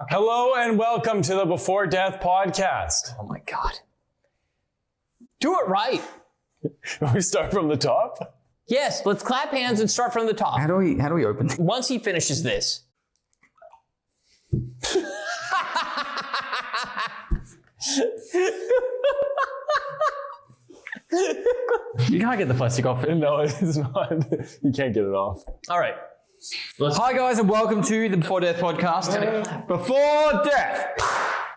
Hello and welcome to the Before Death podcast. Oh my God. Do it right. We start from the top? Yes, let's clap hands and start from the top. How do we open? Once he finishes this. You can't get the plastic off it. No, it's not. You can't get it off. All right. Hi guys and welcome to the Before Death podcast. Before Death.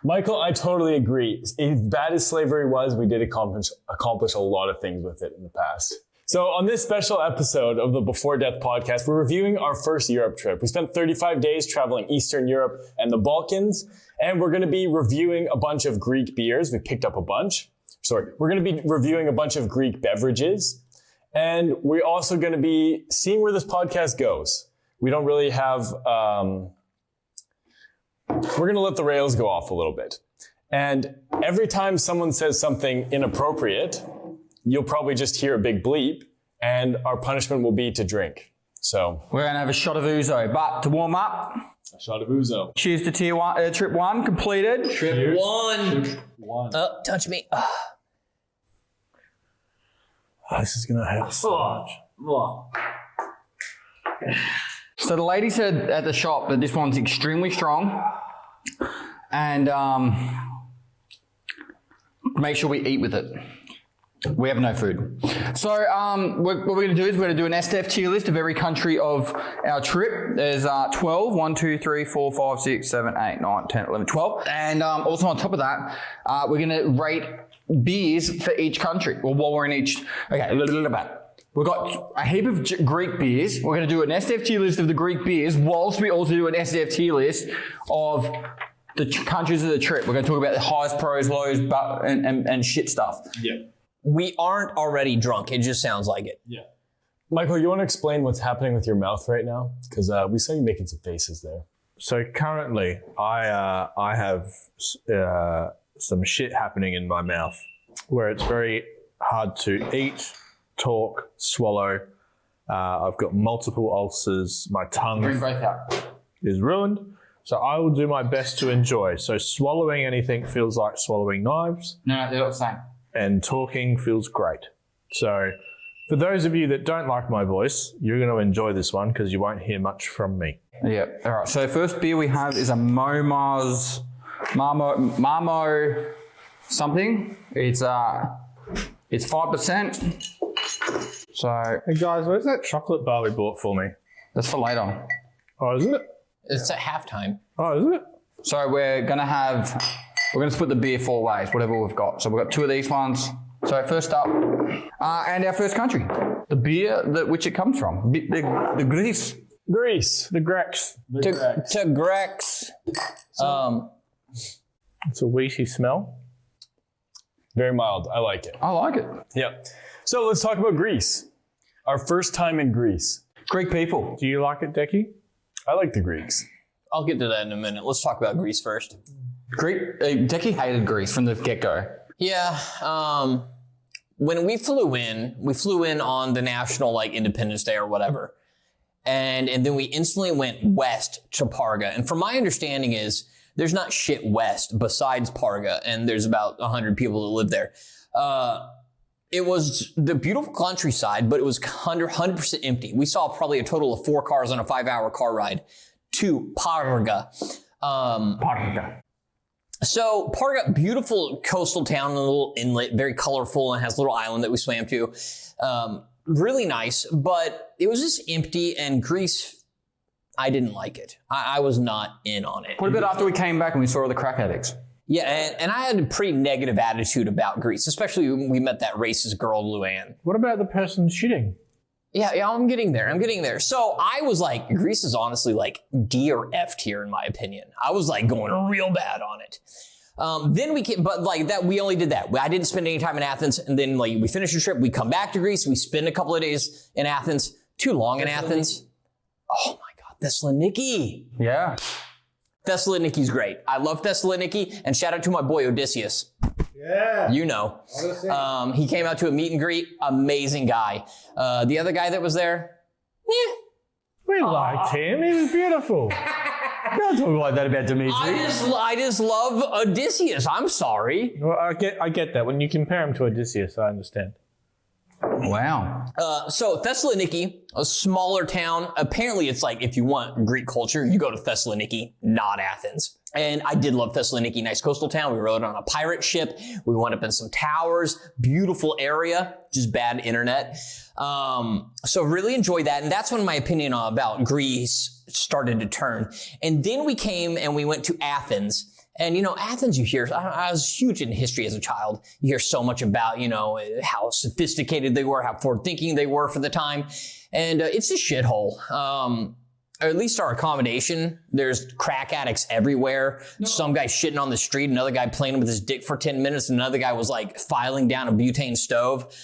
Michael, I totally agree. As bad as slavery was, we did accomplish a lot of things with it in the past. So on this special episode of the Before Death podcast, we're reviewing our first Europe trip. We spent 35 days traveling Eastern Europe and the Balkans, and we're going to be reviewing a bunch of Greek beers. We picked up a bunch. We're going to be reviewing a bunch of Greek beverages, and we're also going to be seeing where this podcast goes. We don't really have, we're going to let the rails go off a little bit. And every time someone says something inappropriate, you'll probably just hear a big bleep, and our punishment will be to drink. So We're going to have a shot of ouzo, but to warm up, a shot of ouzo. cheers to trip one completed. Trip one. Trip one. Touch me. This is going to hurt so much. So the lady said at the shop that this one's extremely strong, and make sure we eat with it. We have no food. So what we're going to do is we're going to do an SDF tier list of every country of our trip. There's 12. 1, 2, 3, 4, 5, 6, 7, 8, 9, 10, 11, 12. And also on top of that, we're going to rate beers for each country. Well, while we're in each... Okay, a little bit. We've got a heap of Greek beers. We're going to do an SDF tier list of the Greek beers, whilst we also do an SDF tier list of the countries of the trip. We're going to talk about the highs, pros, lows, and shit stuff. Yeah. We aren't already drunk. It just sounds like it. Yeah. Michael, you want to explain what's happening with your mouth right now? Because we saw you making some faces there. So currently, I have some shit happening in my mouth where it's very hard to eat, talk, swallow. I've got multiple ulcers. My tongue Bring both out. is ruined. So I will do my best to enjoy. So swallowing anything feels like swallowing knives, No, they're not the same. and talking feels great. So for those of you that don't like my voice, you're going to enjoy this one because you won't hear much from me. Yeah. All right. So first beer we have is a Marmo something. It's 5%. So Hey guys, where's that chocolate bar we bought for me? that's for later. Oh, is it? It's at halftime. Oh, is it? So we're gonna split the beer 4 ways, whatever we've got. So we've got 2 of these ones. So first up, and our first country, the beer which it comes from, the Greece. Greece. The Grecs. To Grex. It's a wheaty smell. Very mild. I like it. I like it. Yep. So let's talk about Greece. Our first time in Greece. Greek people. Do you like it, Decky? I like the Greeks. I'll get to that in a minute. Let's talk about Greece first. Decky hated Greece from the get-go. Yeah. When we flew in on the national Independence Day or whatever. And then we instantly went west to Parga. And from my understanding is there's not shit west besides Parga. And there's about 100 people that live there. It was the beautiful countryside, but it was 100% empty. We saw probably a total of 4 cars on a 5-hour car ride to Parga. Parga. So Parga, beautiful coastal town, a little inlet, very colorful, and has a little island that we swam to. Really nice, but it was just empty, and Greece, I didn't like it. I was not in on it. What about after we came back and we saw all the crack addicts? Yeah, and I had a pretty negative attitude about Greece, especially when we met that racist girl, Luann. What about the person shitting? Yeah, I'm getting there. So I was like, Greece is honestly D or F tier in my opinion. I was going real bad on it. Then we came, but we only did that. I didn't spend any time in Athens, and then we finished the trip. We come back to Greece. We spend a couple of days in Athens. Too long in Athens. Oh my God, Thessaloniki. Yeah. Thessaloniki's great. I love Thessaloniki, and shout out to my boy Odysseus. Yeah. You know. He came out to a meet and greet. Amazing guy. The other guy that was there, We liked him. He was beautiful. Can't talk like that about Dimitri. I just love Odysseus. I'm sorry. Well, I get that. When you compare him to Odysseus, I understand. Wow. So Thessaloniki, a smaller town. Apparently, it's like if you want Greek culture, you go to Thessaloniki, not Athens. And I did love Thessaloniki, nice coastal town. We rode on a pirate ship. We went up in some towers, beautiful area, just bad internet. So really enjoyed that. And that's when my opinion about Greece started to turn. And then we came and we went to Athens. And, you know, Athens, you hear, I was huge in history as a child. You hear so much about, you know, how sophisticated they were, how forward thinking they were for the time. And it's a shithole. Or at least our accommodation, there's crack addicts everywhere. No. Some guy shitting on the street, another guy playing with his dick for 10 minutes, another guy was like filing down a butane stove.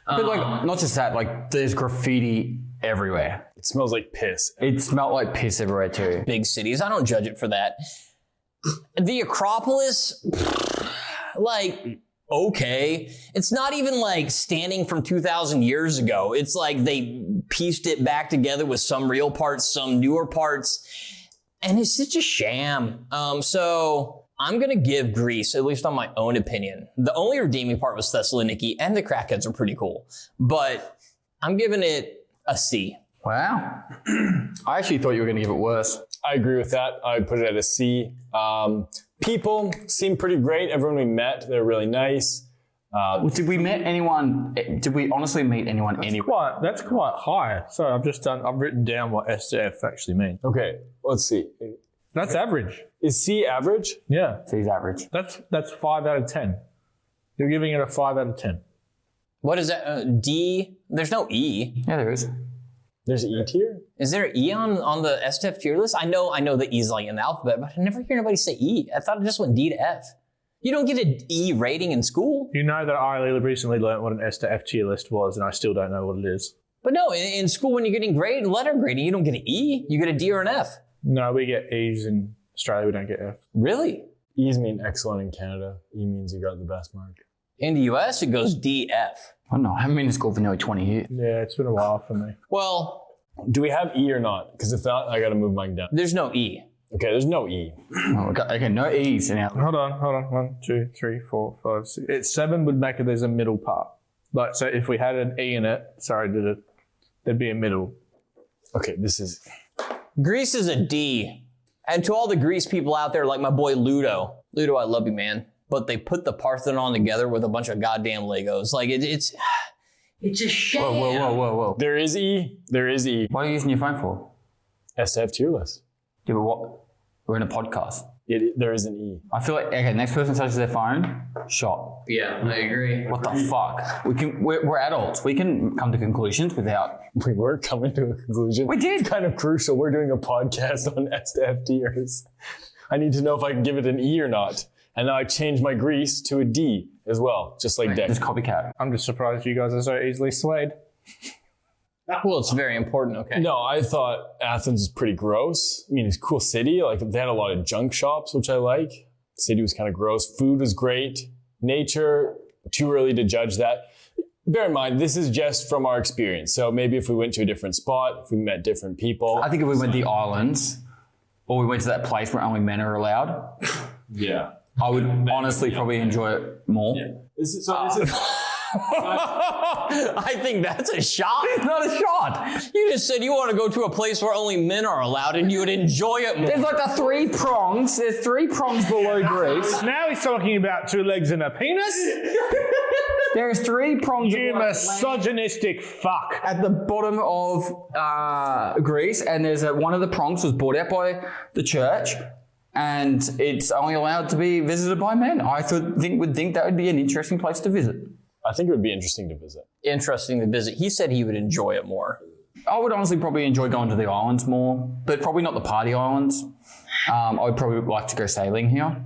But like, not just that, like there's graffiti everywhere. It smells like piss. It smelled like piss everywhere too. Big cities, I don't judge it for that. The Acropolis, like, okay. It's not even like standing from 2,000 years ago. It's like they pieced it back together with some real parts, some newer parts, and it's such a sham. So I'm going to give Greece, at least on my own opinion. The only redeeming part was Thessaloniki, and the crackheads are pretty cool. But I'm giving it a C. Wow. I actually thought you were going to give it worse. I agree with that. I'd put it at a C. People seem pretty great. Everyone we met, they're really nice. Did we honestly meet anyone anywhere? That's quite high. So I've written down what S to F actually means. Okay, let's see. That's average. Is C average? Yeah. C's average. That's 5 out of 10. You're giving it a 5 out of 10. What is that? D? There's no E. Yeah, there is. There's E tier? Is there an E on the STF tier list? I know the E's like in the alphabet, but I never hear anybody say E. I thought it just went D to F. You don't get an E rating in school. You know that I recently learned what an S to F tier list was, and I still don't know what it is. But no, in school when you're getting letter grading, you don't get an E. You get a D or an F. No, we get E's in Australia. We don't get F. Really? E's mean excellent in Canada. E means you got the best mark. In the US, it goes D, F. I don't know. I haven't been to school for nearly 20 years. Yeah, it's been a while for me. Well, do we have E or not? Because if not, I got to move mine down. there's no E. Okay, there's no E. Oh, okay, no E's in our... Hold on. 1, 2, 3, 4, 5, 6. It's 7 would make it there's a middle part. Like, so if we had an E in it, there'd be a middle. Okay, this is... Greece is a D. And to all the Greece people out there, like my boy Ludo. Ludo, I love you, man. But they put the Parthenon together with a bunch of goddamn Legos. Like, it's a shame. Whoa. There is E. There is E. What are you using your phone for? STF tier list. Yeah, but what? We're in a podcast. There is an E. I feel like, okay, next person touches their phone, shot. Yeah, I agree. What the fuck? We're adults. We can come to conclusions without... We were coming to a conclusion. We did. It's kind of crucial. We're doing a podcast on STF tiers. I need to know if I can give it an E or not. And now I changed my Greece to a D as well, just like Dick. Just copycat. I'm just surprised you guys are so easily swayed. Well, it's very important, okay. No, I thought Athens was pretty gross. I mean, it's a cool city. Like, they had a lot of junk shops, which I like. The city was kind of gross. Food was great. Nature, too early to judge that. Bear in mind, this is just from our experience. So maybe if we went to a different spot, if we met different people. I think if we went to the islands, or we went to that place where only men are allowed, yeah, I would honestly probably enjoy it more. Yeah. This is I think that's a shot. It's not a shot. You just said you want to go to a place where only men are allowed and you would enjoy it more. There's like the 3 prongs. There's 3 prongs below Greece. Now he's talking about 2 legs and a penis. There's 3 prongs. You misogynistic fuck. At the bottom of Greece, and there's one of the prongs was bought out by the church, and it's only allowed to be visited by men. I would think that would be an interesting place to visit. I think it would be interesting to visit. Interesting to visit. He said he would enjoy it more. I would honestly probably enjoy going to the islands more, but probably not the party islands. I would probably like to go sailing here.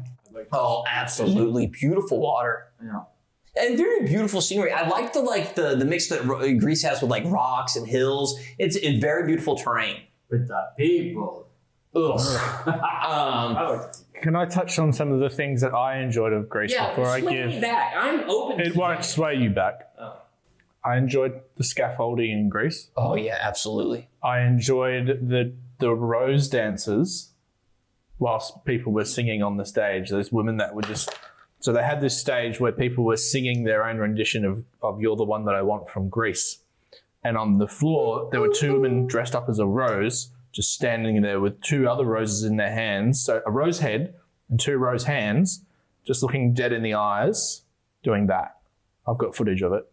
Oh, absolutely. Beautiful water. Yeah. And very beautiful scenery. I like the mix that Greece has with like rocks and hills. It's very beautiful terrain. With the people. Ugh. Can I touch on some of the things that I enjoyed of Greece before I give? Back. I'm open. It won't sway you back. Oh. I enjoyed the scaffolding in Greece. Oh yeah, absolutely. I enjoyed the rose dances whilst people were singing on the stage. There's women that were just... So they had this stage where people were singing their own rendition of You're the One That I Want from Greece. And on the floor, there were two women dressed up as a rose, just standing there with two other roses in their hands. So a rose head and two rose hands, just looking dead in the eyes, doing that. I've got footage of it.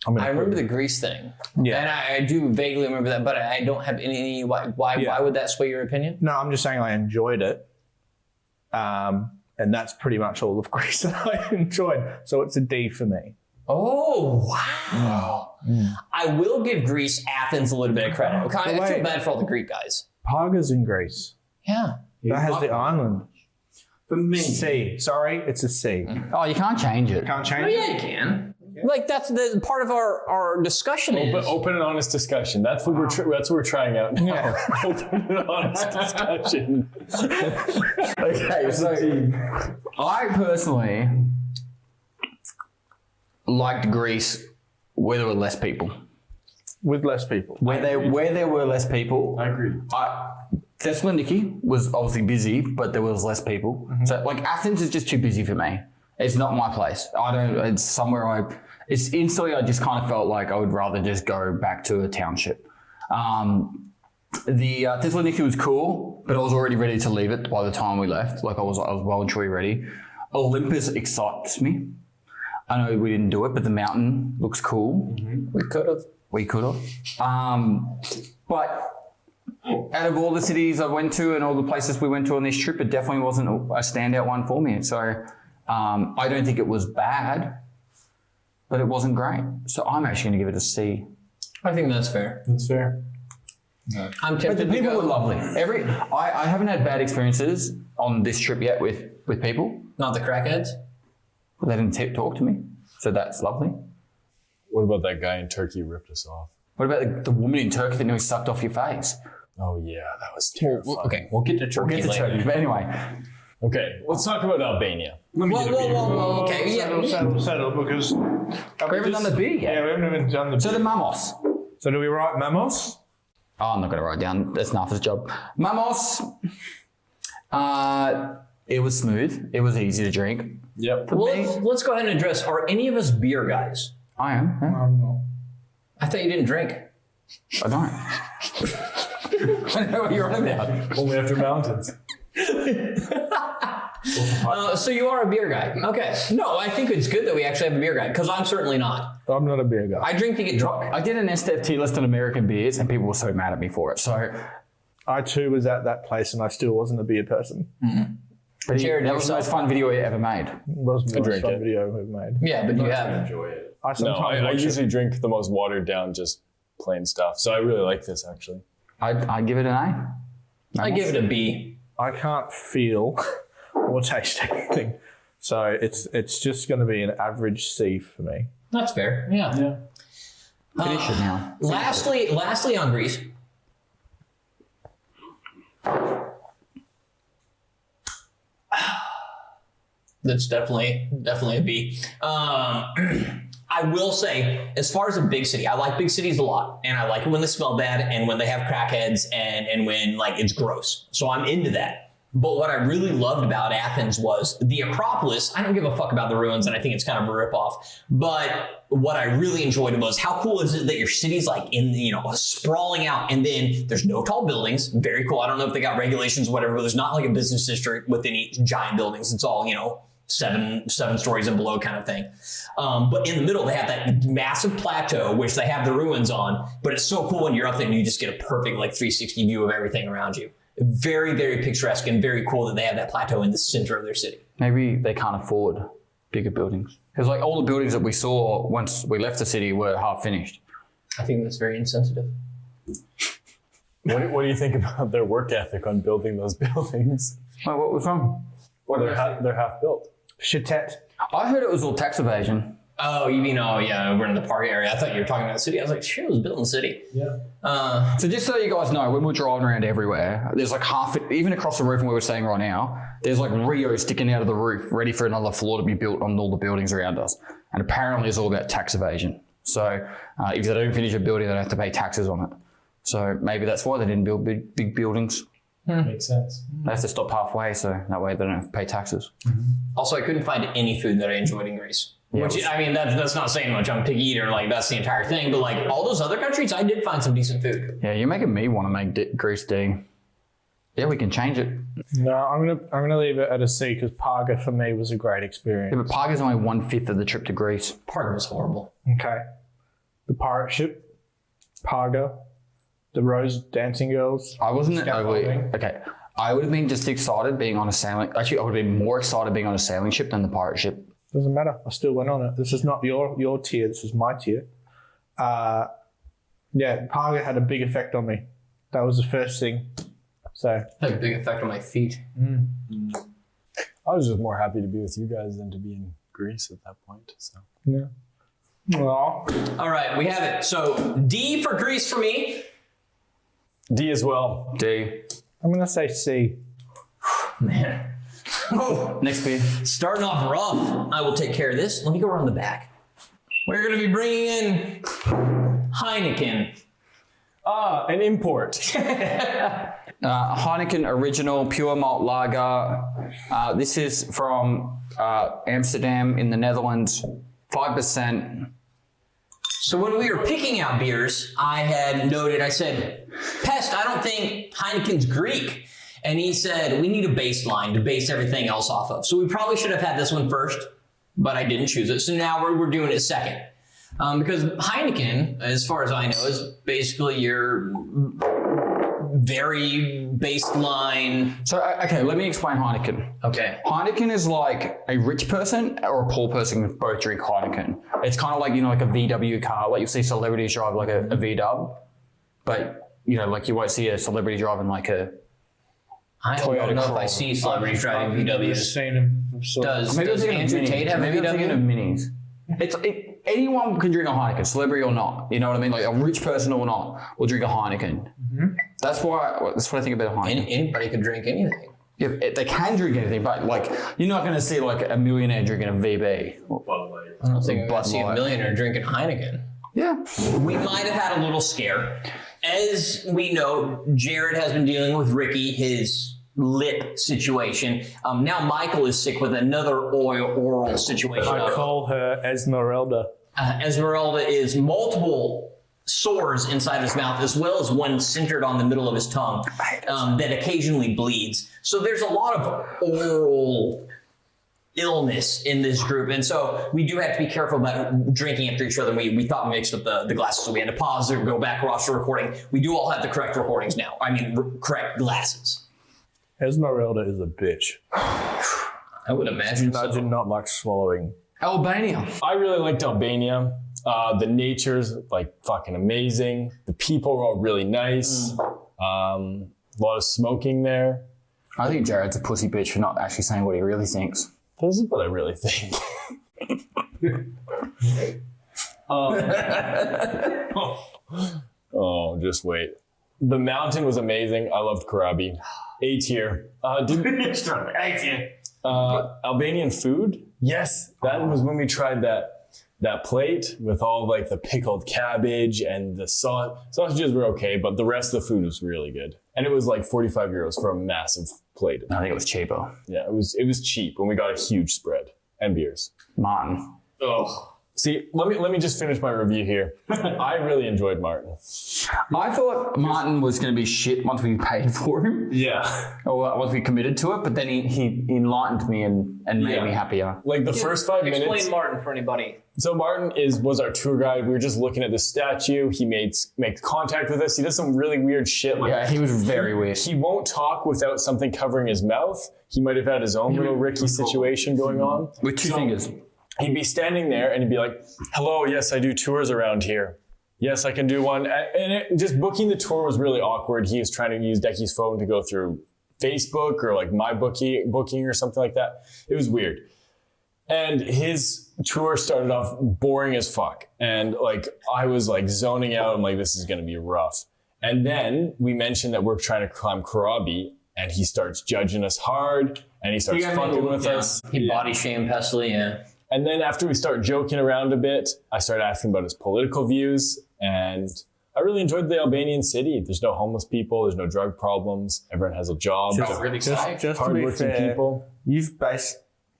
I remember the Greece thing. Yeah. And I do vaguely remember that, but I don't have any why would that sway your opinion? No, I'm just saying I enjoyed it. And that's pretty much all of Greece that I enjoyed. So it's a D for me. Oh, wow. I will give Greece, Athens a little bit of credit. Okay, I feel bad for all the Greek guys. Parga's in Greece. Yeah. That has the island. For me. C. Sorry, it's a C. Oh, you can't change it. Can't change Oh, it? yeah, you can. Like, that's the part of our discussion is. Open and honest discussion. That's what we're trying out now. Yeah. Open and honest discussion. Okay, so I personally liked Greece where there were less people. With less people. Where there were less people. I agree. Thessaloniki was obviously busy, but there was less people. So like Athens is just too busy for me. It's not my place. It's somewhere it's instantly I just kind of felt like I would rather just go back to a township. The Thessaloniki was cool, but I was already ready to leave it by the time we left. Like I was well and truly ready. Olympus excites me. I know we didn't do it, but the mountain looks cool. We could have. But out of all the cities I went to and all the places we went to on this trip, it definitely wasn't a standout one for me. So I don't think it was bad, but it wasn't great. So I'm actually going to give it a C. I think that's fair. That's fair. I'm But tempted the to people go. were lovely. I haven't had bad experiences on this trip yet with people. Not the crackheads? They didn't talk to me. So that's lovely. What about that guy in Turkey who ripped us off? What about the woman in Turkey that nearly sucked off your face? Oh yeah, that was terrifying. Okay, we'll get to Turkey Get to later. Turkey. But anyway, Okay, let's talk about Albania. Whoa. Okay, Settle, because... we haven't done the beer yet. Yeah, we haven't even done the... So the Mamos. So do we write Mamos? Oh, I'm not going to write down. That's Nafa's job. Mamos. It was smooth. It was easy to drink. Yep. Well, let's go ahead and address, are any of us beer guys? I am. Yeah. No. I thought you didn't drink. I don't. I know what you're on about. Only after mountains. So you are a beer guy. Okay. No, I think it's good that we actually have a beer guy, because I'm certainly not. I'm not a beer guy. I drink to get drunk. I did an STF tier list on American beers and people were so mad at me for it. So, I too was at that place and I still wasn't a beer person. but Jared, that was the most fun video I ever made. It wasn't the most drink fun it. video we've made. Yeah, but you have. Enjoy it. I No, sometimes I watch it. usually drink the most watered down, just plain stuff. So I really like this actually. I'd give it an A. I give it a B. I can't feel or taste anything. So it's just going to be an average C for me. That's fair. Yeah. Finish it now. Lastly on Greece. That's definitely a B. I will say, as far as a big city, I like big cities a lot, and I like it when they smell bad and when they have crackheads and when like it's gross. So I'm into that. But what I really loved about Athens was the Acropolis. I don't give a fuck about the ruins, and I think it's kind of a ripoff. But what I really enjoyed was how cool is it that your city's like in, sprawling out, and then there's no tall buildings. Very cool. I don't know if they got regulations or whatever, but there's not like a business district with any giant buildings. It's all, seven stories and below kind of thing. But in the middle, they have that massive plateau, which they have the ruins on. But it's so cool when you're up there and you just get a perfect 360 view of everything around you. Very, very picturesque and very cool that they have that plateau in the center of their city. Maybe they can't afford bigger buildings. Because all the buildings that we saw once we left the city were half finished. I think that's very insensitive. What do you think about their work ethic on building those buildings? Wait, what was wrong? Well, they're half built. Shitet. I heard it was all tax evasion. Oh, you mean, over in the park area. I thought you were talking about the city. I was like, shit, it was built in the city. Yeah. So just so you guys know, when we're driving around everywhere, there's even across the roof from where we're staying right now, there's Rio sticking out of the roof, ready for another floor to be built on all the buildings around us. And apparently it's all about tax evasion. So if they don't finish a building, they don't have to pay taxes on it. So maybe that's why they didn't build big buildings. Makes sense. They have to stop halfway, so that way they don't have to pay taxes. Also, I couldn't find any food that I enjoyed in Greece. Yeah, Which, I mean, that's not saying much. I'm a picky eater. Like, that's the entire thing. But, like, all those other countries, I did find some decent food. Yeah, you're making me want to make Greece D. Yeah, we can change it. No, I'm gonna leave it at a C because Parga for me was a great Yeah, experience. but Parga's only 1/5 of the trip to Greece. Parga was horrible. Okay. The pirate ship, Parga, the Rose Dancing Girls. I wasn't Scaffolding. okay. I would have been just excited being on a sailing. Actually, I would have been more excited being on a sailing ship than the pirate ship. Doesn't matter. I still went on it. This is not your tier. This is my tier. Yeah, Parga had a big effect on me. That was the first thing. So Had a big effect on my feet. I was just more happy to be with you guys than to be in Greece at that point. So yeah. Well, All right, we have it. So, D for Greece for me. D as well. D. I'm gonna say C. Man. Oh, Next beer. starting off rough. I will take care of this. Let me go around the back. We're going to be bringing in Heineken. An import. Heineken Original Pure Malt Lager. This is from Amsterdam in the Netherlands. 5%. So when we were picking out beers, I had noted, I said, Pest, I don't think Heineken's Greek. And he said, we need a baseline to base everything else off of. So we probably should have had this one first, but I didn't choose it. So now we're doing it second. Because Heineken, as far as I know, is basically your very baseline. So, okay, let me explain Heineken. Okay. Heineken is like a rich person or a poor person can both drink Heineken. It's kind of like, you know, like a VW car. Like you'll see celebrities drive like a VW. But, you know, like you won't see a celebrity driving like a... I don't Toyota know if I Corolla. see celebrities driving I've VWs. seen him. Does Maybe I'm thinking of Andrew minis. Tate have a Maybe I'm thinking of VW? minis. Anyone can drink a Heineken, celebrity or not. You know what I mean? Like a rich person or not will drink a Heineken. Mm-hmm. That's what I think about Heineken. Anybody could drink anything. Yeah, they can drink anything, but like you're not going to see like a millionaire drinking a VB. I don't think I'm going Bud to see a Light. millionaire drinking Heineken. Yeah. We might have had a little scare. As we know, Jared has been dealing with Ricky, his lip situation. Now Michael is sick with another oral situation. I call her Esmeralda. Esmeralda is multiple sores inside his mouth, as well as one centered on the middle of his tongue that occasionally bleeds. So there's a lot of oral illness in this group, and so we do have to be careful about drinking after each other. We thought we mixed up the glasses, so we had to pause and go back, watch the recording. We do all have the correct recordings now. correct glasses. Esmeralda is a bitch. I would imagine so. Imagine not like swallowing. Albania. I really liked Albania. The nature's like fucking amazing. The people are all really nice. A lot of smoking there. I think Jared's a pussy bitch for not actually saying what he really thinks. This is what I really think. Oh, just wait. The mountain was amazing. I loved Karabi. A tier. Albanian food? Yes. That was when we tried that plate with all like the pickled cabbage and the sausages were okay, but the rest of the food was really good. And it was like 45 euros for a massive plate. I think it was cheaper. Yeah, it was cheap and we got a huge spread and beers. Martin. Oh. See, let me just finish my review here. I really enjoyed Martin. I thought Martin was going to be shit once we paid for him. Yeah. Or once we committed to it, but then he enlightened me and made me happier. Like the first 5 minutes. Explain Martin for anybody. So Martin was our tour guide. We were just looking at the statue. He makes contact with us. He does some really weird shit. Like, Yeah, he was very weird. he won't talk without something covering his mouth. He might have had his own little Ricky situation going on. With two fingers. He'd be standing there and he'd be like, hello, yes, I do tours around here. Yes, I can do one. And just booking the tour was really awkward. He was trying to use Decky's phone to go through Facebook or like my booking or something like that. It was weird. And his tour started off boring as fuck. And like, I was like zoning out. I'm like, this is going to be rough. And then we mentioned that we're trying to climb Karabi and he starts judging us hard and he starts fucking with us. He body shamed Pesley, yeah. And then after we start joking around a bit, I started asking about his political views and I really enjoyed the Albanian city. There's no homeless people. There's no drug problems. Everyone has a job. Really exciting. Just to be Hardworking fair, people. you've based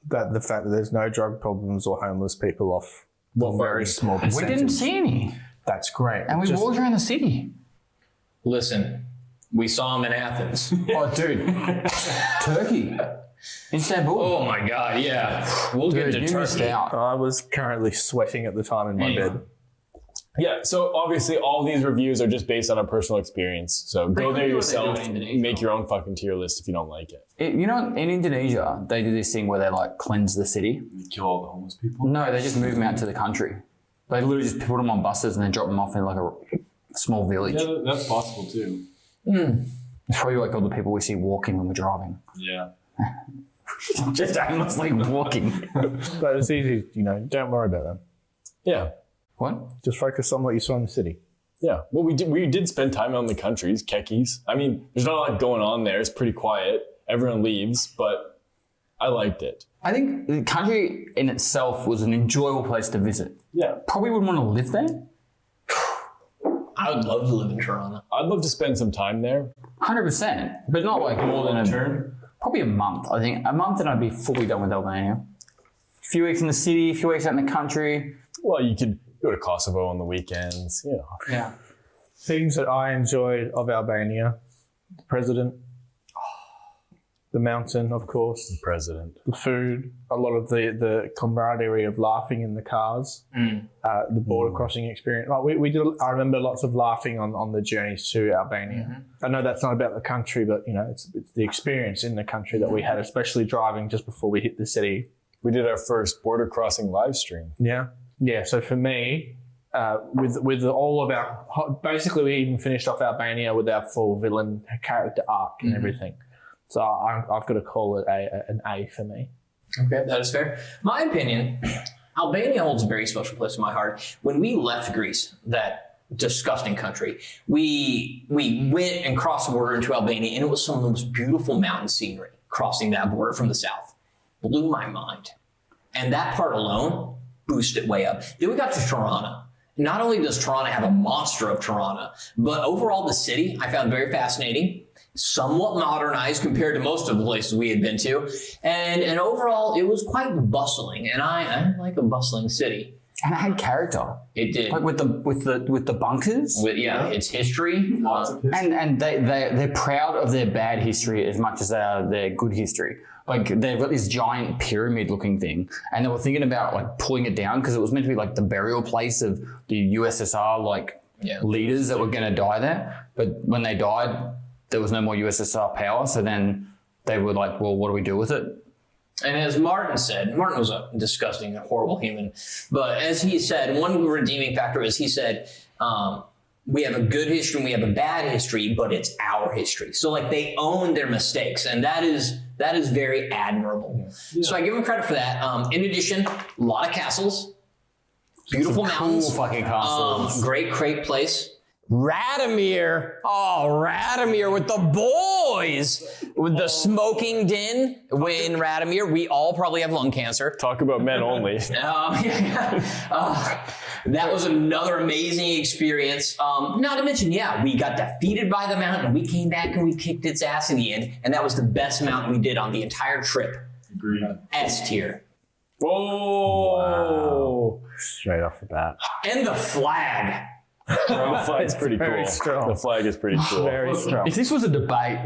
the fact that there's no drug problems or homeless people off a very small We percentage. didn't see any. That's great. And we walked around the city. Listen, we saw him in Athens. Oh, dude. Turkey. Istanbul. Oh my God, yeah. We'll dude, get to you missed Turkey. out. I was currently sweating at the time in my bed. Yeah, so obviously all these reviews are just based on a personal experience. So go there yourself, make your own fucking tier list if you don't like it. You know, in Indonesia, they do this thing where they like cleanse the city. Kill all the homeless people. No, they just move them out to the country. They literally just put them on buses and then drop them off in like a small village. Yeah, that's possible too. It's probably like all the people we see walking when we're driving. Yeah. Just aimlessly walking. But it's easy, don't worry about them. Yeah. What? Just focus on what you saw in the city. Yeah. Well, we did spend time on the countries, Kekis. I mean, there's not a lot going on there. It's pretty quiet. Everyone leaves, but I liked it. I think the country in itself was an enjoyable place to visit. Yeah. Probably wouldn't want to live there. I would love to live in Toronto. I'd love to spend some time there. 100%. But not like more than probably a month. I think a month and I'd be fully done with Albania. A few weeks in the city, a few weeks out in the country. Well, you could go to Kosovo on the weekends, Yeah. Things that I enjoyed of Albania: the president, the mountain, of course, President. the food, a lot of the camaraderie of laughing in the cars, the border crossing experience. Like we did. I remember lots of laughing on the journeys to Albania. I know that's not about the country, but it's the experience in the country that we had, especially driving just before we hit the city. We did our first border crossing live stream. Yeah. So for me, with all of our, basically we even finished off Albania with our full villain character arc and everything. So I've got to call it an A for me. Okay, that is fair. My opinion, Albania holds a very special place in my heart. When we left Greece, that disgusting country, we went and crossed the border into Albania, and it was some of the most beautiful mountain scenery crossing that border from the south. Blew my mind. And that part alone boosted it way up. Then we got to Tirana. Not only does Tirana have a monster of Tirana, but overall the city I found very fascinating. Somewhat modernized compared to most of the places we had been to. And overall, it was quite bustling. And I like a bustling city. And it had character. It did. Like with the bunkers. Its history. Lots of history. And they're proud of their bad history as much as they are their good history. Like they've got this giant pyramid looking thing and they were thinking about like pulling it down because it was meant to be like the burial place of the USSR leaders that were going to die there. But when they died, there was no more USSR power. So then they were like, well, what do we do with it? And as Martin said, Martin was a disgusting, horrible human. But as he said, one redeeming factor is he said, we have a good history and we have a bad history, but it's our history. So like they own their mistakes, and that is very admirable. Yeah. So I give them credit for that. In addition, a lot of castles, beautiful mountains, cool fucking castles. great place. Radomir. Oh, Radomir with the boys. With the smoking den in Radomir. We all probably have lung cancer. Talk about men only. That was another amazing experience. Not to mention, we got defeated by the mountain and we came back and we kicked its ass in the end. And that was the best mountain we did on the entire trip. Agreed. S tier. Whoa. Wow. Straight off the bat. And the flag. The flag's pretty Very cool. strong. The flag is pretty cool. Very strong. If this was a debate,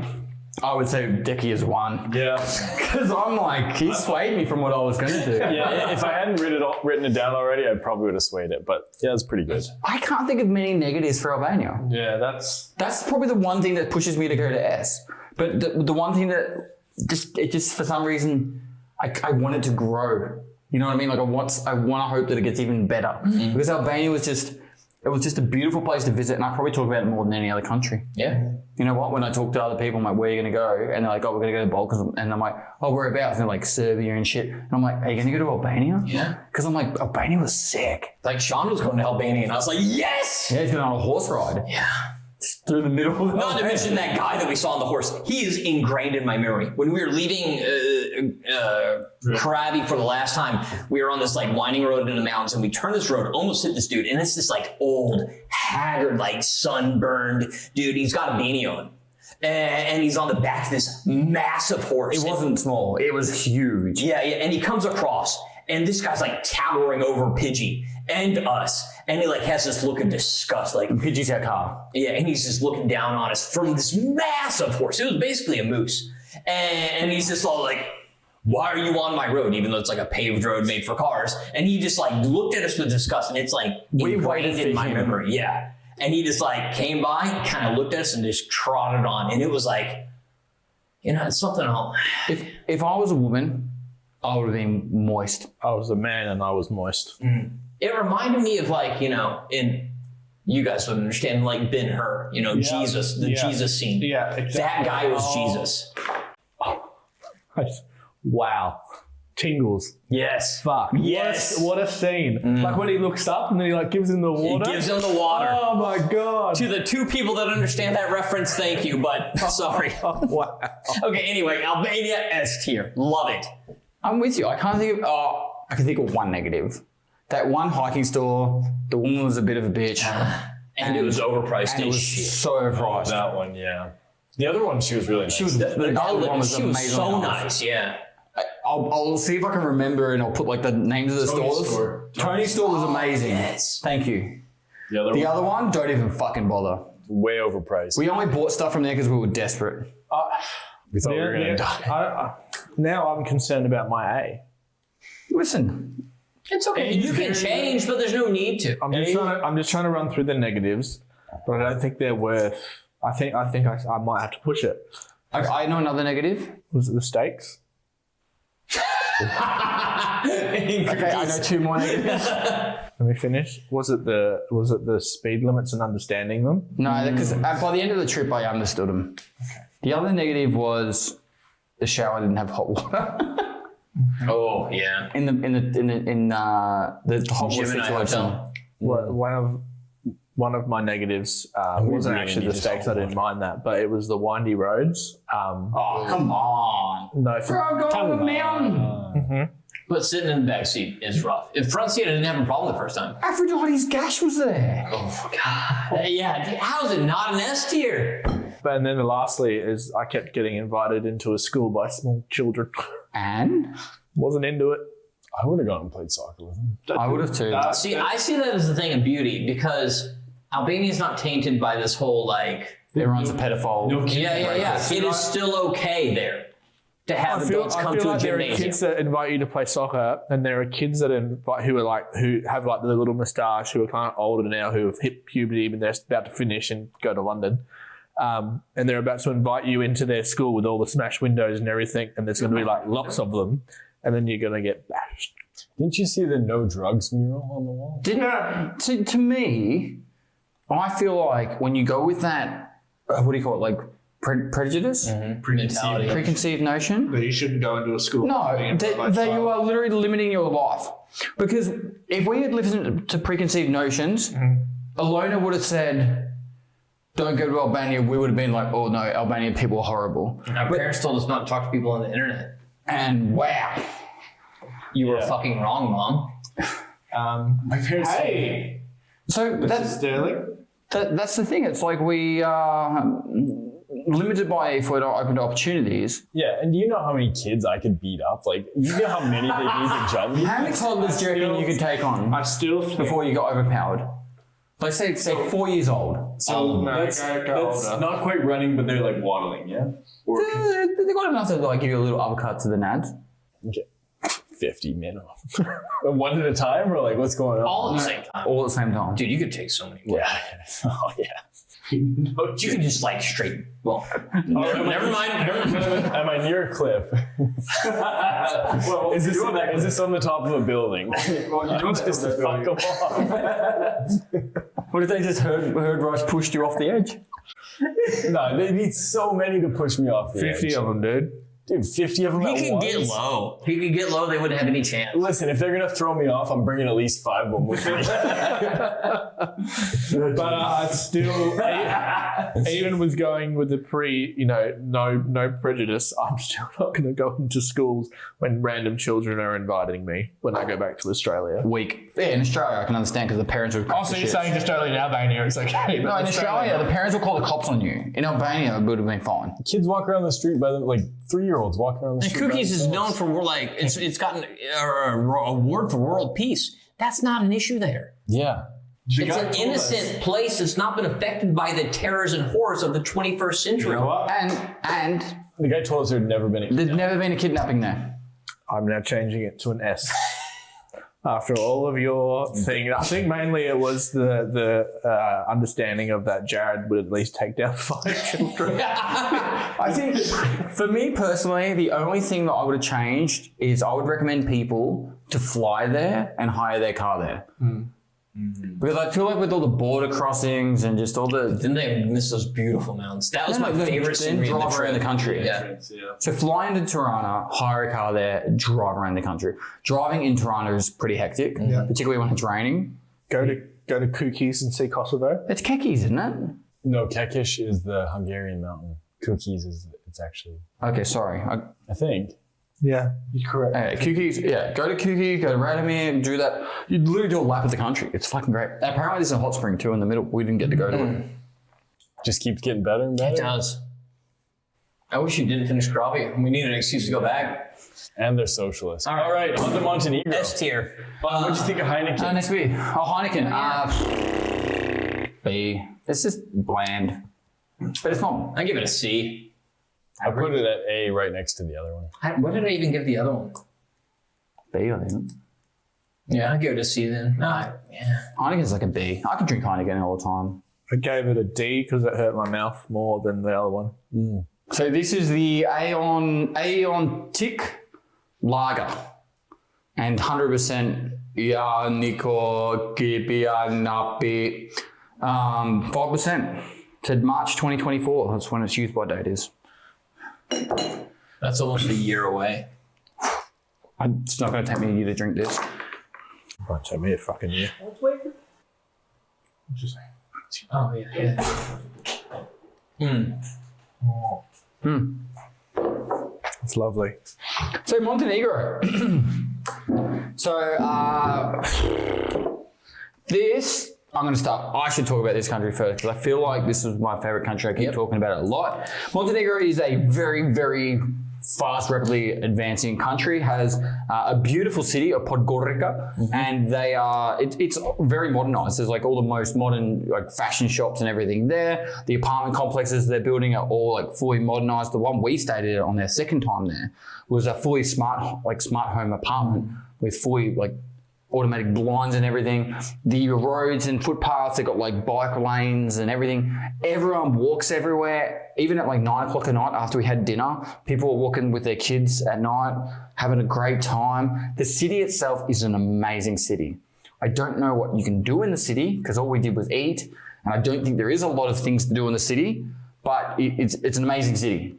I would say Dickie has won. Yeah. Because I'm like, he swayed me from what I was going to do. Yeah, if I hadn't written it down already, I probably would have swayed it. But yeah, it's pretty good. I can't think of many negatives for Albania. Yeah, that's Probably the one thing that pushes me to go to S. But the one thing that just for some reason, I want it to grow. You know what I mean? Like I want to hope that it gets even better. Mm-hmm. Because Albania was just a beautiful place to visit, and I probably talk about it more than any other country. Yeah. You know what? When I talk to other people, I'm like, where are you going to go? And they're like, oh, we're going to go to Balkans. And I'm like, oh, whereabouts? And they're like, Serbia and shit. And I'm like, are you going to go to Albania? Yeah. Because I'm like, Albania was sick. Like Sean was going to Albania and I was like, yes! Yeah, he's going on a horse ride. Yeah. through the middle of Not to mention that guy that we saw on the horse. He is ingrained in my memory. When we were leaving Krabi for the last time, we were on this like winding road in the mountains, and we turned this road, almost hit this dude, and it's this like old, haggard, like sunburned dude. He's got a beanie on. And he's on the back of this massive horse. It wasn't small. It was huge. Yeah, and he comes across, and this guy's like towering over Pidgey and us, and he like has this look of disgust, like Pidgey's our car. yeah, and he's just looking down on us from this massive horse. It was basically a moose, and he's just all like, "Why are you on my road?" Even though it's like a paved road made for cars, and he just like looked at us with disgust, and it's like We ingrained waited in for my him. memory. Yeah, and he just like came by, kind of looked at us, and just trotted on, and it was like, you know, it's something I'll. If I was a woman, I would have been moist. I was a man and I was moist. It reminded me of like, you know, in you guys would understand like Ben-Hur, you know, Jesus, the Jesus scene. Yeah, exactly. That guy was Jesus. Wow. Tingles. Yes. Fuck. Yes. What a scene. Like when he looks up and then he like gives him the water. He gives him the water. Oh my God. To the two people that understand that reference, thank you, but sorry. Wow. Okay, anyway, Albania S tier. Love it. I'm with you. I can't think of. Oh, I can think of one negative. That one hiking store. The woman was a bit of a bitch, And it was overpriced and it as was shit. so overpriced. That one, yeah. The other one, she was really nice. She was. The other one was She was amazing. so nice, yeah. I'll see if I can remember, and I'll put like the names of the Tony's stores. store. Tony's store was amazing. yes. Thank you. The The other one, don't even fucking bother. way overpriced. We only bought stuff from there because we were desperate. We thought we were going to die. Now I'm concerned about my A. Listen, It's okay. You can change, but there's no need to. I'm just trying to run through the negatives, but I don't think they're worth. I think I might have to push it. I know another negative. Was it the steaks? Okay, I know two more negatives. Let me finish. Was it the speed limits and understanding them? No, because by the end of the trip, I understood them. The other negative was the shower didn't have hot water. Oh, yeah. in the hot water Gemini situation. Hotel. One of my negatives wasn't really actually need the to steaks. solve I didn't mind that, but it was the windy roads. Oh, come on. No, Bro, go on the mountain. But sitting in the back seat is rough. In front seat, I didn't have a problem the first time. Aphrodite's gash was there. Oh, God. Yeah, dude, how is it not an S tier? But and then lastly is I kept getting invited into a school by small children. And Wasn't into it. I would have gone and played soccer with him. I would have too. See, I see that as the thing of beauty because Albania's not tainted by this whole like. Everyone's a pedophile. Yeah. It is still okay there to have adults come to a like there are gymnasium. kids that invite you to play soccer, and there are kids that invite who have like the little moustache, who are kind of older now, who have hit puberty, but they're about to finish and go to London. And they're about to invite you into their school with all the smashed windows and everything, and there's going to be like lots of them, and then you're going to get bashed. Didn't you see the no drugs mural on the wall? To me, I feel like when you go with that, what do you call it, like prejudice? Mentality. Preconceived notion? But you shouldn't go into a school. No, that you are literally limiting your life. Because if we had listened to preconceived notions, Alona would have said, don't go to Albania. We would have been like, oh no, Albanian people are horrible. Our parents told us not to talk to people on the internet. And wow. You were fucking wrong, Mom. My parents So that's Sterling. that's the thing. It's like we are limited by if we're not open to opportunities. Yeah, and do you know how many kids I could beat up? Like, you know how many they need to jump? How many toddlers do you reckon you could take on I still think before you got overpowered? Like say 4 years old. So that's older. not quite running, but they're like waddling, yeah? Or They got enough to like give you a little uppercut to the nads. okay. 50 minimum. One at a time, or like what's going on? All at the same time. All at the same time. Dude, you could take so many. Yeah. Oh, yeah. You could just like straight. Well, never mind. Am I near a cliff? Is this on the top of a building? Well, you don't Just fuck them off. What if they just herd rush pushed you off the edge? No, they need so many to push me off the 50 edge. of them, dude. Dude, 50 of them at He could once? get low. He could get low. They wouldn't have any chance. Listen, if they're going to throw me off, I'm bringing at least 5 of them with me. But still, even with going with the no prejudice, I'm still not going to go into schools when random children are inviting me when I go back to Australia. Week. Yeah, in Australia, I can understand because the parents would. Oh, so you're saying Australia and Albania, it's okay. But No, in Australia, the parents will call the cops on you. In Albania, it would have been fine. Kids walk around the street by them, like 3-year-olds walking around the And street. Cookies is known for it's gotten an award for world peace. That's not an issue there. Yeah. It's an innocent place that's not been affected by the terrors and horrors of the 21st century. You know what? And The guy told us there'd never been a there's never been a kidnapping there. I'm now changing it to an S. After all of your thing, I think mainly it was the understanding of that Jared would at least take down 5 children. I think for me personally, the only thing that I would have changed is I would recommend people to fly there and hire their car there. Because I feel like with all the border crossings and just all the... Didn't they miss those beautiful mountains? That was my favorite Then scenery in the drive around the trip. country. Yeah. So fly into Tirana, hire a car there, drive around the country. Driving in Tirana is pretty hectic, particularly when it's raining. Go to Cookies and see Kosovo. It's Kekis, isn't it? No, Kekish is the Hungarian mountain. Cookies is, it's actually, Okay, sorry. I think. Yeah, you're correct. Kukis, go to Kuki, go to Radomir, do that. You literally do a lap of the country. It's fucking great. And apparently there's a hot spring too in the middle. We didn't get to go to it. Just keeps getting better and better. It does. I wish you didn't finish Krabi. We need an excuse to go back. And they're socialists. All right, on to Montenegro. S tier. What'd you think of Heineken? Next week. Oh, Heineken. B. It's just bland. But it's not. I give it a C. I put it at A right next to the other one. What did I even give the other one? B, I think. Yeah, I give it a C then. Yeah. Heineken's like a B. I can drink Heineken all the time. I gave it a D because it hurt my mouth more than the other one. So this is the Aeon Tick Lager. And 100% Nico Kipianapi. 5%. To March 2024. That's when its use by date is. That's almost a year away. It's not going to take me a year to drink this. Won't take me a fucking year. Just Oh, yeah. it's lovely. So Montenegro. This, I'm going to start. I should talk about this country first because I feel like this is my favorite country. I keep talking about it a lot. Montenegro is a very, very fast, rapidly advancing country. Has a beautiful city of Podgorica, and they are. It's very modernized. There's like all the most modern like fashion shops and everything there. The apartment complexes they're building are all like fully modernized. The one we stayed at on their second time there was a fully smart home apartment with fully like automatic blinds and everything. The roads and footpaths, they've got like bike lanes and everything. Everyone walks everywhere. Even at like 9 o'clock at night after we had dinner, people were walking with their kids at night, having a great time. The city itself is an amazing city. I don't know what you can do in the city because all we did was eat. And I don't think there is a lot of things to do in the city, but it's an amazing city.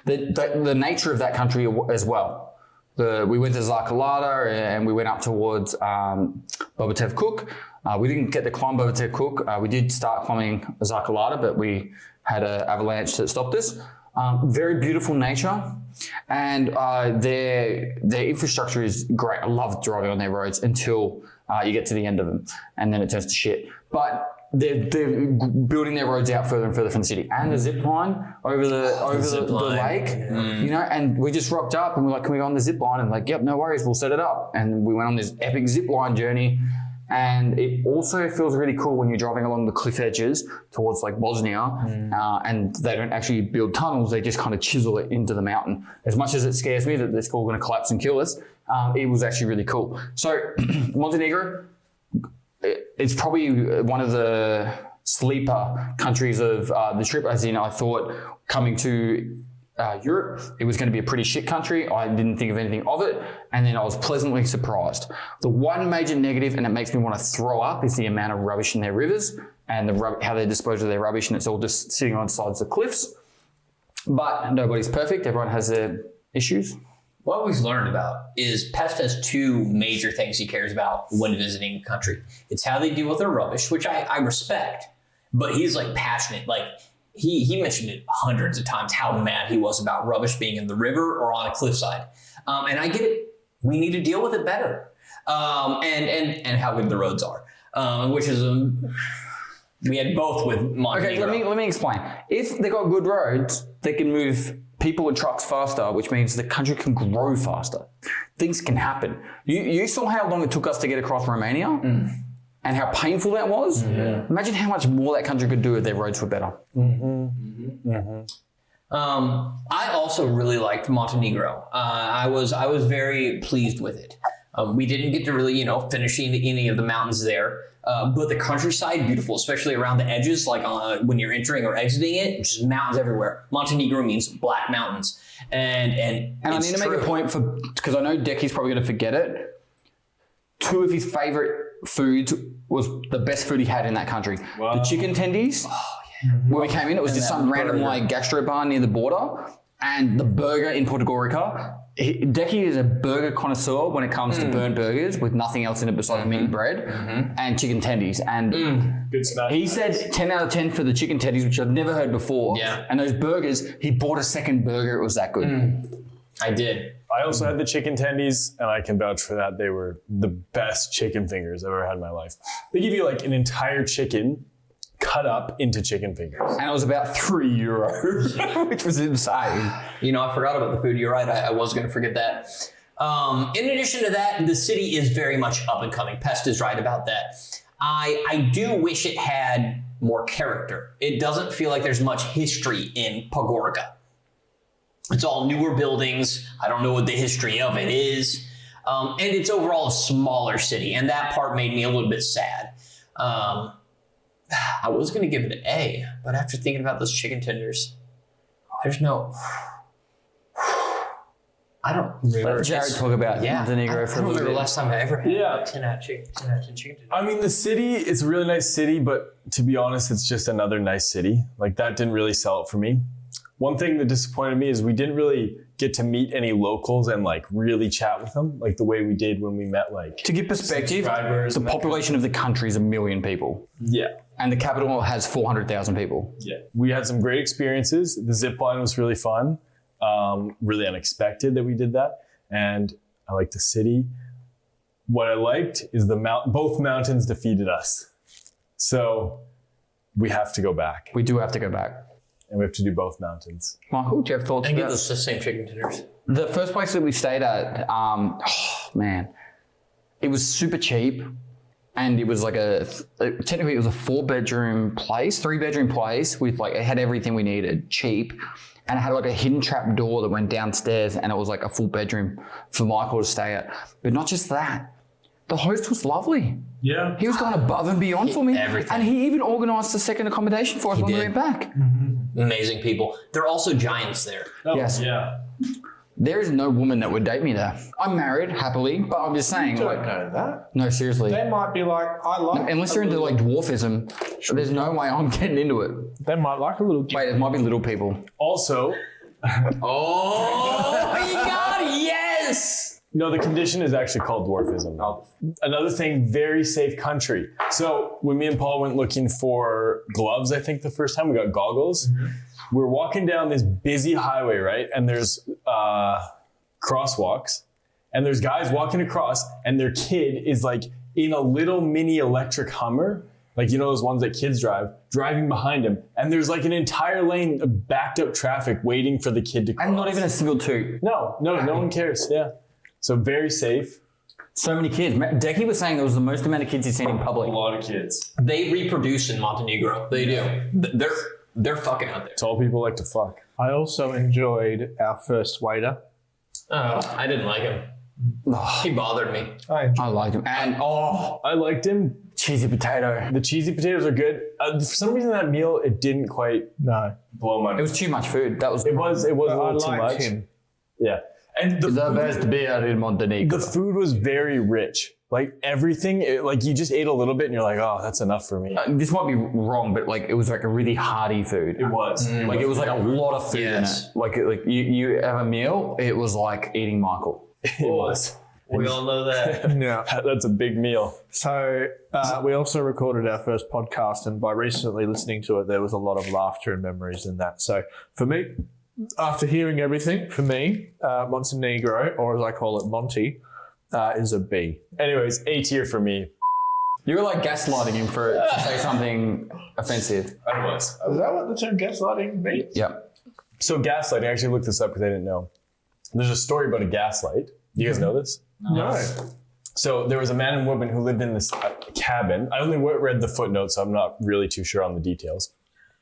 The nature of that country as well. We went to Zakalata and we went up towards Bobatev Kuk. We didn't get to climb Bobatev Kuk. We did start climbing Zakalata, but we had an avalanche that stopped us. Very beautiful nature, and their infrastructure is great. I love driving on their roads until you get to the end of them, and then it turns to shit. But they're building their roads out further and further from the city, and the zip line over the lake, you know. And we just rocked up and we're like, "Can we go on the zip line?" And like, "Yep, no worries, we'll set it up." And we went on this epic zip line journey. And it also feels really cool when you're driving along the cliff edges towards like Bosnia, and they don't actually build tunnels; they just kind of chisel it into the mountain. As much as it scares me that it's all going to collapse and kill us, it was actually really cool. So Montenegro. It's probably one of the sleeper countries of the trip, as in I thought coming to Europe, it was going to be a pretty shit country. I didn't think of anything of it, and then I was pleasantly surprised. The one major negative, and it makes me want to throw up, is the amount of rubbish in their rivers and how they dispose of their rubbish, and it's all just sitting on sides of cliffs. But nobody's perfect. Everyone has their issues. What we've learned about is Pest has two major things he cares about when visiting a country. It's how they deal with their rubbish, which I respect, but he's like passionate. Like he mentioned it hundreds of times how mad he was about rubbish being in the river or on a cliffside. And I get it. We need to deal with it better. And how good the roads are, which is we had both with Montenegro. Okay, let me explain. If they got good roads, they can move people and trucks faster, which means the country can grow faster. Things can happen. You saw how long it took us to get across Romania and how painful that was. Yeah. Imagine how much more that country could do if their roads were better. I also really liked Montenegro. I was very pleased with it. We didn't get to really, finish any of the mountains there. But the countryside, beautiful, especially around the edges, like when you're entering or exiting it, just mountains everywhere. Montenegro means black mountains. And I need to make a point because I know Decky's probably going to forget it. Two of his favorite foods was the best food he had in that country. Wow. The chicken tendies. Oh, yeah. When we came in, it was just some random gastro bar near the border. And the burger in Podgorica. Decky is a burger connoisseur when it comes to burnt burgers with nothing else in it besides meat and bread and chicken tendies. And good snack. He said 10 out of 10 for the chicken tendies, which I've never heard before. Yeah. And those burgers, he bought a second burger. It was that good. I did. I also had the chicken tendies, and I can vouch for that. They were the best chicken fingers I've ever had in my life. They give you like an entire chicken cut up into chicken fingers. And it was about €3, which was insane. I forgot about the food. You're right. I was going to forget that. In addition to that, the city is very much up and coming. Pest is right about that. I do wish it had more character. It doesn't feel like there's much history in Podgorica. It's all newer buildings. I don't know what the history of it is. And it's overall a smaller city. And that part made me a little bit sad. I was going to give it an A, but after thinking about those chicken tenders, there's no... I don't remember. Let Jared talk about Montenegro for a little bit. I don't remember the last time I ever had 10 out of 10 chicken tenders. I mean, the city, it's a really nice city, but to be honest, it's just another nice city. Like, that didn't really sell it for me. One thing that disappointed me is we didn't really get to meet any locals and like really chat with them like the way we did when we met like... To give perspective, the population of the country is 1 million people. Yeah. And the capital has 400,000 people. Yeah. We had some great experiences. The zip line was really fun. Really unexpected that we did that. And I liked the city. What I liked is both mountains defeated us. So we have to go back. We do have to go back. And we have to do both mountains. Michael, do you have thoughts and about get the same chicken tenders? The first place that we stayed at, it was super cheap. And it was like technically it was a 3-bedroom place with like, it had everything we needed, cheap. And it had like a hidden trap door that went downstairs and it was like a full bedroom for Michael to stay at. But not just that, the host was lovely. Yeah. He was going above and beyond for me. Everything. And he even organised a second accommodation for us when we went back. Amazing people. They're also giants there. Oh, yes. Yeah. There is no woman that would date me there. I'm married, happily, but I'm just saying. You don't know that. No, seriously. They might be like, I like... Unless you're into like dwarfism, there's no way I'm getting into it. They might like a little... Wait, it might be little people. Also... Oh, my God, yes! No, the condition is actually called dwarfism. Another thing, very safe country. So when me and Paul went looking for gloves, I think the first time we got goggles, we're walking down this busy highway, right? And there's crosswalks and there's guys walking across and their kid is like in a little mini electric Hummer, like, those ones that kids drive, driving behind him. And there's like an entire lane of backed up traffic waiting for the kid to cross. And not even a single toot. No one cares. Yeah. So very safe. So many kids. Decky was saying there was the most amount of kids he's seen in public. A lot of kids. They reproduce in Montenegro. They do. They're fucking out there. All people like to fuck. I also enjoyed our first waiter. Oh, I didn't like him. He bothered me. I liked him. And I liked him. Cheesy potato. The cheesy potatoes are good. For some reason that meal, it didn't quite blow my mind. It was too much food. That was It was a I little too liked much. him. Yeah. And the best beer in Montenegro. The food was very rich. Like everything, you just ate a little bit and you're like, oh, that's enough for me. This might be wrong, but like it was like a really hearty food. It was. Like it was like a lot of food Yes. in it. Like you have a meal, it was like eating Michael. It was. We all know that. Yeah. That's a big meal. So we also recorded our first podcast, and by recently listening to it, there was a lot of laughter and memories in that. So for me, after hearing everything, for me, Montenegro, or as I call it, Monty, is a B. Anyways, A tier for me. You were like gaslighting him to say something offensive. I was. Is that what the term gaslighting means? Yep. So gaslighting, I actually looked this up because I didn't know. There's a story about a gaslight. Do you guys know this? No. So there was a man and woman who lived in this cabin. I only read the footnotes, so I'm not really too sure on the details.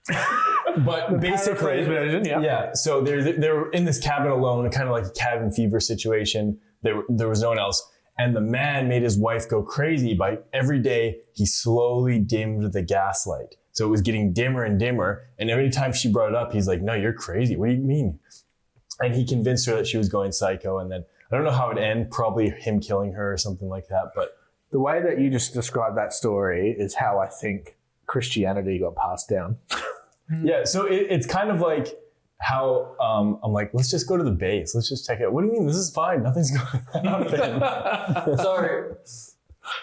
But basically, paraphrase version, yeah. So they were in this cabin alone, kind of like a cabin fever situation. There was no one else. And the man made his wife go crazy by every day he slowly dimmed the gaslight. So it was getting dimmer and dimmer. And every time she brought it up, he's like, no, you're crazy. What do you mean? And he convinced her that she was going psycho. And then I don't know how it would end, probably him killing her or something like that. But The way that you just described that story is how I think Christianity got passed down. yeah, so it's kind of like how I'm like, let's just go to the base. Let's just check it out. What do you mean? This is fine. Nothing's going to happen. So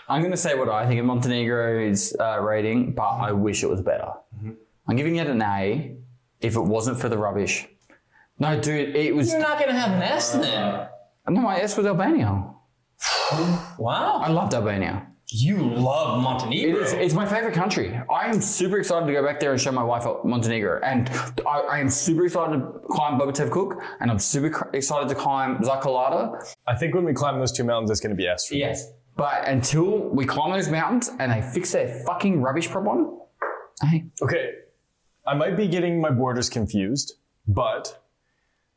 I'm going to say what I think of Montenegro's rating, but I wish it was better. I'm giving it an A if it wasn't for the rubbish. No, dude, it was... You're not going to have an S then. No, my S was Albania. Wow. I loved Albania. You love Montenegro. It's my favorite country. I am super excited to go back there and show my wife Montenegro. And I am super excited to climb Bobatev Kuk, and I'm super excited to climb Zakalata. I think when we climb those two mountains, it's going to be S for me. Yes. But until we climb those mountains and they fix their fucking rubbish problem, hey. Okay, I might be getting my borders confused, but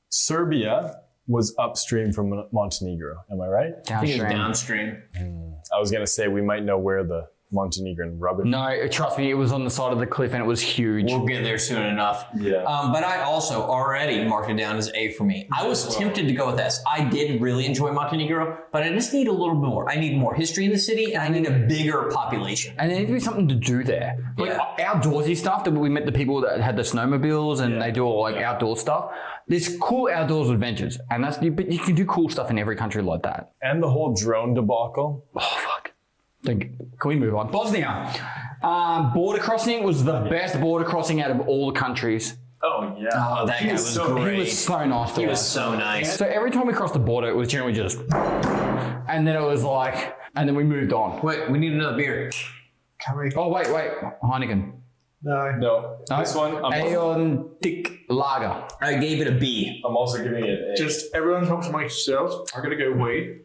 Serbia was upstream from Montenegro. Am I right? I think it's downstream. I was going to say we might know where the Montenegrin rubbish. No, trust me, it was on the side of the cliff and it was huge. We'll get there soon enough. Yeah. But I also already marked it down as A for me. I was tempted to go with S. I did really enjoy Montenegro, but I just need a little bit more. I need more history in the city, and I need a bigger population. And there needs to be something to do there. Like outdoorsy stuff that we met the people that had the snowmobiles and they do all like outdoor stuff. There's cool outdoors adventures, and but you can do cool stuff in every country like that. And the whole drone debacle. Oh, fuck. Can we move on? Bosnia. Border crossing was the best border crossing out of all the countries. Oh, yeah. Oh, that guy was great. He was so nice. He was so nice. So every time we crossed the border, it was generally just, and then it was like, and then we moved on. Wait, we need another beer. Can we? Oh, wait. Heineken. No. This one, Aeon Thick Lager. I gave it a B. I'm also giving it a. Just everyone talks amongst yourselves. I'm going to go we.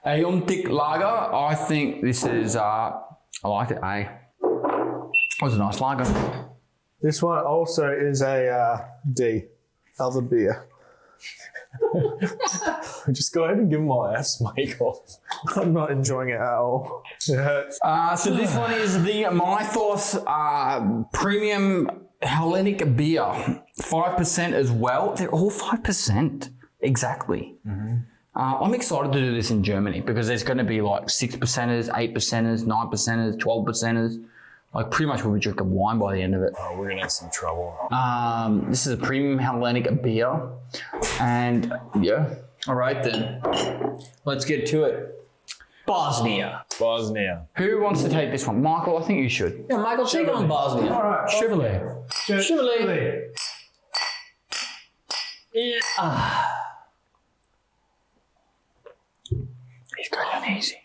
Aeon Thick Lager. I think this is, I liked it, A. It was a nice lager. This one also is a D. Other beer. Just go ahead and give them all Fs, Michael. I'm not enjoying it at all. It hurts. So this one is the Mythos Premium Hellenic Beer. 5% as well. They're all 5%. Exactly. I'm excited to do this in Germany because there's going to be like 6%ers, 8%ers, 9%ers, 12%ers. Like pretty much we'll be drinking wine by the end of it. Oh, we're going to have some trouble. This is a Premium Hellenic Beer. And yeah. All right, then. Let's get to it. Bosnia. Who wants to take this one? Michael, I think you should. Yeah, Michael, take on Bosnia. All right. Chevrolet. Chevrolet. Yeah. He's going easy.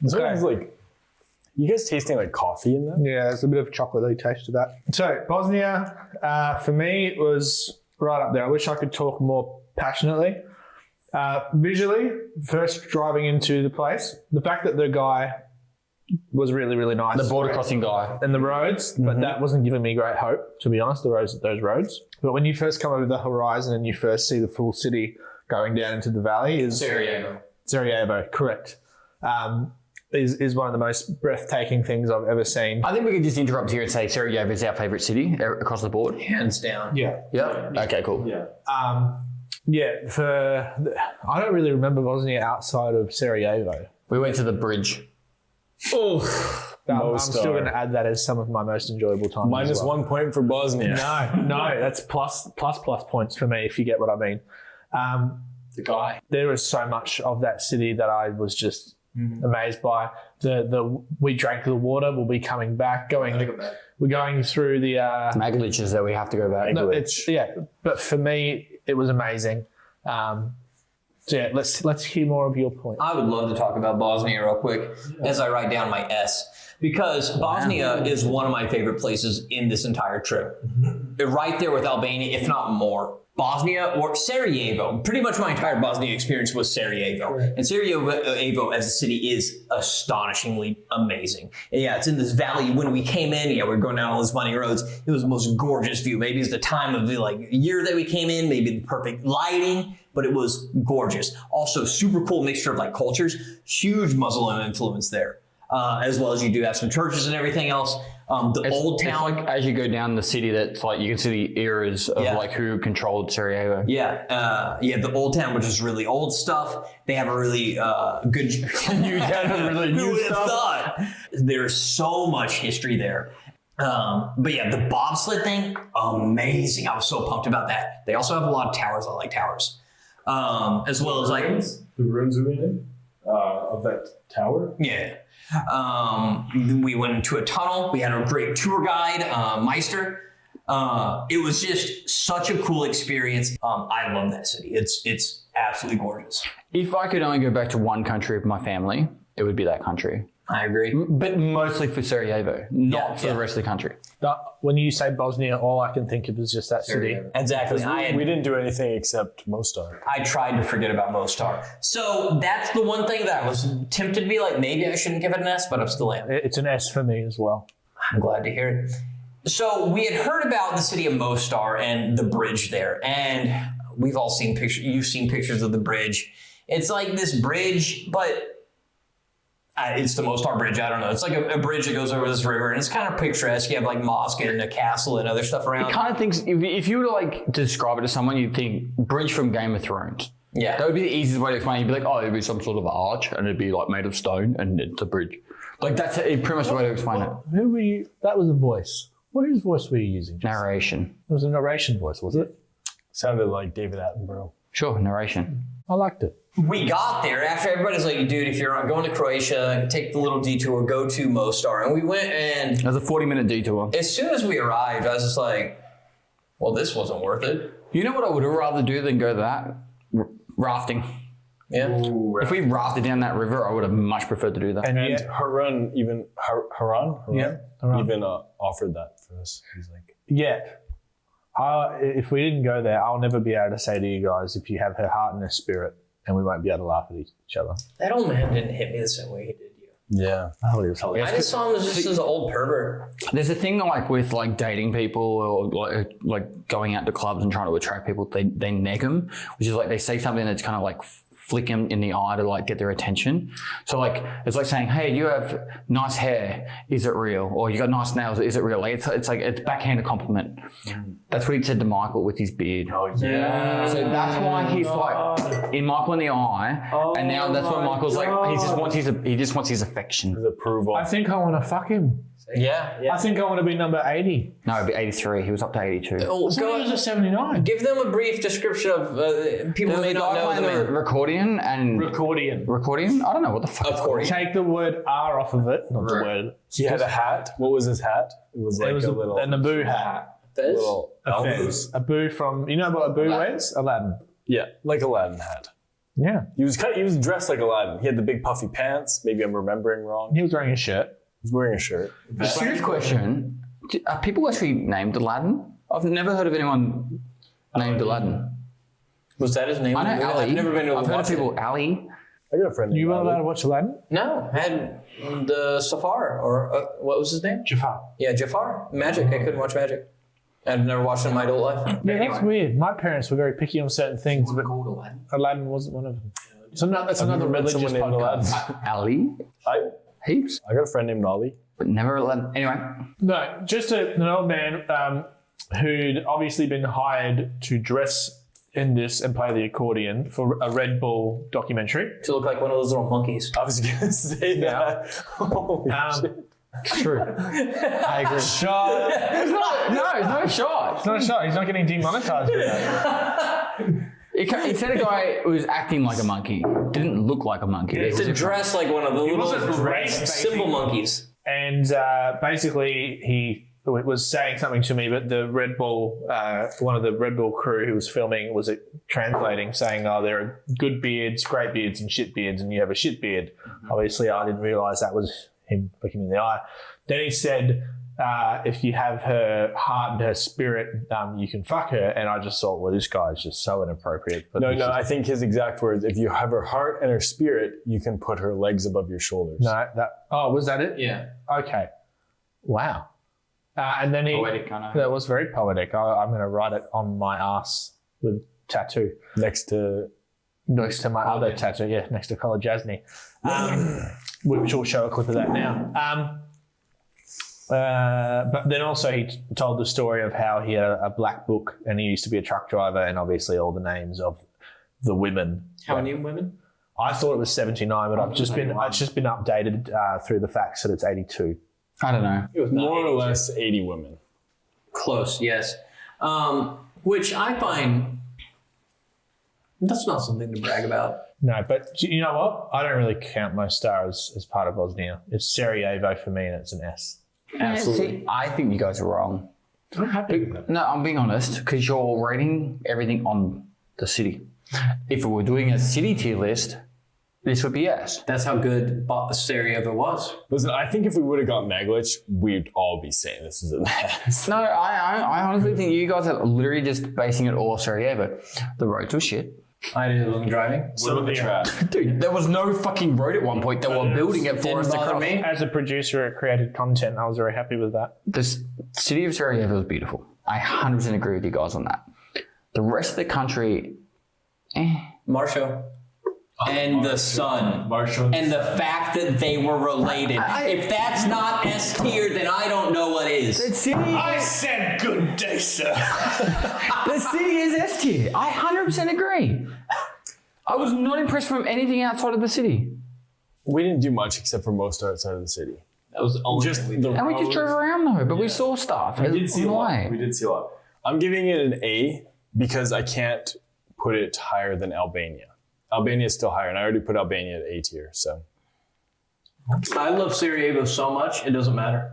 This one is like, you guys tasting like coffee in that? Yeah, there's a bit of chocolatey taste to that. So Bosnia, for me, it was right up there. I wish I could talk more passionately. Visually, first driving into the place, the fact that the guy was really, really nice. The border crossing guy. And the roads, but that wasn't giving me great hope, to be honest, those roads. But when you first come over the horizon and you first see the full city going down into the valley is... Sarajevo, correct. Is one of the most breathtaking things I've ever seen. I think we could just interrupt here and say Sarajevo is our favourite city across the board. Hands down. Yeah. Yeah. Okay, cool. Yeah. I don't really remember Bosnia outside of Sarajevo. We went to the bridge. Oh, I'm still going to add that as some of my most enjoyable times. minus as well. 1 point for Bosnia. No, that's plus points for me, if you get what I mean. The guy. There was so much of that city that I was just amazed by. We drank the water. We'll be coming back. We're going through the. Magliches that we have to go back. No, but for me, it was amazing. Let's hear more of your point. I would love to talk about Bosnia real quick as I write down my S, because Bosnia is one of my favorite places in this entire trip. Right there with Albania, if not more. Bosnia or Sarajevo. Pretty much my entire Bosnia experience was Sarajevo. Right. And Sarajevo as a city is astonishingly amazing. And yeah, it's in this valley. When we came in, we were going down all these muddy roads. It was the most gorgeous view. Maybe it's the time of the year that we came in, maybe the perfect lighting, but it was gorgeous. Also, super cool mixture of cultures. Huge Muslim influence there. As well as you do have some churches and everything else. Old town. It's as you go down the city, that's you can see the eras of who controlled Sarajevo. Yeah, the old town, which is really old stuff. They have a really good New town has really new stuff. Thought. There's so much history there. But yeah, the bobsled thing, amazing. I was so pumped about that. They also have a lot of towers. I like towers. As well as the ruins we in of that tower. Yeah. We went into a tunnel. We had a great tour guide, Meister. It was just such a cool experience. I love that city. It's absolutely gorgeous. If I could only go back to one country with my family, it would be that country. I agree. But mostly for Sarajevo, not for the rest of the country. When you say Bosnia, all I can think of is just that city. Exactly. We didn't do anything except Mostar. I tried to forget about Mostar. So that's the one thing that I was tempted to be maybe I shouldn't give it an S, but I'm still am. It's an S for me as well. I'm glad to hear it. So we had heard about the city of Mostar and the bridge there, and we've all seen pictures. You've seen pictures of the bridge. It's like this bridge, but it's the Mostar Bridge. I don't know. It's like a bridge that goes over this river, and it's kind of picturesque. You have mosque and a castle and other stuff around. It kind of thinks, if you were to describe it to someone, you'd think bridge from Game of Thrones. Yeah. That would be the easiest way to explain it. You'd be it'd be some sort of arch, and it'd be made of stone, and it's a bridge. That's pretty much the way to explain it. Who were you? That was a voice. Whose voice were you using? Narration. It was a narration voice, was it? Sounded like David Attenborough. Sure, narration. I liked it. We got there after everybody's like, dude, if you're going to Croatia, take the little detour, go to Mostar. And we went, and it was a 40-minute detour. As soon as we arrived, I was just like, well, this wasn't worth it. You know what I would have rather do than go that? Rafting. Yeah. Ooh, if we rafted down that river, I would have much preferred to do that. And Harun even offered that for us. He's like, if we didn't go there, I'll never be able to say to you guys, if you have her heart and her spirit, and we won't be able to laugh at each other. That old man didn't hit me the same way he did you. Yeah. I thought he was hilarious. I just saw him as just as an old pervert. There's a thing with dating people or going out to clubs and trying to attract people, they neg them, which is they say something that's kind of flick them in the eye to get their attention. So it's like saying, hey, you have nice hair, is it real? Or you got nice nails, is it real? It's backhanded compliment. That's what he said to Michael with his beard. Oh yeah. So that's why he's in Michael in the eye, and now that's what Michael's he just wants his affection. His approval. I think I want to fuck him. Yeah. I think I want to be number 80. No, it'd be 83. He was up to 82. Oh, He was a 79. Give them a brief description of people who may not know the man. Recordian and... Recordian? I don't know what the fuck. Accordion. Take the word R off of it. Not the word. He had a hat. What was his hat? It was a little... a Naboo hat. Little A fez. Abu from... You know what Abu wears? Aladdin. Yeah, like Aladdin hat. Yeah. He was dressed like Aladdin. He had the big puffy pants. Maybe I'm remembering wrong. He was wearing a shirt. He was wearing a shirt. Serious question. Are people actually named Aladdin? I've never heard of anyone named Aladdin. Was that his name? I know Ali. I've never been able to I've heard watch of people it. Ali. I got a friend named You weren't Ali. allowed to watch Aladdin? No, I had the Safar, or what was his name? Jafar. Yeah, Jafar. Magic. I couldn't watch Magic. I've never watched it in my adult life. Yeah, that's weird. My parents were very picky on certain things, but Called Aladdin. Aladdin wasn't one of them. So that's another never met religious someone named podcast. Ali? Heaps. I got a friend named Ali. But never Aladdin. Anyway. No, just an old man who'd obviously been hired to dress in this and play the accordion for a Red Bull documentary. To look like one of those little monkeys. I was gonna say that. Holy shit. It's true. I agree. Shot. It's not a shot. It's not a shot. He's not getting demonetized for that. It said a guy who was acting like a monkey. Didn't look like a monkey. It's to dress like one of the little wasn't dressed, symbol monkeys. And basically, he was saying something to me, but the Red Bull, one of the Red Bull crew who was filming was translating, saying, "Oh, there are good beards, great beards, and shit beards, and you have a shit beard." Obviously, I didn't realise that was him looking in the eye. Then he said, "If you have her heart and her spirit, you can fuck her." And I just thought, well, this guy is just so inappropriate. But No, I think his exact words: "If you have her heart and her spirit, you can put her legs above your shoulders." No, was that it? Yeah. Okay. Wow. And then Poetic, I know. that was very poetic. I'm going to write it on my ass with tattoo Next to next to my other tattoo. Yeah, next to Collar Jasny, which will show a clip of that now. But then also he told the story of how he had a black book and he used to be a truck driver, and obviously all the names of the women. How many women? I thought it was 79, but it's just been updated through the facts that it's 82. I don't know. It was more or less 80 women. Close, yes. Which I find that's not something to brag about. No, but you know what? I don't really count my star as part of Bosnia. It's Sarajevo for me, and it's an S. Absolutely. See, I think you guys are wrong. I'm happy with that. No, I'm being honest, because you're rating everything on the city. If we were doing a city tier list, this would be yes. That's how good Sarajevo was. Listen, I think if we would have got Meglic, we'd all be saying this is a mess. No, I honestly think you guys are literally just basing it all off Sarajevo. The roads were shit. I did the driving. Some of the trash. Dude, there was no fucking road at one point. They were building it for us to cross. As a producer, it created content. I was very happy with that. The city of Sarajevo is beautiful. I 100% agree with you guys on that. The rest of the country, Marshall. And the sun. Marshall. And the fact that they were related. If that's not S tier, then I don't know what is. The city, I said good day, sir. the city is S tier. I 100% agree. I was not impressed from anything outside of the city. We didn't do much except for most outside of the city. That was the only Just thing we did. the And we just drove around though, but we saw stuff. We did see a lot. Why? We did see a lot. I'm giving it an A because I can't put it higher than Albania. Albania is still higher, and I already put Albania at A tier. So I love Sarajevo so much, it doesn't matter.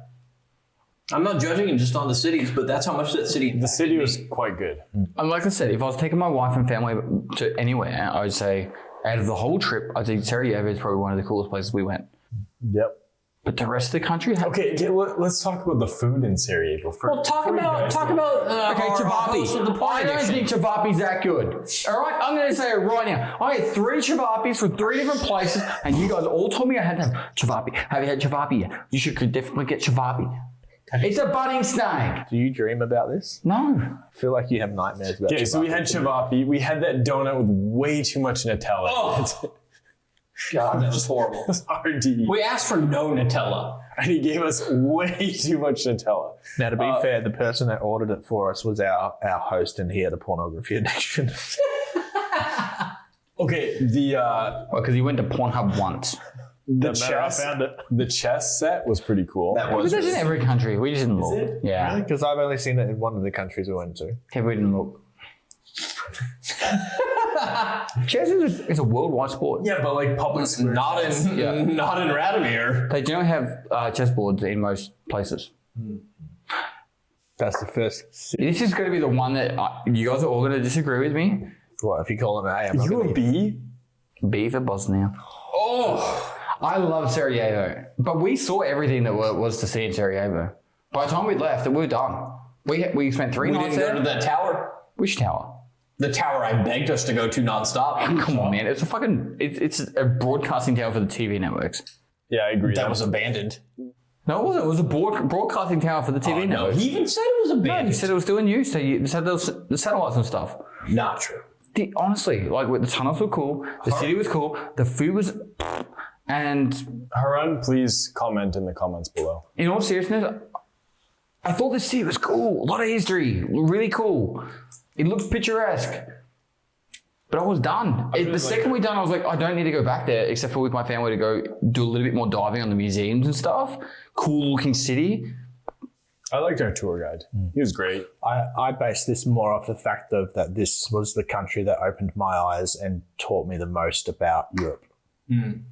I'm not judging it just on the cities, but that's how much that city. the city was quite good. And like I said, if I was taking my wife and family to anywhere, I would say out of the whole trip, I think Sarajevo is probably one of the coolest places we went. Yep. But the rest of the country had... Okay, let's talk about the food in Sarajevo first. Well, talk about Okay, Chavapi. I don't think Chavapi's that good. All right, I'm going to say it right now. I had 3 Chavapis from 3 different places, and you guys all told me I had to have Chavapi. Have you had Chavapi yet? You could definitely get Chavapi. It's a budding snake. Do you dream about this? No. I feel like you have nightmares about Okay, so we had Chavapi. We had that donut with way too much Nutella. Oh. God, that was horrible. It's hard to eat. We asked for no Nutella. And he gave us way too much Nutella. Now, to be fair, the person that ordered it for us was our host, and he had a pornography addiction. Okay, Well, because he went to Pornhub once. the Doesn't matter, I chess found it. the chess set was pretty cool. That But was that's in every country. We just didn't look. Yeah. Because I've only seen it in one of the countries we went to. Okay, we didn't look. Chess is a worldwide sport. Yeah, but like public square not chess. in Radomir. They don't have chessboards in most places. That's the first. This is going to be the one that you guys are all going to disagree with me. What if you call it an A? I'm not You gonna a B? B for Bosnia. Oh, I love Sarajevo, but we saw everything that was to see in Sarajevo. By the time we left, we were done. We spent 3 We nights didn't go there. to that tower. Which tower? The tower I begged us to go to nonstop. Come on, man! It's a fucking it's a broadcasting tower for the TV networks. Yeah, I agree. That was abandoned. No, it wasn't. It was a broadcasting tower for the TV No, networks. he even said it was No, he abandoned. said it was doing use. So you said there was the satellites and stuff. Not true. Honestly, like the tunnels were cool, the city was cool, the food was, and Harun, please comment in the comments below. in all seriousness, I thought the city was cool. A lot of history, really cool. It looked picturesque. But I was done. The second we done, I was like, I don't need to go back there except for with my family to go do a little bit more diving on the museums and stuff. Cool looking city. I liked our tour guide. He was great. I base this more off the fact of that this was the country that opened my eyes and taught me the most about Europe.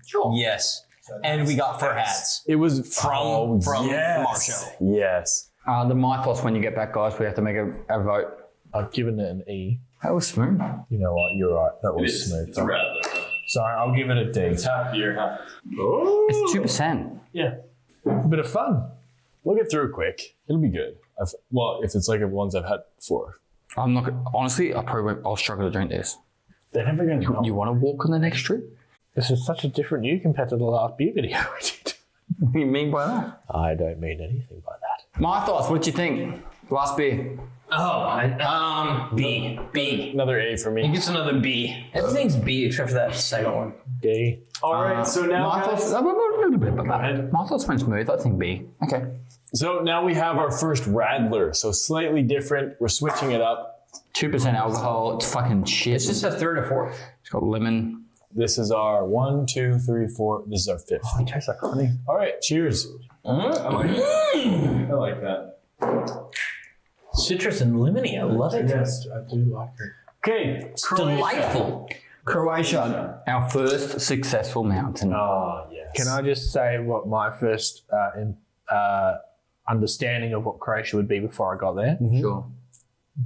Sure. Yes. And we got fur hats. It was From yes. Marshall. Yes. The mythos when you get back, guys, we have to make a vote. I've given it an E. That was smooth. You know what? You're right. That was smooth. It's a rattler. Sorry, I'll give it a D. It's half beer, half. Oh. It's 2%. Yeah. Bit of fun. We'll get through it quick. It'll be good. Well, if it's like the ones I've had before. I'm not honestly. I'll struggle to drink this. They're never going to You want to walk on the next trip? This is such a different you compared to the last beer video we did. What do you mean by that? I don't mean anything by that. My thoughts. What do you think? Last beer. B. Another A for He me. gets another B. Everything's B except for that second one. D. All right. So now, My guys, thoughts. My thoughts went smooth. I think B. Okay. so now we have our first Radler. So slightly different. We're switching it up. 2% alcohol. It's fucking shit. Is this a third or fourth? It's got lemon. This is our 1, 2, 3, 4. This is our 5th. It tastes like honey. All right. Cheers. I like that. Citrus and lemony. I love it. Yes, I do like it. Okay. Delightful. Croatia. Our first successful mountain. Oh, yes. Can I just say what my first understanding of what Croatia would be before I got there? Sure.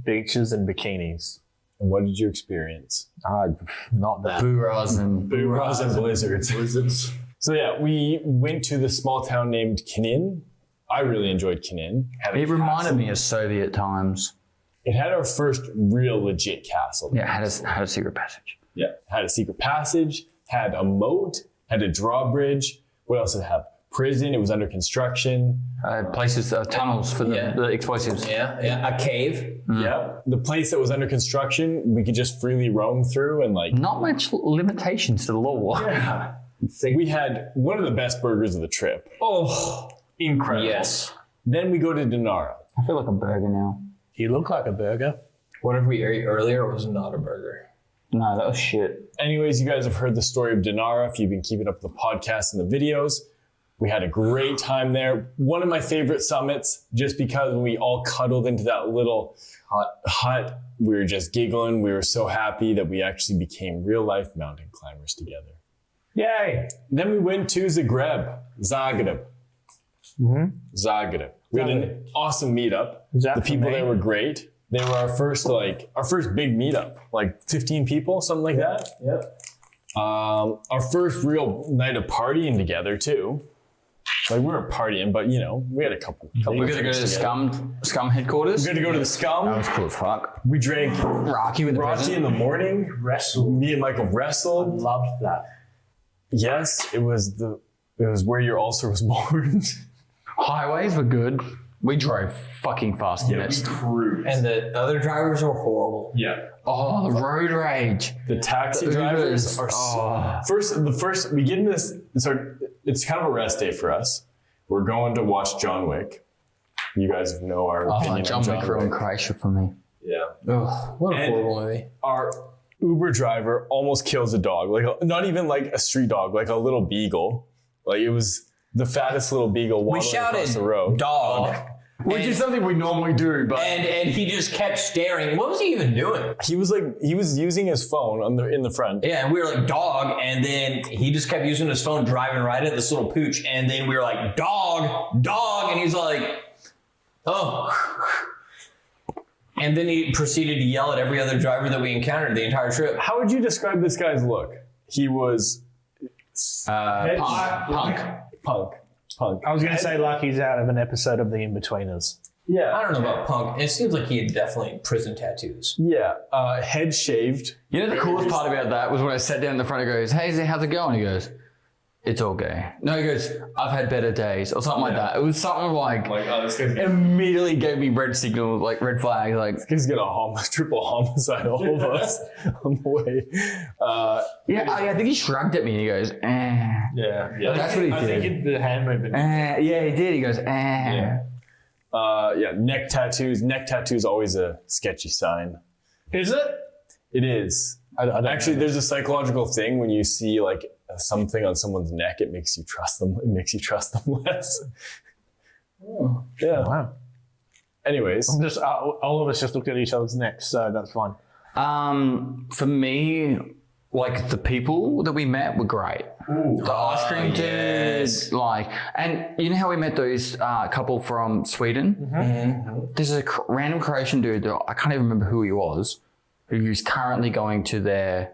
Beaches and bikinis. And what did you experience? Not that. Booras and Booras and blizzards. Blizzards. So yeah, we went to the small town named Kinin. I really enjoyed Kinin. It reminded me of Soviet times. It had our first real legit castle. Yeah, had a secret passage. Yeah. Had a secret passage, had a moat, had a drawbridge. What else did it have? Prison. It was under construction. Places, tunnels for the explosives. Yeah. A cave. Yeah. The place that was under construction, we could just freely roam through and like. Not much limitations to the law. Yeah. We had one of the best burgers of the trip. Oh, Incredible. yes. Then we go to Dinara. I feel like a burger now. You look like a burger. Whatever we ate earlier was not a burger. No, that was shit. Anyways, you guys have heard the story of Dinara if you've been keeping up with the podcast and the videos. We had a great time there. One of my favorite summits, just because when we all cuddled into that little hut, we were just giggling. We were so happy that we actually became real life mountain climbers together. Yay! Then we went to Zagreb. Zagreb. We had an awesome meetup. The people there were great. They were our first big meetup, like 15 people, something like that. Yep. Our first real night of partying together too. Like we weren't partying, but you know, we had a couple. We're gonna go to the Scum headquarters. We're gonna go to the Scum. That was cool as fuck. We drank Rocky with the Rocky in president. the morning. Wrestle. Me and Michael wrestled. Loved that. Yes, it was where your ulcer was born. Highways were good. We drove fucking fast in Yeah, we it. cruised. And the other drivers were horrible. Yeah. Oh, the road rage. The taxi The drivers Ubers. are Oh. first we get in this. So it's kind of a rest day for us. We're going to watch John Wick. You guys know our opinion John on John Wick ruined Wick. Croatia for me. Yeah. Ugh. What a And- horrible movie. Our Uber driver almost kills a dog, not even like a street dog, like a little beagle. Like it was the fattest little beagle We waddling across shouted the road. dog. Which is something we normally do, but And he just kept staring. What was he even doing? He was using his phone in the front. Yeah, and we were like, dog. And then he just kept using his phone, driving right at this little pooch. And then we were like, dog. And he's like, oh. And then he proceeded to yell at every other driver that we encountered the entire trip. How would you describe this guy's look? He was punk. punk. I was going to say like he's out of an episode of The In-Betweeners. Yeah. I don't know about punk. It seems like he had definitely prison tattoos. Yeah. Head shaved. You know the coolest part about that was when I sat down in the front and goes, hey, how's it going? He goes, it's all gay. No, he goes, I've had better days or something like that. It was something like Oh, this guy's immediately gave me red signals, like red flags, like he's got a triple homicide all of us on the way. I think he shrugged at me and he goes, eh. Yeah. That's what he I did. think the hand movement. Yeah, he did. He goes, Yeah. Neck tattoos. Neck tattoos always a sketchy sign. Is it? It is. I don't Actually, know. there's a psychological thing when you see like something on someone's neck, it makes you trust them. It makes you trust them less. Yeah. Wow. Anyways, I'm just all of us just looked at each other's necks, so that's fine. For me, like the people that we met were great. The ice cream dude, like, and you know how we met those couple from Sweden? There's a random Croatian dude that I can't even remember who he was, who's currently going to the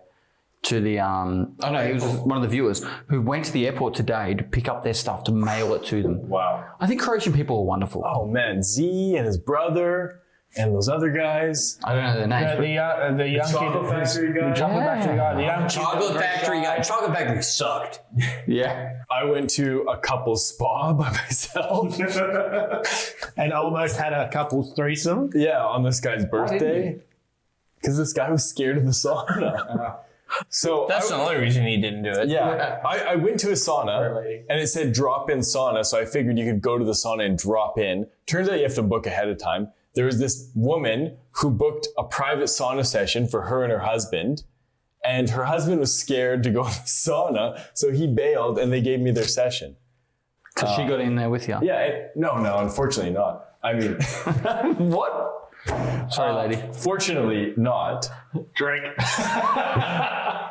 he was one of the viewers who went to the airport today to pick up their stuff to mail it to them. wow. I think Croatian people are wonderful. Oh man, Z and his brother and those other guys. I don't know their names. The young Chocolate kid, Factory guy. the chocolate factory guy, the young Chocolate Factory sucked. Yeah. I went to a couple's spa by myself. and almost had a couple's threesome. Yeah, on this guy's birthday. Because this guy was scared of the sauna. So That's the only reason he didn't do it. yeah, I went to a sauna and it said drop in sauna. So I figured you could go to the sauna and drop in. Turns out you have to book ahead of time. There was this woman who booked a private sauna session for her and her husband. And her husband was scared to go to the sauna. So he bailed and they gave me their session. So she got in there with you. Yeah, no, unfortunately not. I mean, What? Sorry, lady. fortunately not. Drink.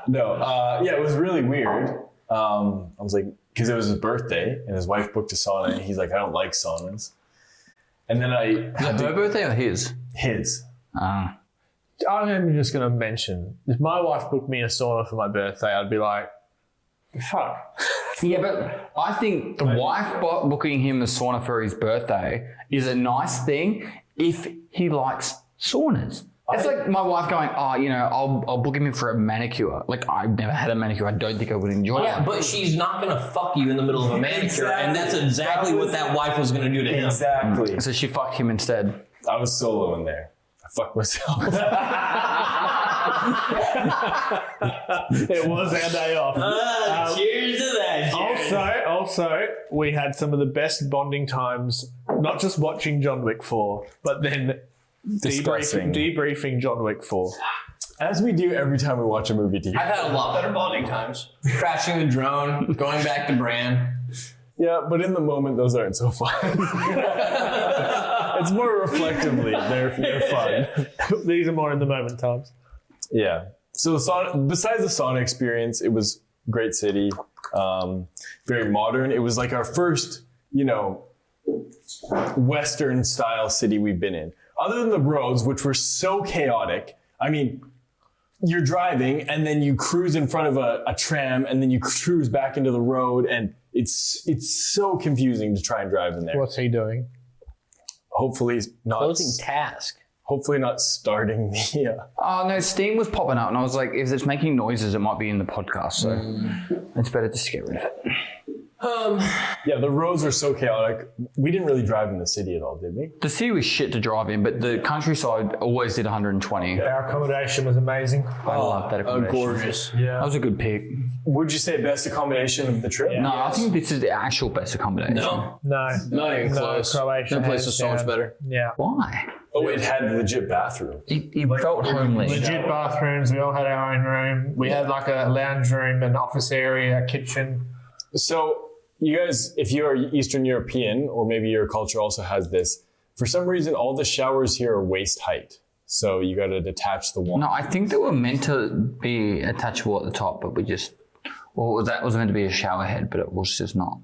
No, yeah, it was really weird. I was like, because it was his birthday and his wife booked a sauna and he's like, I don't like saunas. And then I had Her birthday or his? his. I'm just going to mention, if my wife booked me a sauna for my birthday, I'd be like, fuck. Yeah, but I think the wife booking him a sauna for his birthday is a nice thing if he likes saunas. It's like my wife going, I'll book him in for a manicure. Like, I've never had a manicure. I don't think I would enjoy Yeah, it. but she's not gonna fuck you in the middle of a manicure, and that's exactly what that wife was gonna do to him. Exactly. So she fucked him instead. I was solo in there. I fucked myself. It was our day off. Cheers to that. Also, we had some of the best bonding times, not just watching John Wick 4, but then Discussing. debriefing John Wick 4. As we do every time we watch a movie together. I've had a lot better bonding times. Crashing the drone, going back to Bran. Yeah, but in the moment, those aren't so fun. It's more reflectively, they're fun. These are more in the moment times. Yeah. So the sauna, besides the sauna experience, it was a great city, very modern. It was like our first, Western style city we've been in. Other than the roads, which were so chaotic. I mean, you're driving and then you cruise in front of a tram and then you cruise back into the road and it's so confusing to try and drive in there. What's he doing? Hopefully not. Closing task. Hopefully not starting the. Oh, no, steam was popping up and I was like, if it's making noises, it might be in the podcast. So it's better to just get rid of it. Yeah, the roads were so chaotic. We didn't really drive in the city at all, did we? The city was shit to drive in, but the countryside always did 120. Our accommodation was amazing. I love that accommodation. Gorgeous. That was a good pick. Would you say best accommodation of the trip? No, I think this is the actual best accommodation. No, No. not even close. Croatia. That place hands was so much down. better. Yeah. Why? Oh, it had a legit bathroom. It felt homely. Legit bathrooms. We all had our own room. We had like a lounge room, an office area, a kitchen. So you guys, if you're Eastern European, or maybe your culture also has this, for some reason, all the showers here are waist height. So you got to detach the wall. No, I think they were meant to be attachable at the top, but we just... Well, that was meant to be a shower head, but it was just not.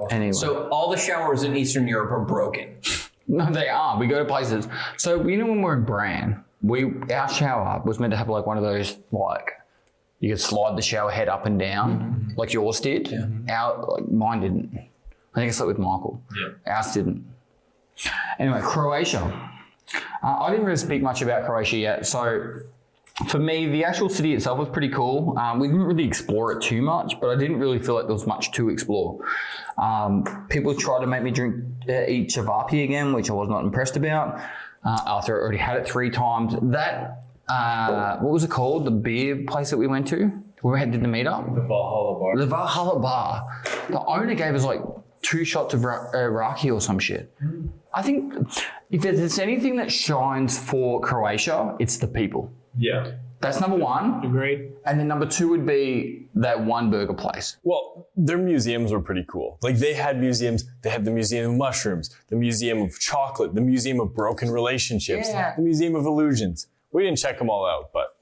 Anyway. So all the showers in Eastern Europe are broken. No, they are. We go to places. So, when we're in Bran, our shower was meant to have like one of those, like, you could slide the shower head up and down, like yours did. Yeah. Mine didn't. I think I slept with Michael. Yeah. Ours didn't. Anyway, Croatia. I didn't really speak much about Croatia yet. So, for me, the actual city itself was pretty cool. We didn't really explore it too much, but I didn't really feel like there was much to explore. People tried to make me eat chavapi again, which I was not impressed about. After I already had it 3 times. That, what was it called? The beer place that we went to? Where we did the meetup? The Valhalla Bar. The Valhalla Bar. The owner gave us like 2 shots of raki or some shit. I think if there's anything that shines for Croatia, it's the people. Yeah. That's number one. Agreed. And then number two would be that one burger place. Well, their museums were pretty cool. Like they had museums. They had the Museum of Mushrooms, the Museum of Chocolate, the Museum of Broken Relationships, the Museum of Illusions. We didn't check them all out, but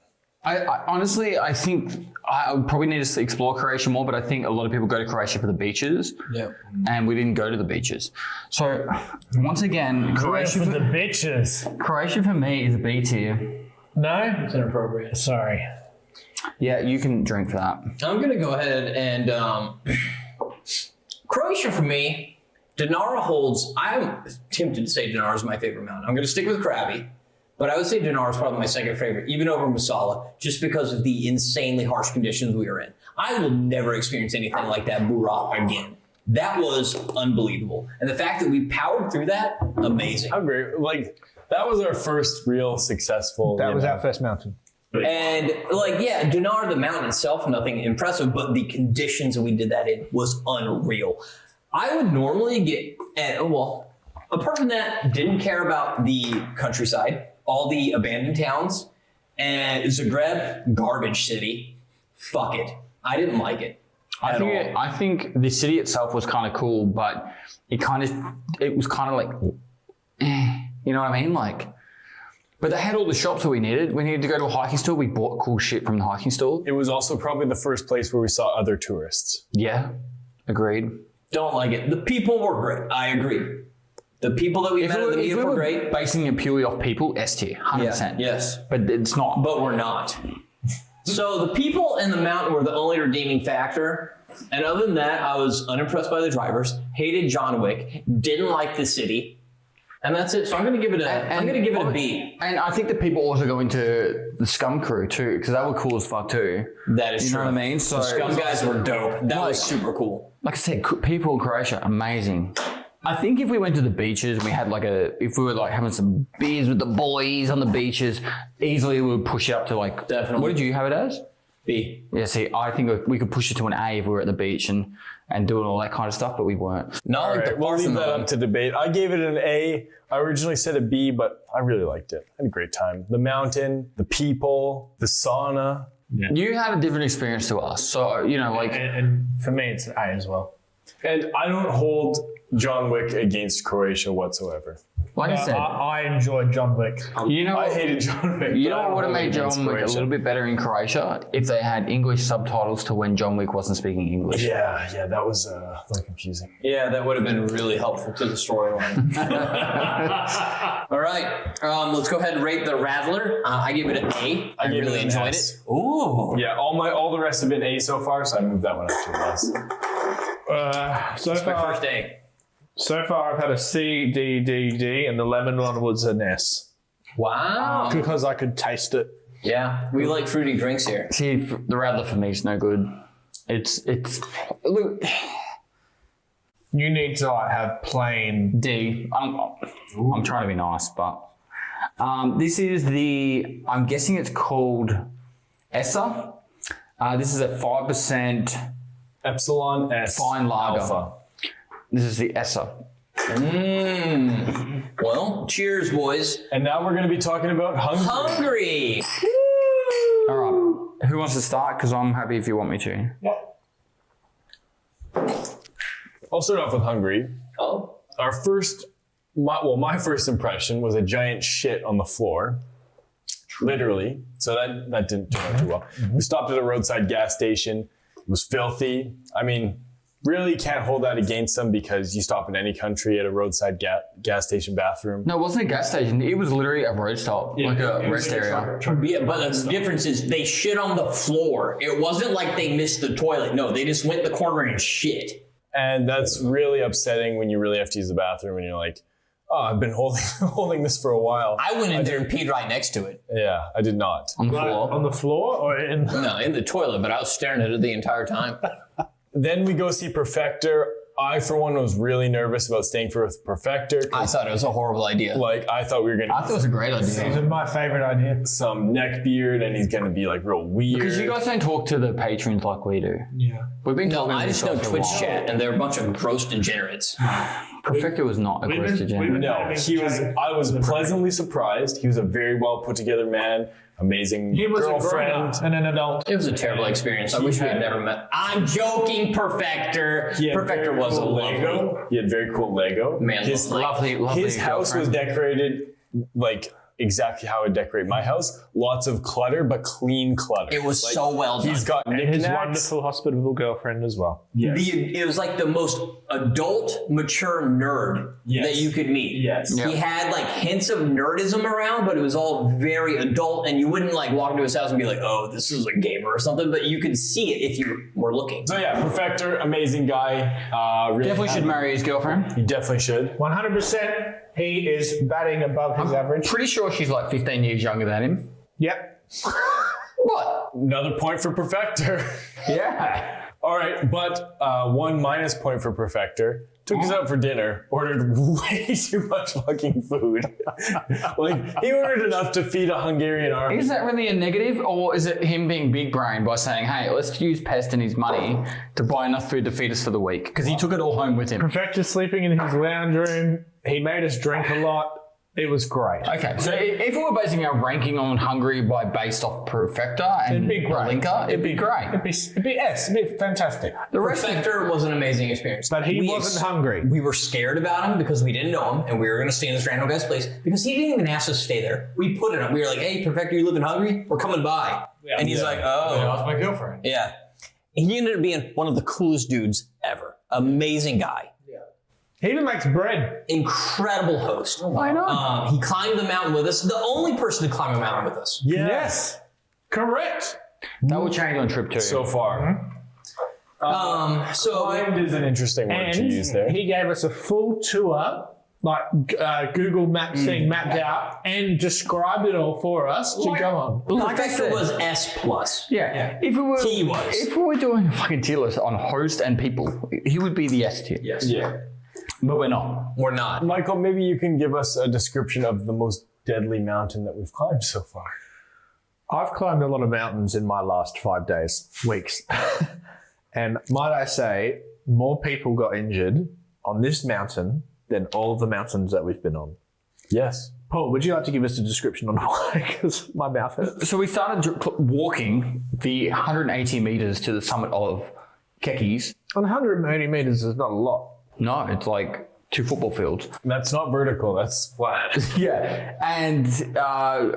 I honestly, I think I would probably need to explore Croatia more, but I think a lot of people go to Croatia for the beaches. Yeah. And we didn't go to the beaches. So once again, Croatia For the bitches. Croatia for me is a B tier. No? It's inappropriate. Sorry. Yeah, you can drink for that. I'm going to go ahead and Croatia for me, Dinara holds, I'm tempted to say Dinara is my favorite mountain. I'm going to stick with Krabi, but I would say Dinara is probably my second favorite, even over Masala, just because of the insanely harsh conditions we were in. I will never experience anything like that Burak again. That was unbelievable. And the fact that we powered through that, amazing. how great! Like that was our first real successful. That was our first mountain. And like, yeah, Dinar, the mountain itself, nothing impressive, but the conditions that we did that in was unreal. I would normally get, apart from that, didn't care about the countryside, all the abandoned towns, and Zagreb, garbage city. Fuck it. I didn't like it. I think the city itself was kind of cool, but it was kind of like, you know what I mean? Like, but they had all the shops that we needed. We needed to go to a hiking store. We bought cool shit from the hiking store. It was also probably the first place where we saw other tourists. Yeah, agreed. Don't like it. The people were great. I agree. The people that we met at the meetup were great. Basing it purely off people, S tier, 100%. Yes. But it's not. But we're not. So the people in the mountain were the only redeeming factor. And other than that, I was unimpressed by the drivers, hated John Wick, didn't like the city. And that's it. So I'm going to give it a B. And I think the people also go into the Scum crew too, because they were cool as fuck too. That is You true. know what I mean? So The Scum guys were dope. That was super cool. like I said, people in Croatia, amazing. I think if we went to the beaches and we had if we were like having some beers with the boys on the beaches, easily we would push it up to like, Definitely. What did you have it as? B. Yeah, see, I think we could push it to an A if we were at the beach and doing all that kind of stuff, but we weren't. Not like the We'll leave that Parthenon. up to debate. I gave it an A. I originally said a B, but I really liked it. I had a great time. The mountain, the people, the sauna. You had a different experience to us, so And for me, it's an A as well. And I don't hold John Wick against Croatia whatsoever. like I said, I enjoyed John Wick. I hated John Wick. You but I know don't what would have hold it made John against Wick a Croatia. little bit better in Croatia? If they had English subtitles to when John Wick wasn't speaking English. Yeah, that was a little confusing. Yeah, that would have been really helpful to the storyline. All right, let's go ahead and rate the Rattler. I give it an A. I gave really it an enjoyed S. it. Ooh. Yeah, all the rest have been A so far, so I moved that one up to an S. So My far, first A. So far, I've had a C, D, D, D, and the lemon one was an S Wow. because I could taste it. Yeah, we like fruity drinks here. See, the Rattler for me is no good. It's look, You need to have plain. D. I'm trying to be nice, but this is I'm guessing it's called Essa. This is a 5% Epsilon S. fine lager. Alpha. This is the Essa. Well, cheers, boys. And now we're going to be talking about Hungary. Hungary. All right, who wants to start? Because I'm happy if you want me to. I'll start off with Hungary. Oh. My first impression was a giant shit on the floor. Literally. So that didn't turn out too well. We stopped at a roadside gas station. It was filthy. I mean, really can't hold that against them because you stop in any country at a roadside gas station bathroom. No, it wasn't a gas station. It was literally a road stop, like a rest area. Yeah, but the difference is they shit on the floor. It wasn't like they missed the toilet. No, they just went in the corner and shit. And that's really upsetting when you really have to use the bathroom and you're like, oh, I've been holding this for a while. I went in there and peed right next to it. Yeah, I did not. On the floor. on the floor or in No, in the toilet, but I was staring at it the entire time. Then we go see Perfector. I, for one, was really nervous about staying for Perfector. I thought it was a horrible idea. Like, I thought we were going I thought it was a great idea. It was my favorite idea. some neck beard and he's going to be like real weird. Because you guys don't talk to the patrons like we do. Yeah. We've been No, talking I to just these know guys for a Twitch while. chat, and they're a bunch of gross degenerates. Perfector was not a gross degenerate. No, I was pleasantly surprised. He was a very well put together man, amazing He was a girlfriend. grown-up and an adult. It was a terrible experience. I wish we had never met. I'm joking, Perfector. Perfector was a Lego. He had very cool Lego. Man, his lovely his house was decorated like exactly how I would decorate my house. Lots of clutter, but clean clutter. It was so well done. He's got And his knickknacks. wonderful, hospitable girlfriend as well. Yes. It was like the most adult, mature nerd Yes. that you could meet. Yes. He had like hints of nerdism around, but it was all very adult, and you wouldn't like walk into his house and be like, "Oh, this is a gamer" or something. But you could see it if you were looking. So yeah, Perfector, amazing guy. Really Definitely should marry his girlfriend. You definitely should. 100%. He is batting above his average. Pretty sure she's like 15 years younger than him. Yep. What? Another point for Perfector. Yeah. All right, but one minus point for Perfector. Took us out for dinner, ordered way too much fucking food. Like, he ordered enough to feed a Hungarian army. Is that really a negative, or is it him being big brain by saying, hey, let's use Pest and his money to buy enough food to feed us for the week? Because he took it all home with him. Perfector sleeping in his lounge room. He made us drink a lot. It was great. Okay, so if we were basing our ranking on Hungary based off Perfector and It'd be great. Linka, it'd be great. It'd be fantastic. The rest of Perfector was an amazing experience. But he We wasn't hungry. We were scared about him because we didn't know him, and we were going to stay in this random guy's place because he didn't even ask us to stay there. We put it up. We were like, "Hey, Perfector, you live in Hungary? We're coming by." And he's like, "Oh, That's my girlfriend. yeah." He ended up being one of the coolest dudes ever. Amazing guy. He even makes bread. Incredible host. I know. He climbed the mountain with us. The only person to climb a mountain with us. Yes. Correct. That will change on trip 2. So far. So Climbed is an interesting word to use there. He gave us a full tour, like Google Maps thing mapped out, and described it all for us to go on. like I Perfector said, was S+. yeah. If we were doing a fucking tier list on host and people, he would be the S tier. Yes. Yeah. But we're not. We're not. Michael, maybe you can give us a description of the most deadly mountain that we've climbed so far. I've climbed a lot of mountains in my last 5 days, weeks. And might I say, more people got injured on this mountain than all of the mountains that we've been on. Yes. Paul, would you like to give us a description on why? Because my mouth hurts. So we started walking the 180 meters to the summit of Kekis. 180 meters is not a lot. No, it's like 2 football fields. That's not vertical, that's flat. Yeah. And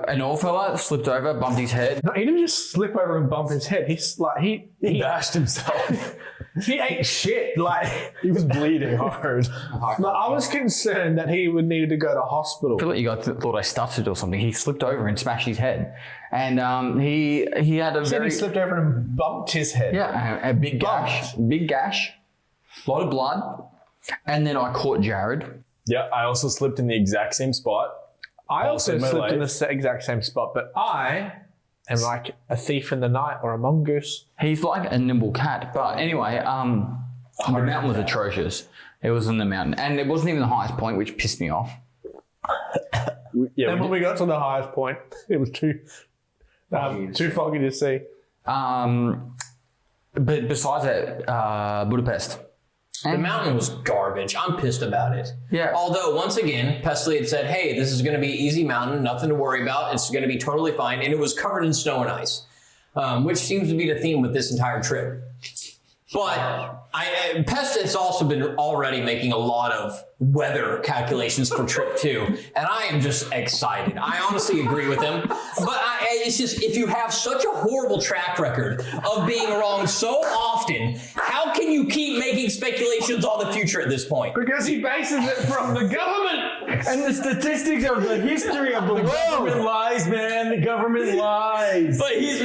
an old fella slipped over, bumped his head. No, he didn't just slip over and bump his head. He bashed himself. He ate shit. Like, He was bleeding hard. I was concerned that he would need to go to hospital. I feel like you guys thought I stuttered or something. He slipped over and smashed his head. And he had a Then very... he slipped over and bumped his head. Yeah, a big gash. Big gash. A lot of blood. And then I caught Jared. Yeah, I also slipped in the exact same spot. I also in my slipped in life. the exact same spot, but I am like a thief in the night or a mongoose. He's like a nimble cat. But anyway, the mountain was atrocious. It was in the mountain. And it wasn't even the highest point, which pissed me off. Yeah, And when we got to the highest point, it was too foggy to see. But besides that, Budapest. The mountain was garbage. I'm pissed about it. Yeah. Although, once again, Pestley had said, hey, this is going to be an easy mountain, nothing to worry about. It's going to be totally fine. And it was covered in snow and ice, which seems to be the theme with this entire trip. But Pest has also been already making a lot of weather calculations for trip 2, and I am just excited. I honestly agree with him. But it's just, if you have such a horrible track record of being wrong so often, how can you keep making speculations on the future at this point? Because he bases it from the government and the statistics of the history of the world. government lies, man. The government lies. But he's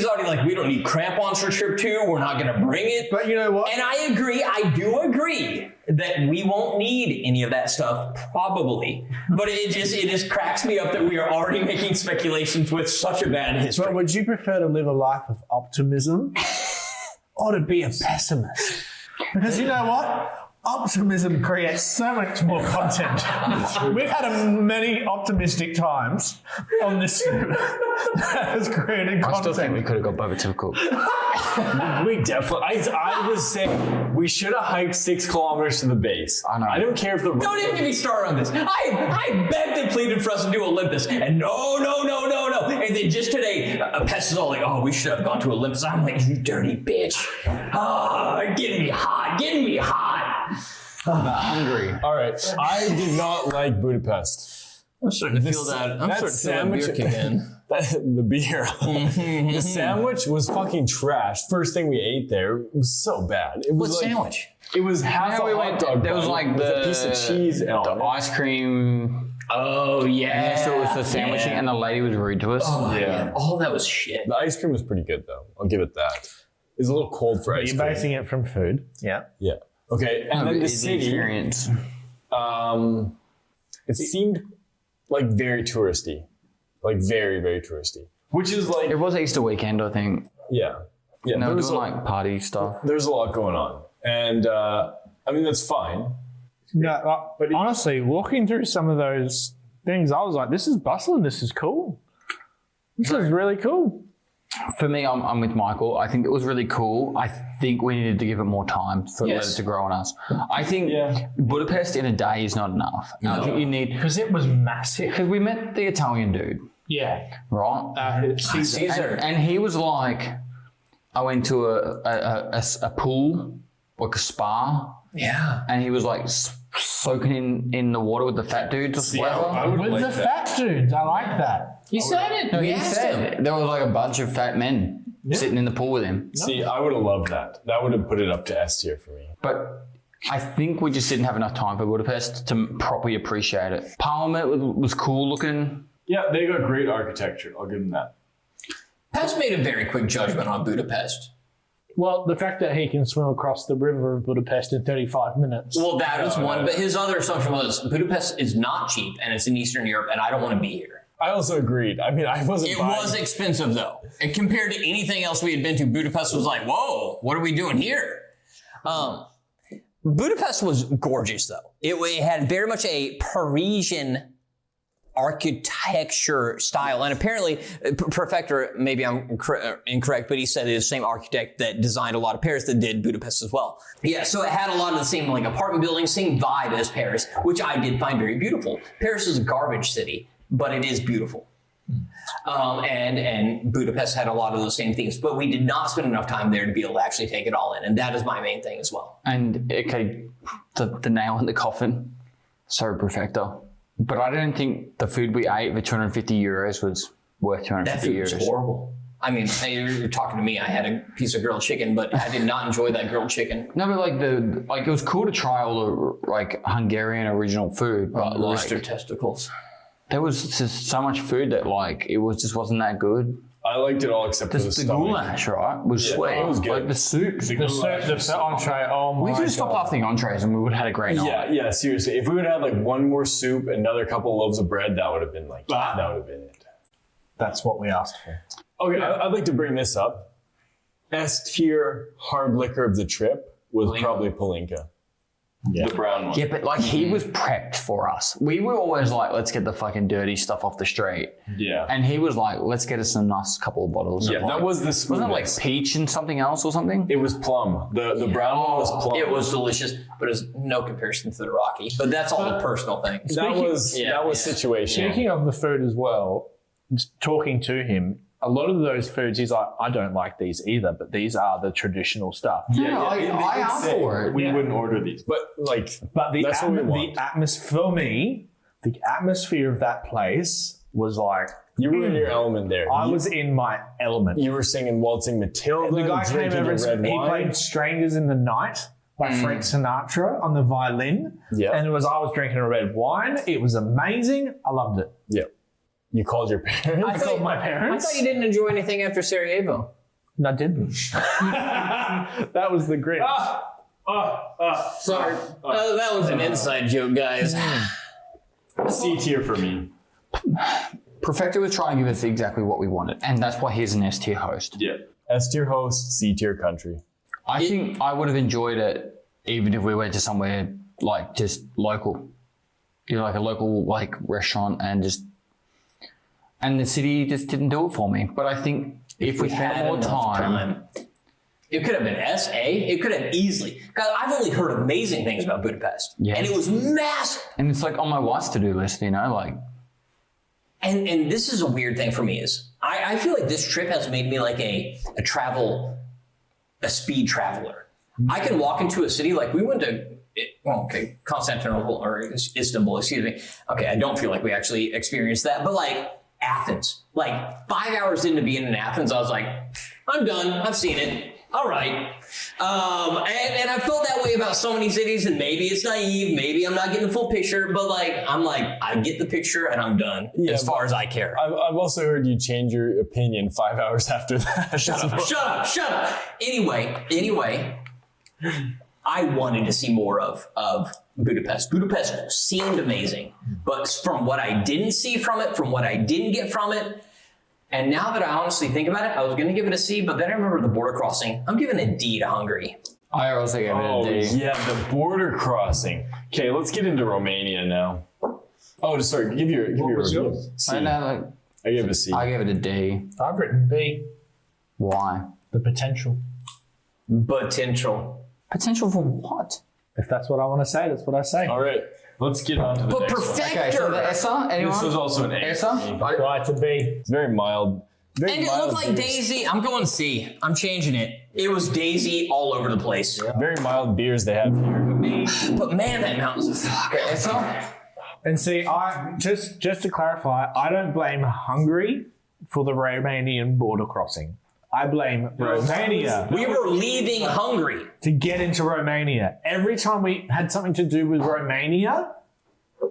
already like, we don't need crampons for trip 2. We're not going to bring it. But you know what? And I do agree that we won't need any of that stuff, probably. But it just cracks me up that we are already making speculations with such a bad history. But would you prefer to live a life of optimism or to be a pessimist? Because you know what? Optimism creates so much more content. We've had many optimistic times on this trip that has created I still think content. we could have got Boba to cook. We definitely. I was saying we should have hiked 6 kilometers to the base. I know. I don't care if the Don't even get me started on this. I begged and pleaded for us to do Olympus, and no. And then just today, Pest is all like, oh, we should have gone to Olympus. I'm like, you dirty bitch. Getting me hot. Hungary. All right. I did not like Budapest. I'm starting to feel that. I'm starting to feel that beer kick in. The beer. The sandwich was fucking trash. First thing we ate there was so bad. It was What sandwich? It was half a hot dog. There was like with a piece of cheese and the ice cream. Oh, yeah. And next to it was the sandwiching, and the lady was rude to us. Oh, Yeah. man. Oh, that was shit. The ice cream was pretty good though. I'll give it that. It's a little cold for ice You're cream. basing it from food. Yeah. Yeah. Okay. And then the It's city. experience. It seemed like very touristy. Like very, very touristy. Which is like It was Easter weekend, I think. yeah. Yeah. And they there were was doing a- like party stuff. there's a lot going on. And I mean that's fine. No, but honestly, walking through some of those things, I was like, this is bustling. This is cool. This is really cool. For me, I'm with Michael. I think it was really cool. I think we needed to give it more time for Yes. let it to grow on us. I think Yeah. Budapest in a day is not enough. I think you need, Because it was massive. because we met the Italian dude, Yeah. right? Caesar. And he was like, I went to a pool, like a spa, Yeah. and he was like soaking in the water with the fat dudes or whatever. With the fat dudes. I like that. You said it. No, We he asked him. said there was like a bunch of fat men sitting in the pool with him. See, I would have loved that. That would have put it up to S tier for me. But I think we just didn't have enough time for Budapest to properly appreciate it. Parliament was cool looking. Yeah, they got great architecture. I'll give them that. Pest made a very quick judgment on Budapest. Well, the fact that he can swim across the river of Budapest in 35 minutes. Well, that is one, but his other assumption was Budapest is not cheap and it's in Eastern Europe and I don't want to be here. I also agreed. I mean, I wasn't. It buying- was expensive though. And compared to anything else we had been to, Budapest was like, whoa, what are we doing here? Budapest was gorgeous though. It had very much a Parisian architecture style. And apparently, Perfector, maybe I'm incorrect, but he said it's the same architect that designed a lot of Paris that did Budapest as well. Yeah, so it had a lot of the same like apartment buildings, same vibe as Paris, which I did find very beautiful. Paris is a garbage city, but it is beautiful. And Budapest had a lot of those same things, but we did not spend enough time there to be able to actually take it all in. And that is my main thing as well. And okay, the nail in the coffin. Sorry, Perfecto. But I don't think the food we ate for 250 euros was worth That 250 food was euros. horrible. I mean, you're talking to me. I had a piece of grilled chicken, but I did not enjoy that grilled chicken. No, but like it was cool to try all the like Hungarian original food, but Rooster like testicles. there was just so much food that like it was just wasn't that good. I liked it all except for the The stomach. goulash, right, was sweet. it was good. Like the soup. The entree, oh my We could have stopped God. after the entrees and we would have had a great night. Yeah, seriously. If we would have had like one more soup, another couple of loaves of bread, that would have been like, that would have been it. That's what we asked for. Okay, I'd like to bring this up. S tier hard liquor of the trip was probably Palinka. Yeah. The brown one. Yeah, but like he was prepped for us. We were always like, let's get the fucking dirty stuff off the street. Yeah. And he was like, let's get us a nice couple of bottles. Yeah, of like, that was the wasn't it like smoothest. peach and something else or something? It was plum. The brown one was plum. It was delicious, but it's no comparison to the Rocky. But that's all a personal thing. that was situational. Speaking of the food as well, just talking to him, a lot of those foods, he's like, I don't like these either, but these are the traditional stuff. I asked for it. We wouldn't order these, but like, But that's what we want. the atmosphere, for me, the atmosphere of that place was like, You were in your element there. I was in my element. You were singing Waltzing Matilda. The guy came drinking over, your red he wine. played Strangers in the Night by Frank Sinatra on the violin. Yeah. And I was drinking a red wine. It was amazing. I loved it. Yeah. You called your parents? I called my I parents. thought you didn't enjoy anything after Sarajevo. No, I didn't. That was the grit. Sorry. That was an inside joke, guys. C tier for me. Perfecto was trying to give us exactly what we wanted. And that's why he's an S tier host. Yeah. S tier host, C tier country. I think I would have enjoyed it even if we went to somewhere like just local. You know, like a local like restaurant and the city just didn't do it for me. But I think if we had more time. It could have been SA. It could have easily. God, I've only heard amazing things about Budapest. Yeah. And it was massive. And it's like on my wife's to-do list, you know, like. And this is a weird thing for me is I feel like this trip has made me like a speed traveler. I can walk into a city like we went to, Constantinople or Istanbul, excuse me. Okay, I don't feel like we actually experienced that, but like Athens, like 5 hours into being in Athens, I was like, I'm done. I've seen it. All right. And I felt that way about so many cities, and maybe it's naive. Maybe I'm not getting the full picture, but I get the picture and I'm done as far as I care. I've also heard you change your opinion 5 hours after that. Shut up. Anyway, I wanted to see more of Budapest. Budapest seemed amazing, but from what I didn't see from it, from what I didn't get from it, and now that I honestly think about it, I was going to give it a C, but then I remember the border crossing. I'm giving a D to Hungary. I also gave it a D. Yeah, the border crossing. Okay, let's get into Romania now. Oh, sorry. Give your review. C. I gave it a C. I gave it a D. I've written B. Why? The potential. Potential. Potential for what? If that's what I want to say, that's what I say. All right, let's get on to the next one. Okay, so the ESSA, anyone? This was also an A. ESSA? Try to be. It's very mild. And it looked like Daisy. I'm going C. I'm changing it. It was Daisy all over the place. Yeah. Very mild beers they have here. But man, that mountain's ESSA? And see, I just to clarify, I don't blame Hungary for the Romanian border crossing. I blame Romania. We were leaving Hungary to get into Romania. Every time we had something to do with Romania,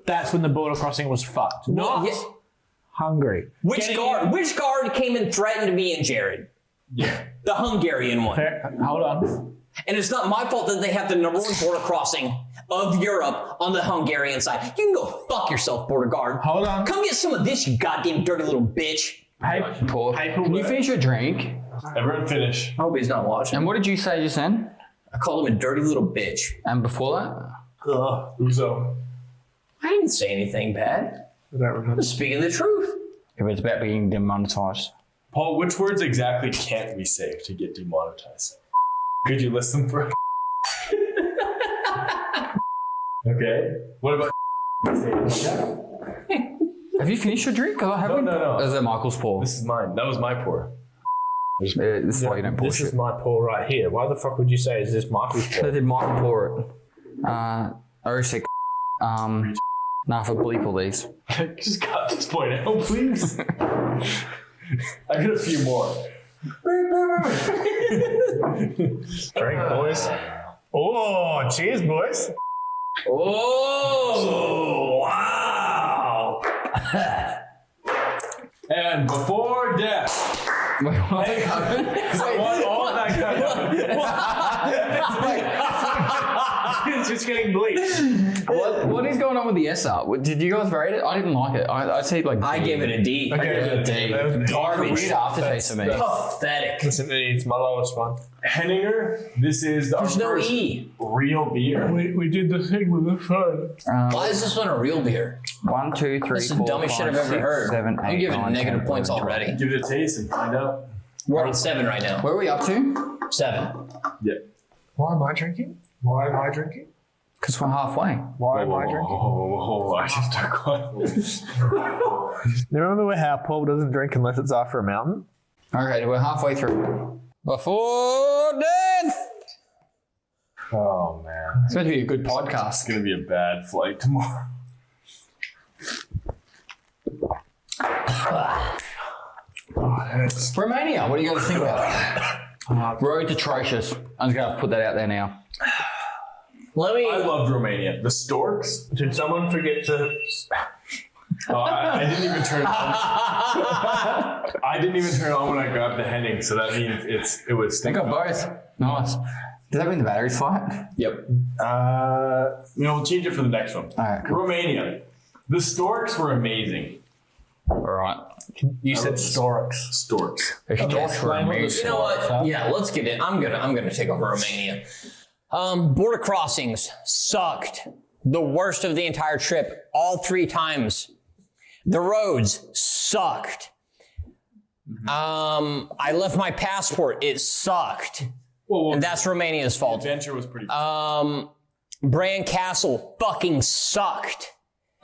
that's when the border crossing was fucked. Not Hungary. Which guard came and threatened me and Jared? Yeah. The Hungarian one. Hold on. And it's not my fault that they have the number one border crossing of Europe on the Hungarian side. You can go fuck yourself, border guard. Hold on. Come get some of this, you goddamn dirty little bitch. Can you finish your drink? Everyone finish. I hope he's not watching. And what did you say just then? I called him a dirty little bitch. And before that? Uzo. I didn't say anything bad. I don't remember. I'm speaking the truth. If it's about being demonetized. Paul, which words exactly can't we say to get demonetized? Could you list them for us? Okay. What about Have you finished your drink? No. Is it Michael's pour? This is mine. That was my pour. This is why you don't pour This shit. is my pour right here. Why the fuck would you say is this Michael's pour? So did Michael pour it? I said nah, for bleep all these. Just cut this point out, please. I got a few more. Drink, boys. Oh, cheers, boys. Oh, wow. And before death. Wait, what happened? I want all that It's just getting bleached. What is going on with the ESSA? Did you guys rate it? I didn't like it. I'd say like I gave it a D. I gave it a D. Garbage. Weird aftertaste for me. Pathetic. Listen, it's my lowest one. Henninger, this is our There's no first E. real beer. We did the thing with the phone. Why is this one a real beer? 1, 2, 3, This is the 4, dumbest shit 5, I've ever 6, heard. 7, 8, I'm giving 9, negative 10, points 11, 12. already. Give it a taste and find out. We're on 7 right now. Where are we up to? 7. Yeah. Why am I drinking? Why am I drinking? Because we're halfway. Why am I drinking? Oh, I just took one. You remember how Paul doesn't drink unless it's after a mountain? Okay, we're halfway through. Before death! Oh, man. It's going to be a good It's podcast. going to be a bad flight tomorrow. Romania, what do you got to think about it? Road's atrocious. I'm just going to put that out there now. I loved Romania. The storks. Did someone forget to... Oh, I didn't even turn it on. I didn't even turn it on when I grabbed the Henning, so that means it was I stinking. got both. Nice. Does that mean the battery's flat? Yep. We'll change it for the next one. All right, cool. Romania. The storks were amazing. All right. You said storks. Storks. Storks were amazing. You know what? Yeah, let's get in. I'm gonna take over Romania. Border crossings sucked. The worst of the entire trip, all 3 times. The roads sucked. I left my passport. It sucked. And that's Romania's fault. Adventure was pretty Bran Castle fucking sucked.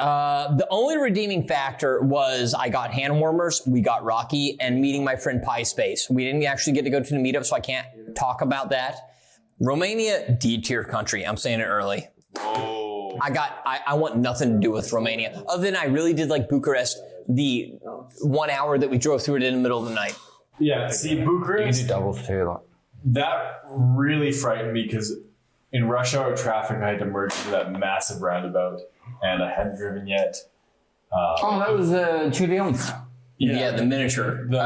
The only redeeming factor was I got hand warmers, we got Rocky, and meeting my friend Pie Space. We didn't actually get to go to the meetup, so I can't talk about that. Romania, D-tier country. I'm saying it early. Oh. I want nothing to do with Romania. Other than I really did like Bucharest, the 1 hour that we drove through it in the middle of the night. Yeah, see, You can Bucharest, do doubles too. Like. that really frightened me because in rush hour traffic, I had to merge into that massive roundabout, and I hadn't driven yet. That was Chudion's. Yeah, the miniature. The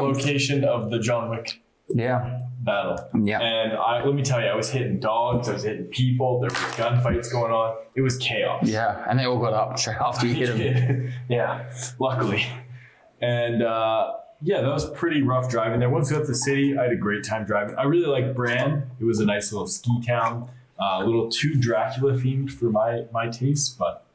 location of the John Wick Yeah. battle. Yeah. And let me tell you, I was hitting dogs, I was hitting people, there were gunfights going on. It was chaos. Yeah, and they all got up straight after you hit them. Yeah, luckily. And yeah, that was pretty rough driving there. Once we got to the city, I had a great time driving. I really liked Bran. It was a nice little ski town. A little too Dracula themed for my taste, but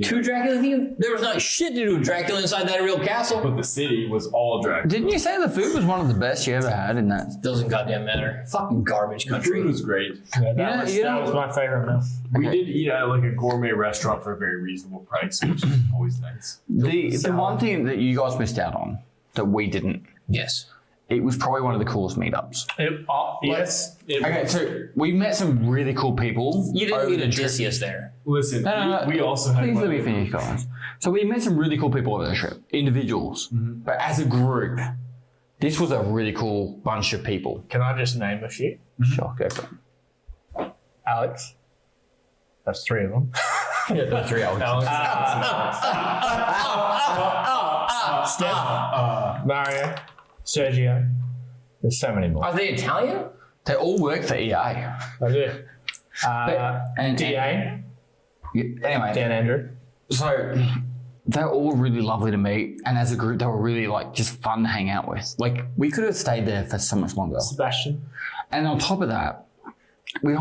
Too Dracula themed? There was not shit to do with Dracula inside that real castle. the city was all Dracula. Didn't you say the food was one of the best you ever had in that? Doesn't goddamn matter. Fucking garbage The country. food was great. That was my favorite meal. We did eat at like a gourmet restaurant for a very reasonable price, which is always nice. The one thing that you guys missed out on that we didn't, Yes. it was probably one of the coolest meetups. Yes. Okay, so we met some really cool people. You didn't over meet the trip. Odysseus there. Listen, No. we also had Please one let me of- finish, guys. So we met some really cool people over the trip, individuals, but as a group, this was a really cool bunch of people. Can I just name a few? Sure, go for it. Alex. That's 3 of them. Yeah, the three Alex. Steph. Mario. Sergio. There's so many more. Are they Italian? They all work for EA. I do. And DA. anyway, Dan Andrew. so they're all really lovely to meet, and as a group, they were really like just fun to hang out with. Like we could have stayed there for so much longer. Sebastian. And on top of that, we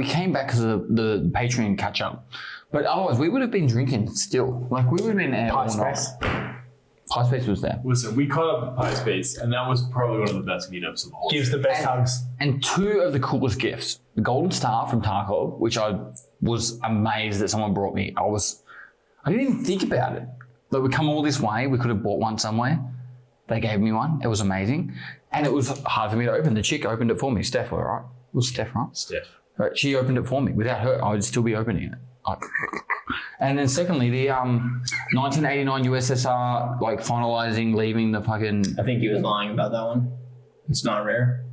came back because of the Patreon catch up, but otherwise we would have been drinking still. Like we would have been out all night. Pie Space was there. Listen, we caught up at Pie Space, and that was probably one of the best meetups of the whole. Gives the best hugs. And 2 of the coolest gifts, the Golden Star from Tarkov, which I was amazed that someone brought me. I didn't even think about it. Like we come all this way, we could have bought one somewhere. They gave me one. It was amazing. And it was hard for me to open. The chick opened it for me. Steph, all right? It was Steph, right? Steph. Right, she opened it for me. Without her, I would still be opening it. And then secondly, the 1989 USSR, like finalizing, leaving the fucking... I think he was lying about that one. It's not rare.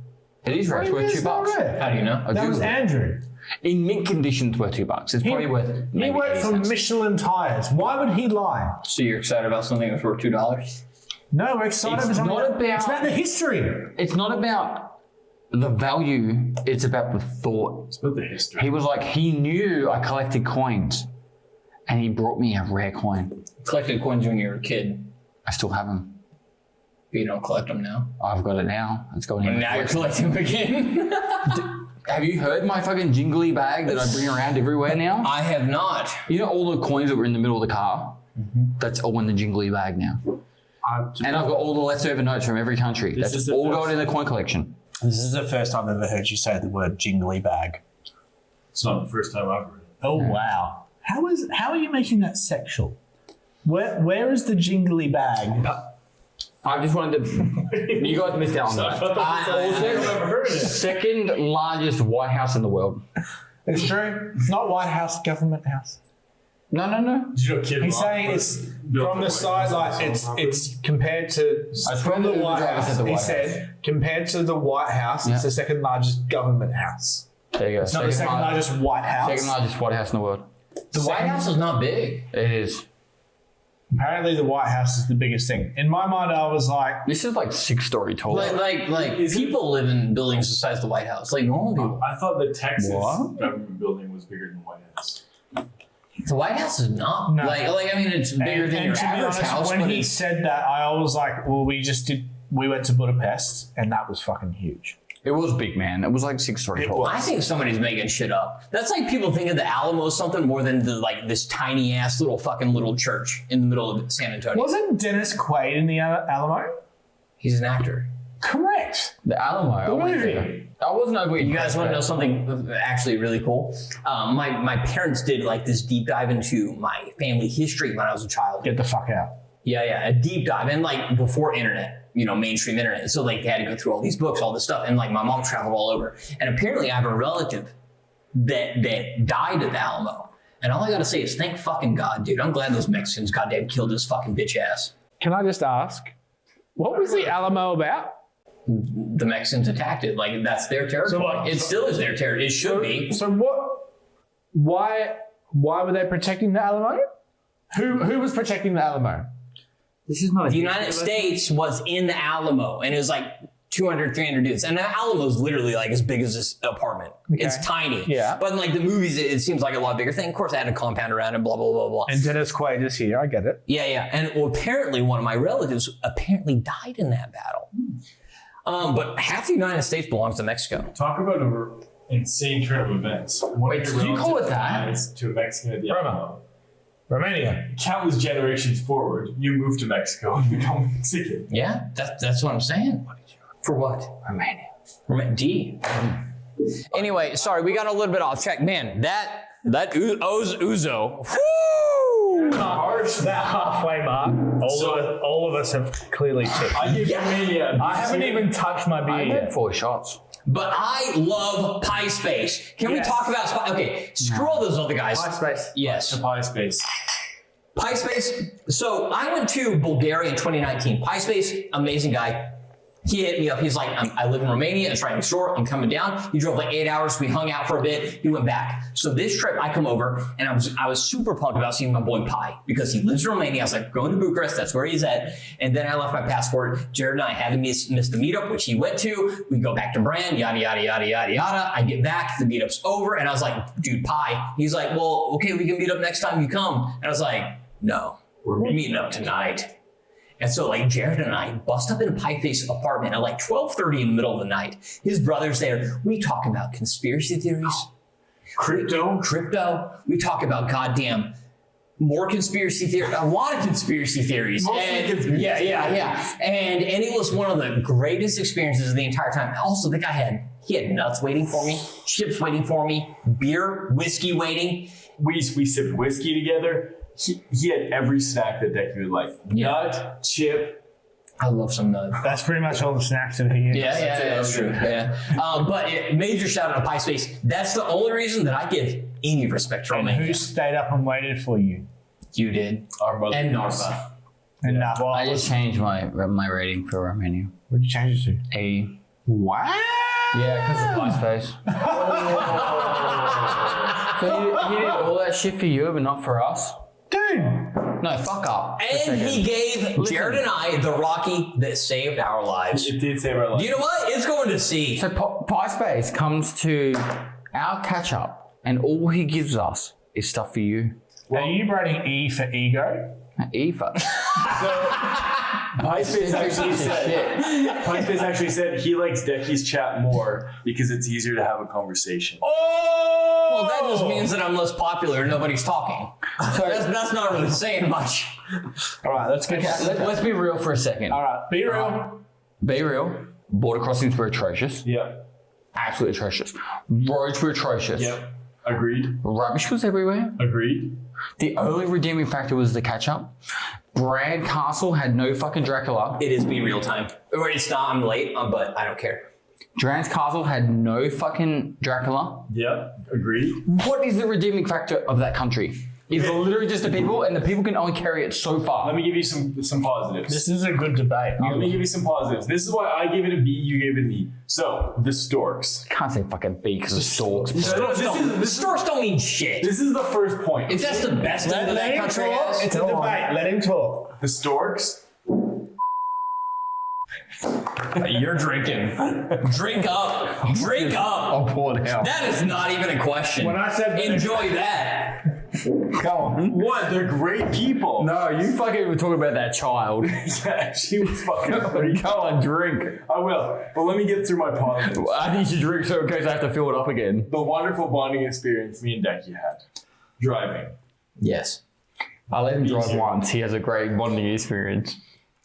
It is rare. It's worth $2. How do you know? That was Andrew. In mint conditions, worth $2. It's probably worth He maybe worked 80 for cents. Michelin tires. Why would he lie? So you're excited about something that's worth $2? No, we're excited It's for something. not about- It's about the history. It's not about the value, it's about the thought. It's about the history. He was like, he knew I collected coins, and he brought me a rare coin. Collected coins when you were a kid, I still have them. but you don't collect them now. I've got it now. It's going in. And now you're collecting them again. Have you heard my fucking jingly bag that I bring around everywhere now? I have not. You know all the coins that were in the middle of the car? That's all in the jingly bag now. And I've got all the leftover notes from every country. This is That's the all first- going in the coin collection. This is the first time I've ever heard you say the word jingly bag. It's not the first time I've heard it. Oh wow! How are you making that sexual? Where is the jingly bag? I just wanted to... You guys missed out on that. Also, second largest White House in the world. It's true. It's not White House, Government House. No. Did you know Kid He's Rock saying was it's built from the the White side, House like on top of it's compared to from the the White driver said House. the He White said compared to the White House, Yeah. it's the second largest government house. There you go. It's not the second largest White House. Second largest White House in the world. The White House is not big. It is. Apparently, the White House is the biggest thing. In my mind, I was like, This is like 6-story tall. Like people live in buildings the size of the White House. Like normal people. I thought the Texas What? government building was bigger than the White House. The White House is not. No. Like I mean, it's bigger and than your to be average honest, house. when But he it's, said that, I was like, well, we went to Budapest, and that was fucking huge. It was big, man. It was like 6-story It tall. was. I think somebody's making shit up. That's like people think of the Alamo something more than this tiny ass little church in the middle of San Antonio. Wasn't Dennis Quaid in the Alamo? He's an actor. Correct. The Alamo. I went there. I wasn't over. You guys want to know something actually really cool? My parents did like this deep dive into my family history when I was a child. Get the fuck out. Yeah, a deep dive, and like before internet, mainstream internet. So like they had to go through all these books, all this stuff, and like my mom traveled all over. And apparently I have a relative that died at the Alamo. And all I gotta say is thank fucking God, dude. I'm glad those Mexicans goddamn killed this fucking bitch ass. Can I just ask, what was the Alamo about? The Mexicans attacked it. Like that's their territory. So what? It still is their territory. It should be. So what? Why were they protecting the Alamo? Who was protecting the Alamo? This is not. The United States was in the Alamo, and it was like 200, 300 dudes. And the Alamo is literally like as big as this apartment. Okay. It's tiny. Yeah. But in like the movies, it seems like a lot bigger thing. Of course, I had a compound around it, blah, blah, blah, blah. And Dennis Quaid is here. I get it. Yeah. And well, apparently one of my relatives apparently died in that battle. But half the United States belongs to Mexico. Talk about an insane turn of events. Wait, did you call it that? To a Mexican at the Alamo. Romania. Countless generations forward, you move to Mexico and become Mexican. Yeah, that's what I'm saying. For what? Romania. D. Anyway, sorry, we got a little bit off track. Man, that Uzo. Woo! Harsh. That halfway mark. All of us have clearly tipped. I give Romania. I haven't even touched my beer I yet. had 4 shots. But I love Pie Space. Can we talk about Okay, screw all those other guys. Pie Space. Yes. Pie Space. Pie Space. So I went to Bulgaria in 2019. Pie Space, amazing guy. He hit me up. He's like, I live in Romania. It's right next door. I'm coming down. He drove like 8 hours. We hung out for a bit. He went back. So this trip, I come over and I was super pumped about seeing my boy Pie because he lives in Romania. I was like, going to Bucharest. That's where he's at. And then I left my passport. Jared and I had to miss the meetup, which he went to. We go back to Brand, yada, yada, yada, yada, yada. I get back. The meetup's over. And I was like, dude, Pie. He's like, well, okay, we can meet up next time you come. And I was like, no, we're meeting up tonight. And so like Jared and I bust up in a Pie Face apartment at like 12:30 in the middle of the night. His brother's there. We talk about conspiracy theories, crypto. We talk about goddamn more conspiracy theories, a lot of conspiracy theories. Yeah. And it was one of the greatest experiences of the entire time. Also, the guy he had nuts waiting for me, chips waiting for me, beer, whiskey waiting. We sipped whiskey together. He had every snack that Decky would like. Nut, chip. I love some nut. That's pretty much all the snacks that he eats. Yeah, that's true. Yeah. But major shout out to Pie Space. That's the only reason that I give any respect to And Romania. who stayed up and waited for you? You did. Our mother. And Narva. And I just changed my rating for Romania. What did you change it to? A. What? Yeah, because of Pie Space. So he did all that shit for you, but not for us? Dude. No, fuck up. And he gave Jared and I the Rocky that saved our lives. It did save our lives. You know what? It's going to C. So Pie Space comes to our catch up, and all he gives us is stuff for you. Are you writing E for ego? Eva. Pie Space actually said he likes Decky's chat more because it's easier to have a conversation. Well, that just means that I'm less popular and nobody's talking. So that's not really saying much. All right, let's get Let's be real for a second. All right, be real. Be real. Border crossings were atrocious. Yeah. Absolutely atrocious. Roads were atrocious. Yep. Agreed. Rubbish was everywhere. Agreed. The only redeeming factor was the catch-up. Brand Castle had no fucking Dracula. It is be real time. Or it's not, I'm late, but I don't care. Brand's Castle had no fucking Dracula. Yep. Agreed. What is the redeeming factor of that country? It's literally just the people, and the people can only carry it so far. Let me give you some positives. This is a good debate. Let me give you some positives. This is why I gave it a B, you gave it an E. So, the storks. Can't say fucking B because of storks. The storks don't mean shit. This is the first point. If that's the best thing that Let him country talk. has. It's a debate. Let him talk. The storks. You're drinking. Drink up. Drink up. I'll pour it out. That is not even a question. When I said enjoy that. Come on. What? They're great people. No, you fucking were talking about that child. Yeah, she was fucking great. Go on, drink. I will. But let me get through my positives. I need you to drink so in case I have to fill it up again. The wonderful bonding experience me and Decky had. Driving. Yes. I let him drive once. He has a great bonding experience.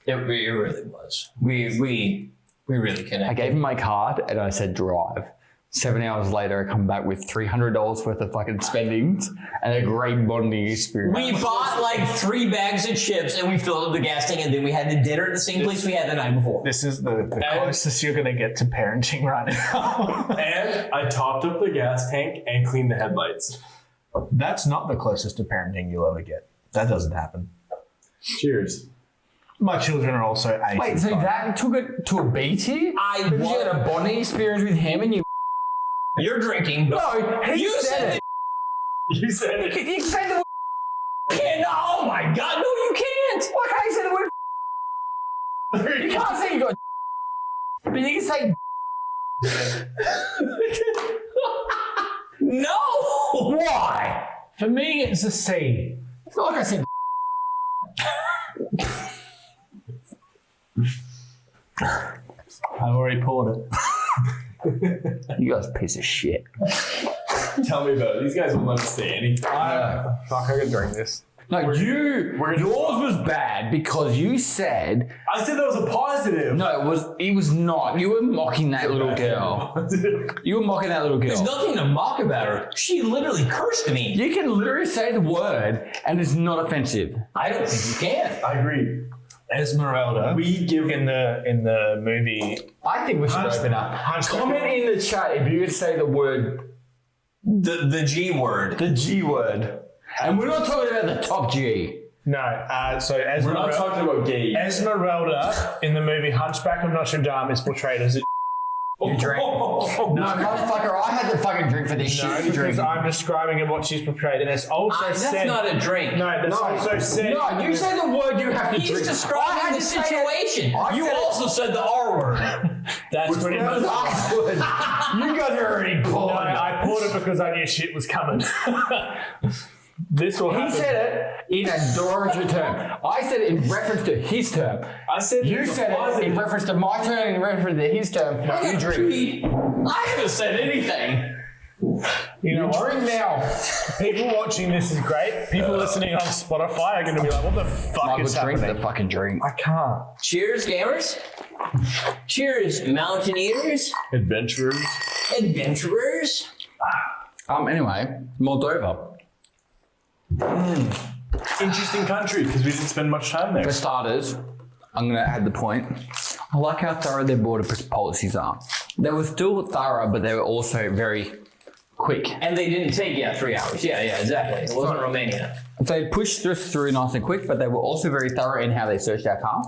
It really was. We We really connected. I gave him my card and I said drive. 7 hours later, I come back with $300 worth of fucking spendings and a great bonding experience. We bought like 3 bags of chips and we filled up the gas tank and then we had the dinner at the same place we had the night before. This is the closest you're going to get to parenting right now. And I topped up the gas tank and cleaned the headlights. That's not the closest to parenting you'll ever get. That doesn't happen. Cheers. My children are also 8. Wait, so that took it to a B tier? I You had a bonding experience with him and you... You're drinking. No, You said it. You said it. You said the word... Can't. Oh my God. No, you can't. Why can't you say the word... You can't say you got... But you can say... No. Why? For me, it's a C. It's not like I said... I've already poured it. You guys are a piece of shit. Tell me about it. These guys will never say anything. Fuck, I can drink this. No, yours was bad because you said... I said that was a positive. No, it was not. You were mocking that little girl. You were mocking that little girl. There's nothing to mock about her. She literally cursed me. You can literally say the word and it's not offensive. I don't think you can. I agree. Esmeralda. We give in the movie. I think we should open up. Comment in the chat if you could say the word, The G word. the G word. And we're not talking about the top G. No, so We're not Esmeralda. talking about gay. Esmeralda in the movie Hunchback of Notre Dame is portrayed as a You drink. No, motherfucker, I had to fucking drink for this no, shit. You because drink. I'm describing what she's portrayed, and it's also That's said. not a drink. No, that's also said. No, you say the word you have to He's drink. I describing had the to say it. situation. I You said it. also said the R word. That's pretty That much. was awkward. You guys are already No, bored. I poured it because I knew shit was coming. This will He happen. said it in a derogatory term. I said it in reference to his term. I said You said it in reference to my term and in reference to his term. You drink. I haven't said anything. You know You what? drink now. People watching this is great. People listening on Spotify are going to be like, "What the fuck Michael, is drink happening?" the fucking drink. I can't. Cheers, gamers. Cheers, mountaineers, adventurers. adventurers. Anyway, Moldova. Interesting country because we didn't spend much time there. For starters, I'm going to add the point. I like how thorough their border policies are. They were still thorough, but they were also very quick. And they didn't take 3 hours. Yeah, exactly. It wasn't Romania. They pushed us through nice and quick, but they were also very thorough in how they searched our car.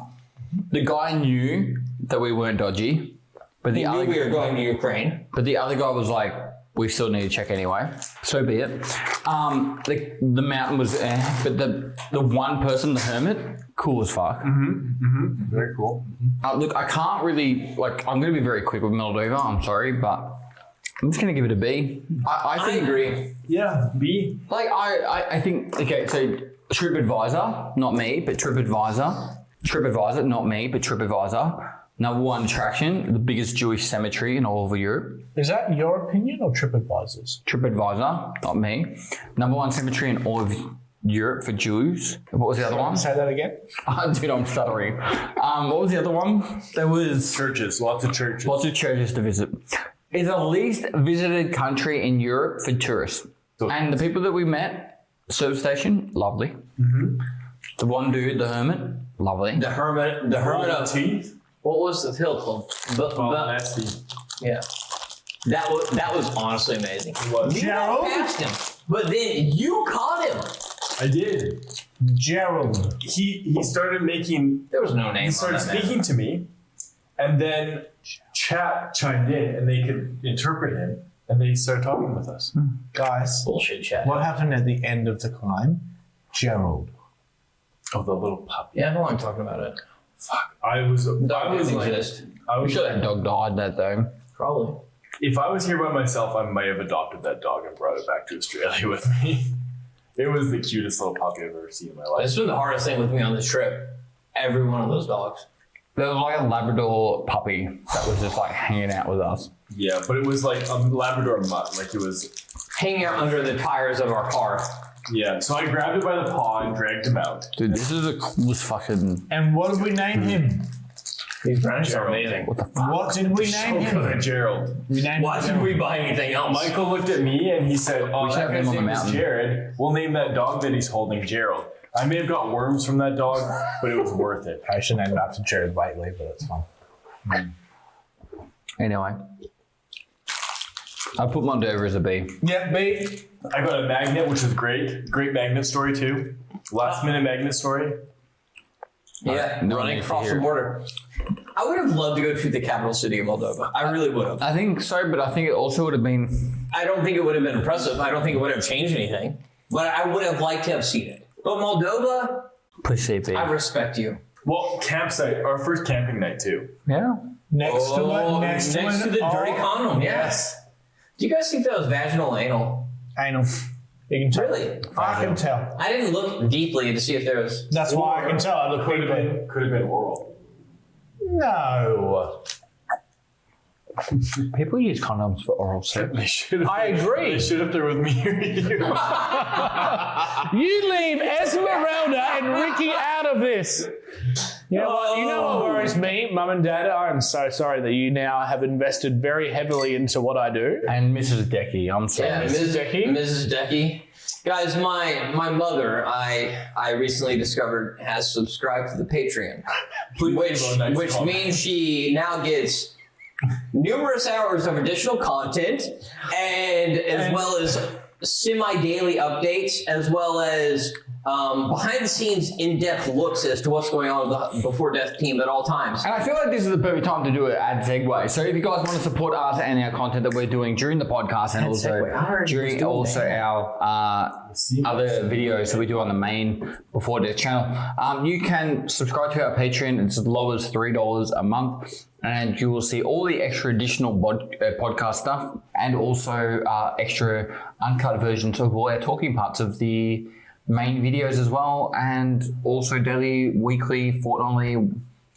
The guy knew that we weren't dodgy, but He knew we were going to Ukraine. the other guy was like, we still need to check anyway. So be it. The mountain was, but the one person, the hermit, cool as fuck. Very cool. Look, I can't really, I'm going to be very quick with Moldova. I'm sorry, but I'm just going to give it a B. I think, agree. Yeah, B. I think, okay, so TripAdvisor, not me, but TripAdvisor. TripAdvisor, not me, but TripAdvisor. Number 1 attraction, the biggest Jewish cemetery in all of Europe. Is that your opinion or TripAdvisor's? TripAdvisor, not me. Number 1 cemetery in all of Europe for Jews. What was the other one? Say that again. Dude, I'm stuttering. What was the other one? There was Churches, lots of churches. lots of churches to visit. It's the least visited country in Europe for tourists. And the people that we met, service station, lovely. The one dude, the hermit, lovely. The hermit of teeth. what was the hill called? Nasty. Yeah. That was honestly amazing. It was. We Gerald? walked past him, but then you caught him. I did. Gerald. He started making. There was no name. He started on that speaking to me, and then chat chimed in, and they could interpret him, and they started talking with us. Guys, bullshit chat. what happened at the end of the climb? Gerald. Oh, the little puppy. Yeah, I know I'm talking about it. Fuck. I was Dog doesn't like, exist. I was That dog died that day. Probably. if I was here by myself, I might have adopted that dog and brought it back to Australia with me. It was the cutest little puppy I've ever seen in my life. It's been the hardest thing with me on this trip. Every one of those dogs. There was like a Labrador puppy that was just hanging out with us. Yeah, but it was like a Labrador mutt. Like it was. Hanging out under the tires of our car. Yeah, so I grabbed it by the paw and dragged him out. Dude, this is the coolest fucking... And what did we name him? These brownies are amazing. What did we name him? Gerald. Why didn't we buy anything else? Michael looked at me and he said, "Oh, should that have him guy's on the name is mountain." Jared. We'll name that dog that he's holding Gerald." I may have got worms from that dog, but it was worth it. I should name it after Jared Waitley, but it's fun. Anyway. I put Moldova as a B. Yeah, B. I got a magnet, which was great. Great magnet story too. Last minute magnet story. Yeah, No running need to across hear the it. border. I would have loved to go to the capital city of Moldova. I really would have. I think so, but I think it also would have been... I don't think it would have been impressive. I don't think it would have changed anything. But I would have liked to have seen it. But Moldova, Push CP. I respect you. Well, campsite, our first camping night too. Yeah. Next to it. Next to the dirty condom. Yes. Do you guys think that was vaginal or anal? Anal. You can tell. Really? I can tell. I didn't look deeply to see if there was. That's why I can tell. I look Could have deeply. been oral. No. People use condoms for oral sex. They should have. I agree. They should have there with me or you. You leave Esmeralda and Ricky out of this. You know what worries me, Mum and Dad? I'm so sorry that you now have invested very heavily into what I do. And Mrs. Decky, I'm sorry. Yeah, Mrs. Decky. Guys, my mother, I recently discovered, has subscribed to the Patreon, which means she now gets numerous hours of additional content, and as well as semi-daily updates, as well as behind-the-scenes in-depth looks as to what's going on with the Before Death team at all times. And I feel like this is the perfect time to do an ad segue. So if you guys want to support us and our content that we're doing during the podcast and during our other videos that we do on the main Before Death channel, you can subscribe to our Patreon. It's as low as $3 a month. And you will see all the extra additional podcast stuff and also extra uncut versions of all our talking parts of the main videos as well, and also daily, weekly, fortnightly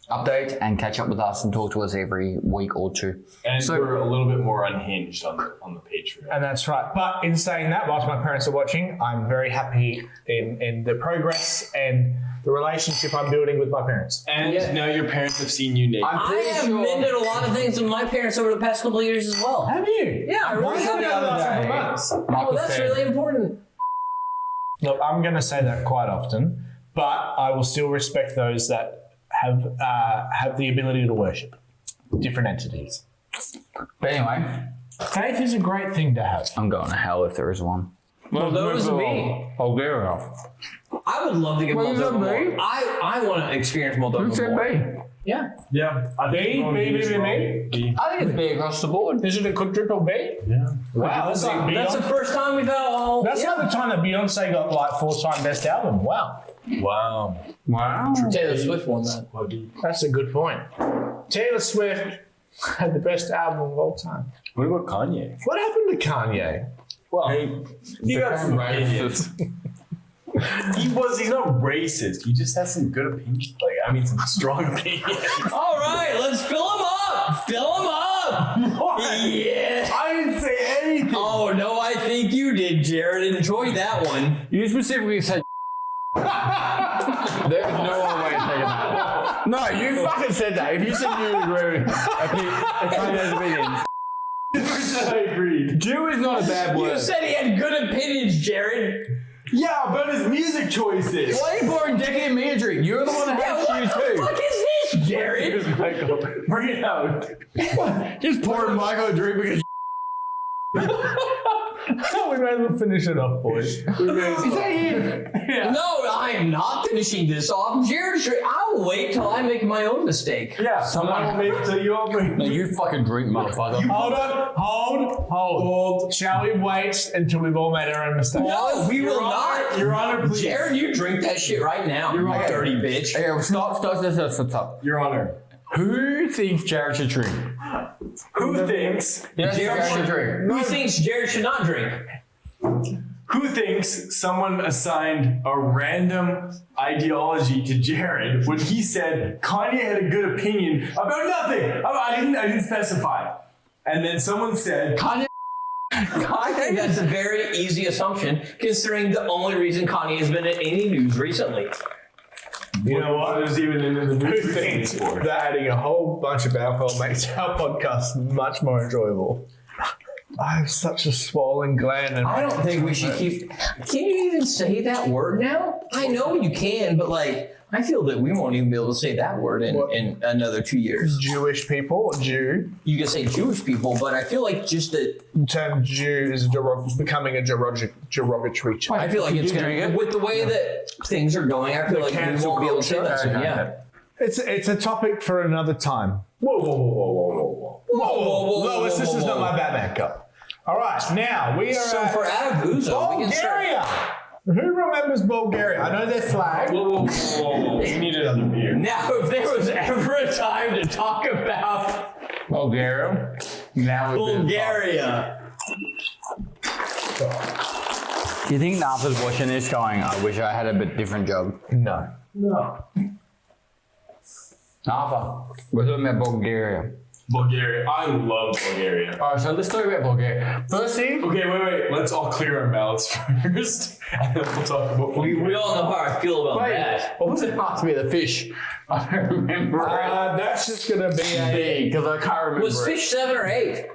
updates, and catch up with us and talk to us every week or two. And so we're a little bit more unhinged on the Patreon. And that's right. But in saying that, whilst my parents are watching, I'm very happy in the progress and the relationship I'm building with my parents. And now your parents have seen you naked. I have mended a lot of things with my parents over the past couple of years as well. Have you? Yeah, I really have. Oh, that's really important. Look, I'm going to say that quite often, but I will still respect those that have the ability to worship different entities. But anyway, Faith is a great thing to have. I'm going to hell if there is one. Moldova's me. Bulgaria. I would love to get Moldova more. I want to experience Moldova Who said more. B? Yeah. Yeah. I think B? I think it's B across the board. Is it a quadruple B? Yeah. Wow, that's like That's the Beyonce. first time we've had all. That's like the time that Beyonce got like 4-time best album. Wow. Wow. Wow. Taylor Swift won that. That's a good point. Taylor Swift had the best album of all time. What about Kanye? What happened to Kanye? Well, he got some opinions. He's not racist. He just has some good opinions. Some strong opinions. All right, let's fill him up. Fill him up. What? Yeah. I didn't say anything. Oh no, I think you did, Jared. Enjoy that one. You specifically said there's no other way to take it out. No, you fucking said that. If you said you agree with Kanye's opinions. I agreed. Jew is not a bad word. You said he had good opinions, Jared. Yeah, about his music choices. Why are you pouring Decky and me a drink? You're the one that Yeah, has what you the too. fuck is this, Jared? Michael, bring it out. Just pouring Michael a drink because We may as well finish it off, boys. is that him? No, I am not finishing this off. Jared, I'll wait till I make my own mistake. Yeah, someone will make it till you all bring. No, you fucking drink, motherfucker. Hold on. Hold. Shall we wait until we've all made our own mistakes? No, we will not. Your Honor, please. Jared, you drink that shit right now. You dirty bitch. Okay, well, stop. Your Honor. Who thinks Jared should drink? Who thinks? Jared should drink. Who thinks Jared should not drink? Who thinks someone assigned a random ideology to Jared when he said Kanye had a good opinion about nothing? I didn't specify. And then someone said Kanye. I think that's a very easy assumption, considering the only reason Kanye has been in any news recently. You know what? There's even in the Who thinks that adding a whole bunch of alcohol makes our podcast much more enjoyable? I have such a swollen gland. And I don't think we should keep. Can you even say that word now? I know you can, but like, I feel that we won't even be able to say that word in another 2 years. Jewish people, Jew. You can say Jewish people, but I feel like just that. The term Jew is becoming a derogatory term. I feel like it's going to, with the way that things are going, I feel like we won't be able to say that. So, yeah. It's a topic for another time. Whoa. Lois, this is not my Batman cup. All right, now we are So for Aguzo, we can start. Bulgaria. Who remembers Bulgaria? I know their flag. Whoa. We need another beer. Now, if there was ever a time to talk about Bulgaria. Now Bulgaria. Do you think Natha's watching this going, I wish I had a bit different job? No. Natha, we're talking about Bulgaria. Bulgaria. I love Bulgaria. Alright, so let's talk about Bulgaria. Firstly, Okay, wait. Let's all clear our mouths first, and then we'll talk about Bulgaria. We all know how I feel about that. what was it last me? The fish. I don't remember. That's just going to be a... because I can't remember. Was fish 7 or 8?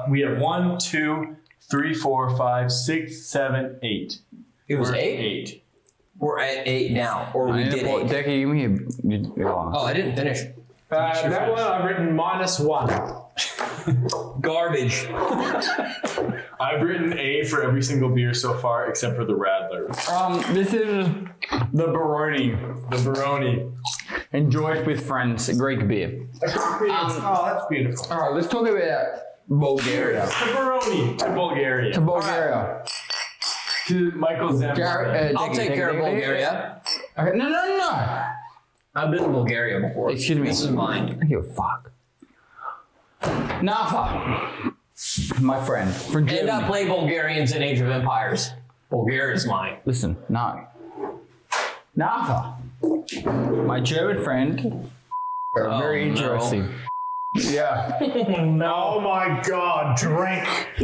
We have 1, 2, 3, 4, 5, 6, 7, 8. It was We're 8? 8. We're at 8 now, or we did 8. Decky, give me a... Oh, I didn't finish. that one I've written -1. Garbage. I've written A for every single beer so far, except for the Radler. This is the Baroni. The Baroni. Enjoyed with friends, Greek beer. Oh, that's beautiful. Alright, let's talk about Bulgaria. The Baroni to Bulgaria. To Bulgaria. To Michael Zambrano. I'll take care of Bulgaria. Okay, no. I've been to Bulgaria before. Excuse me. This is mine. I don't give a fuck. Nafa, my friend from And I Germany. play Bulgarians in Age of Empires. Bulgaria's mine. Listen, no. Nafa, my German friend, are very no. interesting. Yeah. Oh my God, drink. I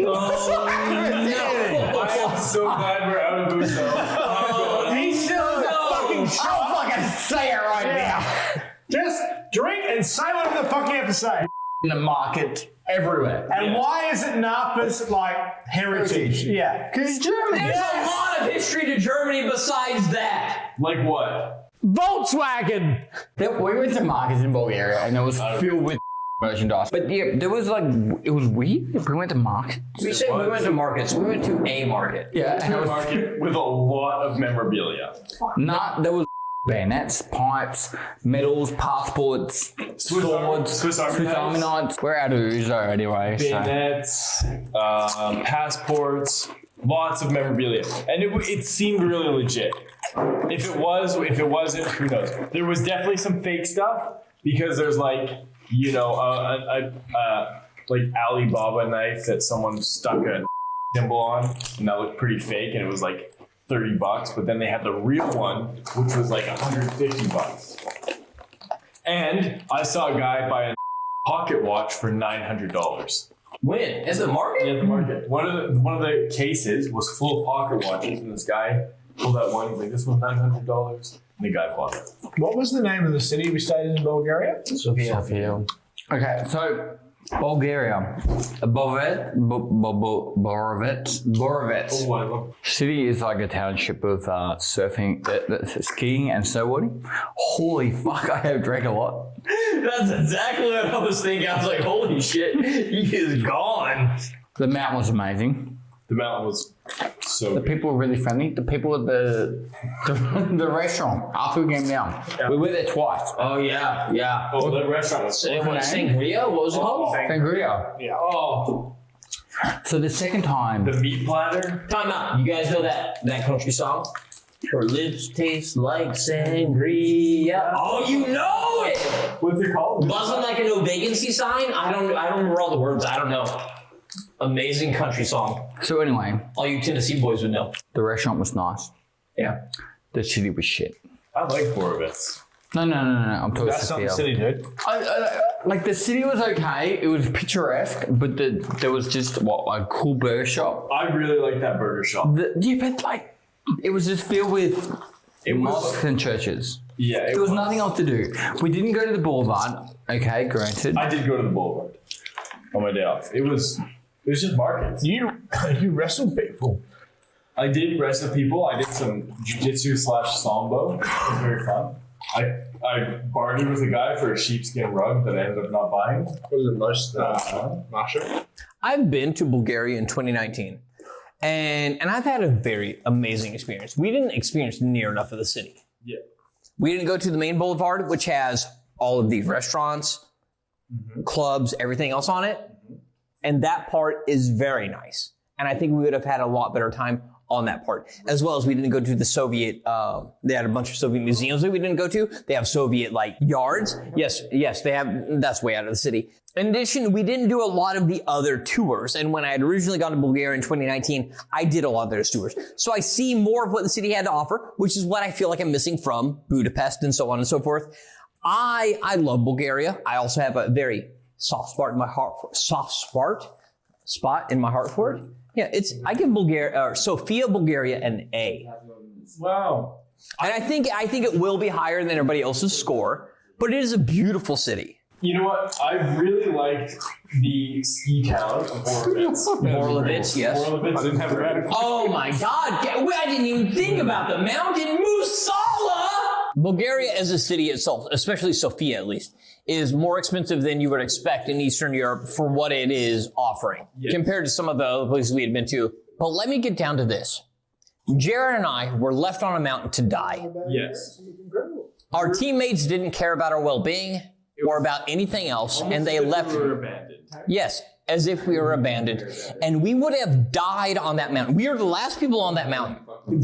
am so glad we're out of Uso. He's still fucking shot. I'll fucking say it right now. Just drink and say whatever the fuck you have to say. In the market, everywhere. And why is it Napa's like heritage? Yeah. Because Germany. There's a lot of history to Germany besides that. Like what? Volkswagen. We went to markets in Bulgaria and it was filled with merchandise. But yeah, there was like, it was weird. We went to markets. We said we went to markets. We went to a market. Yeah, and it was Market with a lot of memorabilia. there was bayonets, pipes, medals, passports, swords, Swiss Army knives. We're out of Uzo anyway. So. Bayonets, passports, lots of memorabilia, and it seemed really legit. If it wasn't, who knows? There was definitely some fake stuff because there's like, you know, like Alibaba knife that someone stuck a symbol on, and that looked pretty fake, and it was like $30. But then they had the real one, which was like $150. And I saw a guy buy a pocket watch for $900. When? Is it market? At the market. One of the cases was full of pocket watches, and this guy pulled out one. He's like, "This was $900." And the guy bought it. What was the name of the city we stayed in Bulgaria? Sofia. Okay, so Bulgaria, Borovets. Oh, I love City is like a township of surfing, skiing and snowboarding. Holy fuck, I have drank a lot. That's exactly what I was thinking. I was like, holy shit, he is gone. The mountain was amazing. The mountain was so The good. people were really friendly. The people at the restaurant after we came down. Yeah. We went there twice. Oh, yeah. Oh, the restaurant was so What, Sangria? What was it called? Sangria. Yeah. Oh, So the second time, the meat platter. Time out. You guys know that country song? Her lips taste like sangria. Oh, you know it! What's it called? Buzzing like a no vacancy sign? I don't remember all the words. I don't know. Amazing country song. so anyway, All you Tennessee boys would know. the restaurant was nice. Yeah. The city was shit. I like Borovets. No. I'm talking That's not the Sofia. city, dude. Like the city was okay. It was picturesque, but there was just a cool burger shop. I really like that burger shop. But like it was just filled with mosques and churches. Yeah, There was nothing else to do. We didn't go to the boulevard. Okay, granted. I did go to the boulevard on my day off. It was just markets. You wrestled people. I did wrestle people. I did some jiu-jitsu / sambo. It was very fun. I bargained with a guy for a sheepskin rug that I ended up not buying. Was it most Marsha? I've been to Bulgaria in 2019, and I've had a very amazing experience. We didn't experience near enough of the city. Yeah. We didn't go to the main boulevard, which has all of these restaurants, clubs, everything else on it. And that part is very nice. And I think we would have had a lot better time on that part. As well as we didn't go to the Soviet, they had a bunch of Soviet museums that we didn't go to. They have Soviet like yards. Yes, they have, that's way out of the city. In addition, we didn't do a lot of the other tours. And when I had originally gone to Bulgaria in 2019, I did a lot of those tours. So I see more of what the city had to offer, which is what I feel like I'm missing from Budapest and so on and so forth. I love Bulgaria. I also have a very soft spot in my heart for it. Yeah, I give Sofia, Bulgaria an A. Wow. And I think it will be higher than everybody else's score, but it is a beautiful city. You know what? I really liked the ski town of Borlovets, yes. Borlovets didn't have a bad. Oh my God! I didn't even think about the mountain Musala. Bulgaria as a city itself, especially Sofia at least, is more expensive than you would expect in Eastern Europe for what it is offering compared to some of the other places we had been to. But let me get down to this. Jared and I were left on a mountain to die. Yes. Our teammates didn't care about our well-being or about anything else, and they left. We were abandoned. Yes, as if we were abandoned. And we would have died on that mountain. We were the last people on that mountain.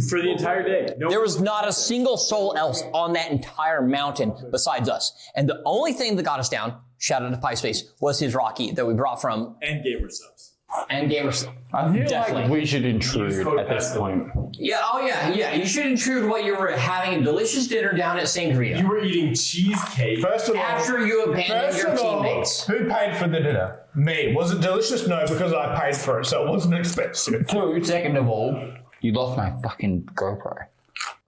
For the entire day. There was not a single soul else on that entire mountain besides us. And the only thing that got us down, shout out to Piespace, was his Rocky that we brought from. And gamer subs. And gamer subs. I feel Definitely. like we should intrude at this point. Yeah. You should intrude while you were having a delicious dinner down at Sangria. You were eating cheesecake. First of all, After you abandoned your teammates. who paid for the dinner? Me. Was it delicious? No, because I paid for it, so it wasn't expensive. Second of all, you lost my fucking GoPro.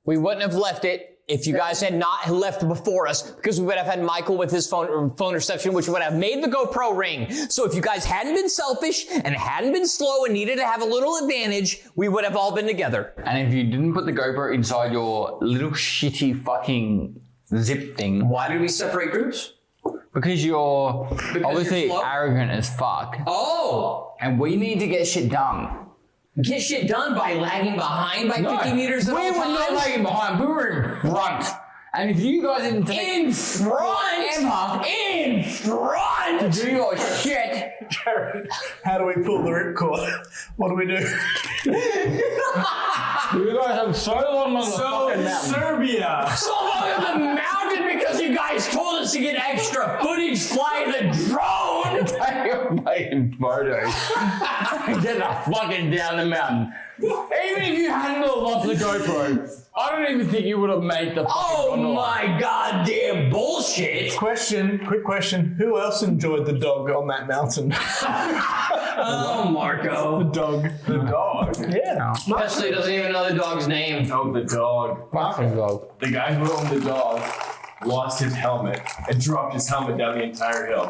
We wouldn't have left it if you guys had not left before us, because we would have had Michael with his phone reception, which would have made the GoPro ring. So if you guys hadn't been selfish and hadn't been slow and needed to have a little advantage, we would have all been together. And if you didn't put the GoPro inside your little shitty fucking zip thing, Why did we separate groups? because you're obviously you're slow? arrogant as fuck, Oh! and we need to get shit done. Get shit done by lagging behind by 50 meters at We all were not times? lagging behind. We were in front. And if you guys didn't take In front! Emma In front! do your shit, Jared, how do we pull the ripcord? What do we do? you guys have so long on the fucking mountain. Serbia. So long on the mountain because you guys told us to get extra footage flying the drone! Take your fucking photos. Get the fucking down the mountain. Even if you hadn't lost the GoPro, I don't even think you would have made the fucking Oh gondola. my goddamn bullshit! Quick question. Who else enjoyed the dog on that mountain? Oh, Marco. Dog. The dog. Yeah. Wesley doesn't even know the dog's name. Oh, the dog. Fucking dog. The guy who owned the dog lost his helmet and dropped his helmet down the entire hill.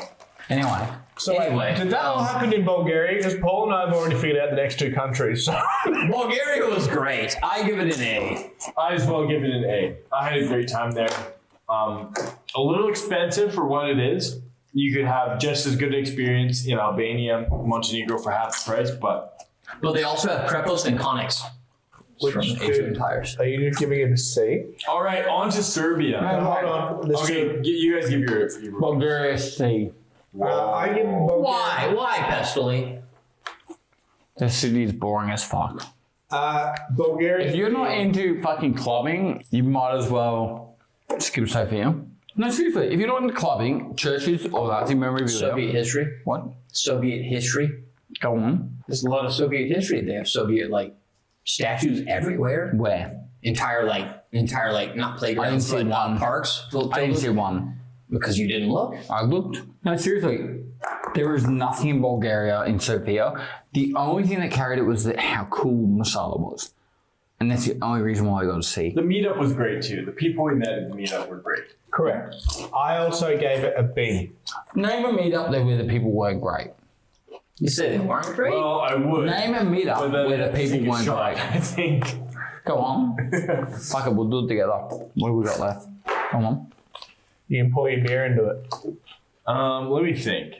Anyway. So Anyway, did that all happen in Bulgaria? Because Paul and I have already figured out the next two countries. So. Bulgaria was great. I give it an A. I as well give it an A. I had a great time there. A little expensive for what it is. You could have just as good an experience in Albania, Montenegro for half the price, but But they also have Krepos and Connex. From Adrian Tires. Are you giving it a C? all right, on to Serbia. Hold on. Let's Okay, you guys give your Bulgaria C. I give Bulgaria. Why, Pestily? The city is boring as fuck. Bulgaria. If you're not into fucking clubbing, you might as well skip Sofia. No, seriously, if you're not into clubbing, churches or Nazi memorabilia. Soviet history. What? Soviet history. Go on. There's a lot of Soviet history. They have Soviet statues everywhere. Where? Entire not playgrounds, I didn't see but one. parks. I didn't see one. Because you didn't look. I looked. No, seriously. There is nothing in Bulgaria, in Sofia. The only thing that carried it was how cool Masala was. And that's the only reason why I got a C. The meetup was great too. The people we met at the meetup were great. Correct. I also gave it a B. Name a meetup there where the people weren't great. You said they weren't great? Well, I would. Name a meetup where the people weren't great. I think. Go on. Fuck it, we'll do it together. What have we got left? Come on. You can pour your beer into it. Let me think.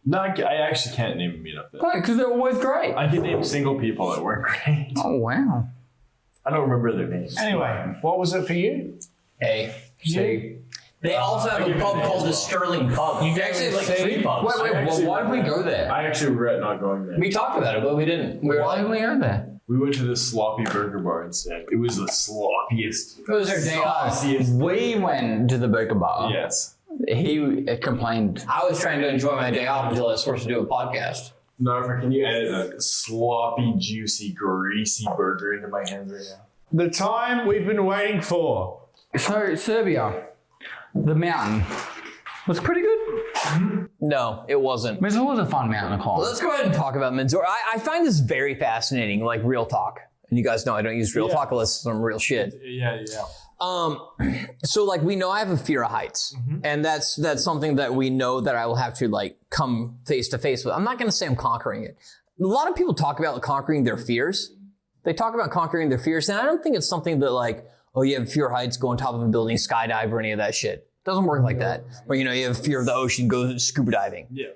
No, I actually can't name a meetup there. No, because they're always great. I can name single people that weren't great. Oh, wow. I don't remember their names. Anyway, what was it for you? A. C. They also have a pub called the Sterling Pub. You actually have like three pubs. Wait, why did we go there? I actually regret not going there. We talked about it, but we didn't. Why didn't we go there? We went to this sloppy burger bar instead. It was the sloppiest. It was our day off. Sauciest. We went to the burger bar. Yes. He complained. I was trying to enjoy my day off until I was forced to do a podcast. Narva, can you edit a sloppy, juicy, greasy burger into my hands right now? The time we've been waiting for. So, Serbia, the mountain, was pretty good. No, it wasn't. It was a fun mountain to climb. Let's go ahead and talk about Mindzor. I find this very fascinating, like real talk. And you guys know I don't use real talk unless it's some real shit. Yeah. So like we know I have a fear of heights, and that's something that we know that I will have to like come face to face with. I'm not going to say I'm conquering it. A lot of people talk about conquering their fears. They talk about conquering their fears, and I don't think it's something that like, oh, you have fear of heights, go on top of a building, skydive, or any of that shit. It doesn't work like that. Or you have fear of the ocean, go scuba diving. Yeah.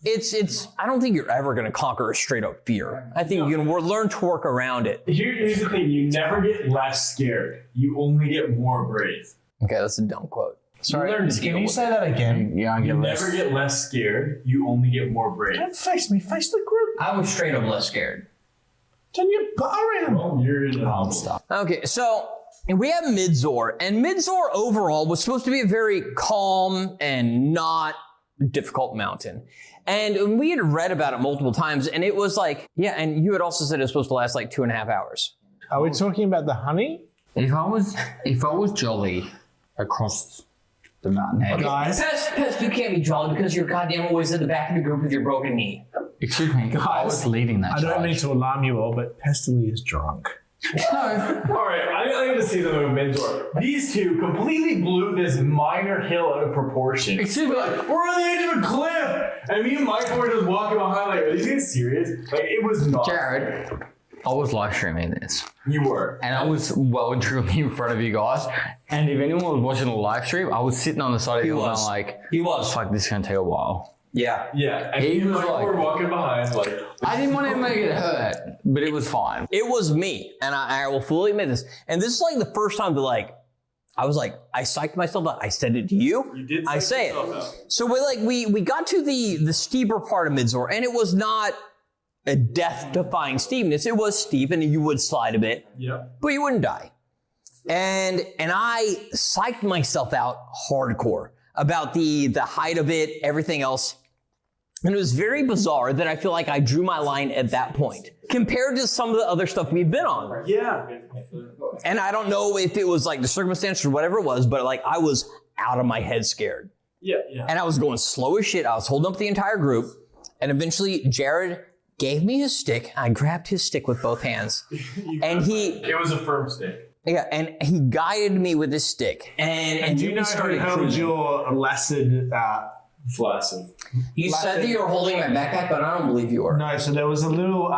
It's. I don't think you're ever going to conquer a straight up fear. I think you can learn to work around it. Here's the thing: you never get less scared. You only get more brave. Okay, that's a dumb quote. Sorry, Learn to can deal you with say that again? Yeah, I You get less. never get less scared. You only get more brave. Don't face me, face the group. I was straight up less scared. Turn your butt around. Oh, you're in the Stop. Okay, so we have Mindzor, and Mindzor overall was supposed to be a very calm and not difficult mountain. And we had read about it multiple times, and it was like, yeah, and you had also said it was supposed to last like 2.5 hours. Are we talking about the honey? If I was jolly across the mountain head. Guys, Pest, you can't be jolly because you're goddamn always at the back of the group with your broken knee. Excuse me, I was leading that I don't charge. mean to alarm you all, but Pestily is drunk. All right, I'm going to see them with Mindzor. These two completely blew this minor hill out of proportion. Excuse me. We're on the edge of a cliff, and me and Mike were just walking behind. Like, are these guys serious? Like, it was not. Jared, I was live streaming this. You were. And I was well and truly in front of you guys. And if anyone was watching the live stream, I was sitting on the side of you and I'm like, He was. fuck, this is going to take a while. Yeah. Yeah, and He me and was Mike like- were walking behind. Like, I didn't want to make it hurt, but it was fine. It was me, and I will fully admit this. And this is like the first time that like, I was like, I psyched myself out. I said it to you. you did. I psych say it. yourself out. So we got to the steeper part of Mindzor, and it was not a death-defying steepness. It was steep, and you would slide a bit, Yeah. but you wouldn't die. And I psyched myself out hardcore about the height of it, everything else. And it was very bizarre that I feel like I drew my line at that point compared to some of the other stuff we've been on. Yeah. And I don't know if it was like the circumstance or whatever it was, but like I was out of my head scared. Yeah. And I was going slow as shit. I was holding up the entire group. And eventually Jared gave me his stick. I grabbed his stick with both hands. And It was a firm stick. and he guided me with his stick. And Do you then know we started who held cruising. your lesson? Flaccid. You said that you were holding my backpack, but I don't believe you were. No, so there was a little,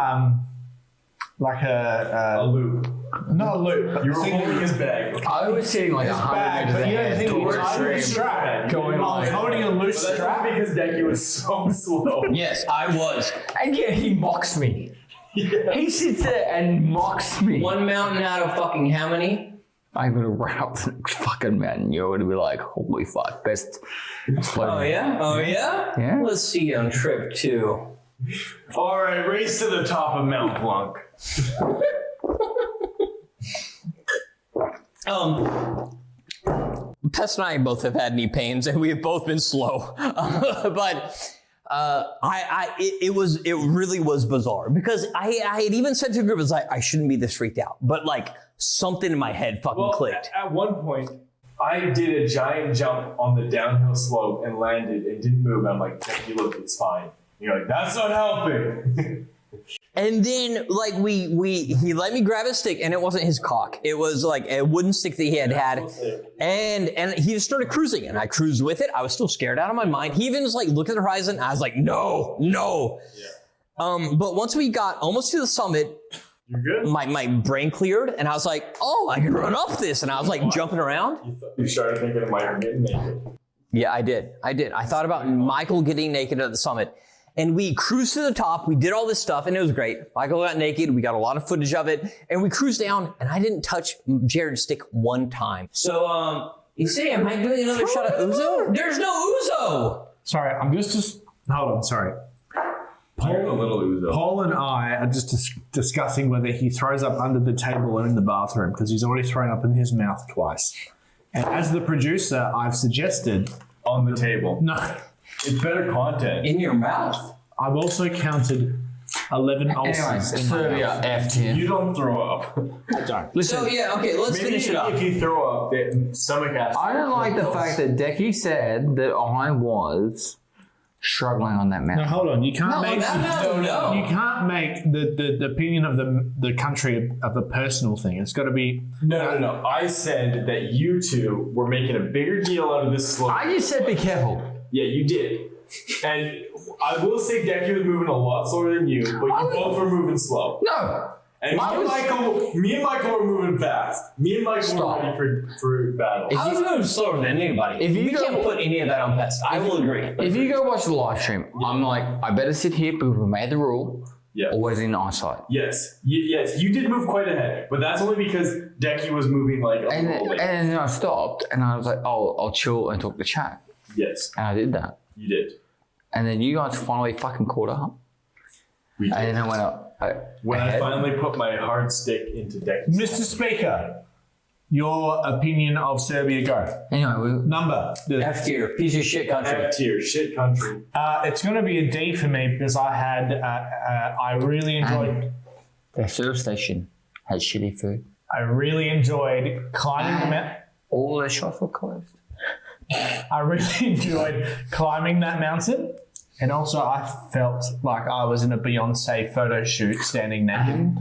like A loop. not a loop, but You the were thing holding that- his bag. I was sitting like his 100 bag, meters but you don't ahead think it was towards a loose stream. strap. Going I was like- holding a loose But that's strap. because Decky was so slow. Yes, I was. And yet he mocks me. He sits there and mocks me. One mountain out of fucking how many? I'm gonna run up the next fucking mountain. You're gonna be like, holy fuck, best. Oh yeah? Oh yeah? Yeah. Let's see on trip 2. All right, race to the top of Mount Blanc. Tess and I both have had knee pains, and we have both been slow. But it really was bizarre because I had even said to the group, it's like I shouldn't be this freaked out, but like something in my head fucking clicked. At one point, I did a giant jump on the downhill slope and landed and didn't move. I'm like, Decky, look, it's fine. And you're like, that's not helping. And then like he let me grab his stick, and it wasn't his cock. It was like a wooden stick that he had. And he just started cruising, and I cruised with it. I was still scared out of my mind. He even was like, look at the horizon. I was like, no. But once we got almost to the summit, You're good? my brain cleared, and I was like, oh, I can run up this. And I was like jumping around. You started thinking of Michael getting naked. Yeah, I did. I thought about Michael getting naked at the summit. And we cruised to the top. We did all this stuff, and it was great. Michael got naked. We got a lot of footage of it. And we cruised down, and I didn't touch Jared's stick one time. So, you say, am I doing another shot of Ouzo? There's no Ouzo! Sorry, I'm just hold on, sorry. Paul and I are just discussing whether he throws up under the table or in the bathroom, because he's already thrown up in his mouth twice. And as the producer, I've suggested... On the table. No. It's better content. In your mouth? I've also counted 11 ulcers in my mouth. F tier. You don't throw up. I don't. Listen, so yeah, okay, let's finish it up. If you throw up, the stomach acid. I don't like the fact that Decky said that I was struggling on that No, mountain. hold on. You can't No. You can't make the opinion of the country of the personal thing. It's got to be. No. I said that you two were making a bigger deal out of this slope. I just said be careful. Yeah, you did. And I will say Decky was moving a lot slower than you, but you both were moving slow. No. And me and Michael were moving fast. Me and Michael were ready for battle. I was moving slower than anybody. We can't put any of that on Pest. I will agree. If you go watch the live stream, I'm like, I better sit here because we made the rule. Yeah. Always in eyesight. Yes. Yes, you did move quite ahead, but that's only because Decky was moving like a little bit. And then I stopped and I was like, oh, I'll chill and talk to chat. Yes, And I did that. you did. And then you guys finally fucking caught up. We did. And then I went up. When I finally put my hard stick into Decky's. Mr. Speaker, your opinion of Serbia, go. Anyway, Number. F tier, piece of shit country. F tier, shit country. It's going to be a D for me because I really enjoyed. the service station had shitty food. I really enjoyed climbing the mountain. All the shops were closed. I really enjoyed climbing that mountain. And also, I felt like I was in a Beyonce photo shoot standing naked.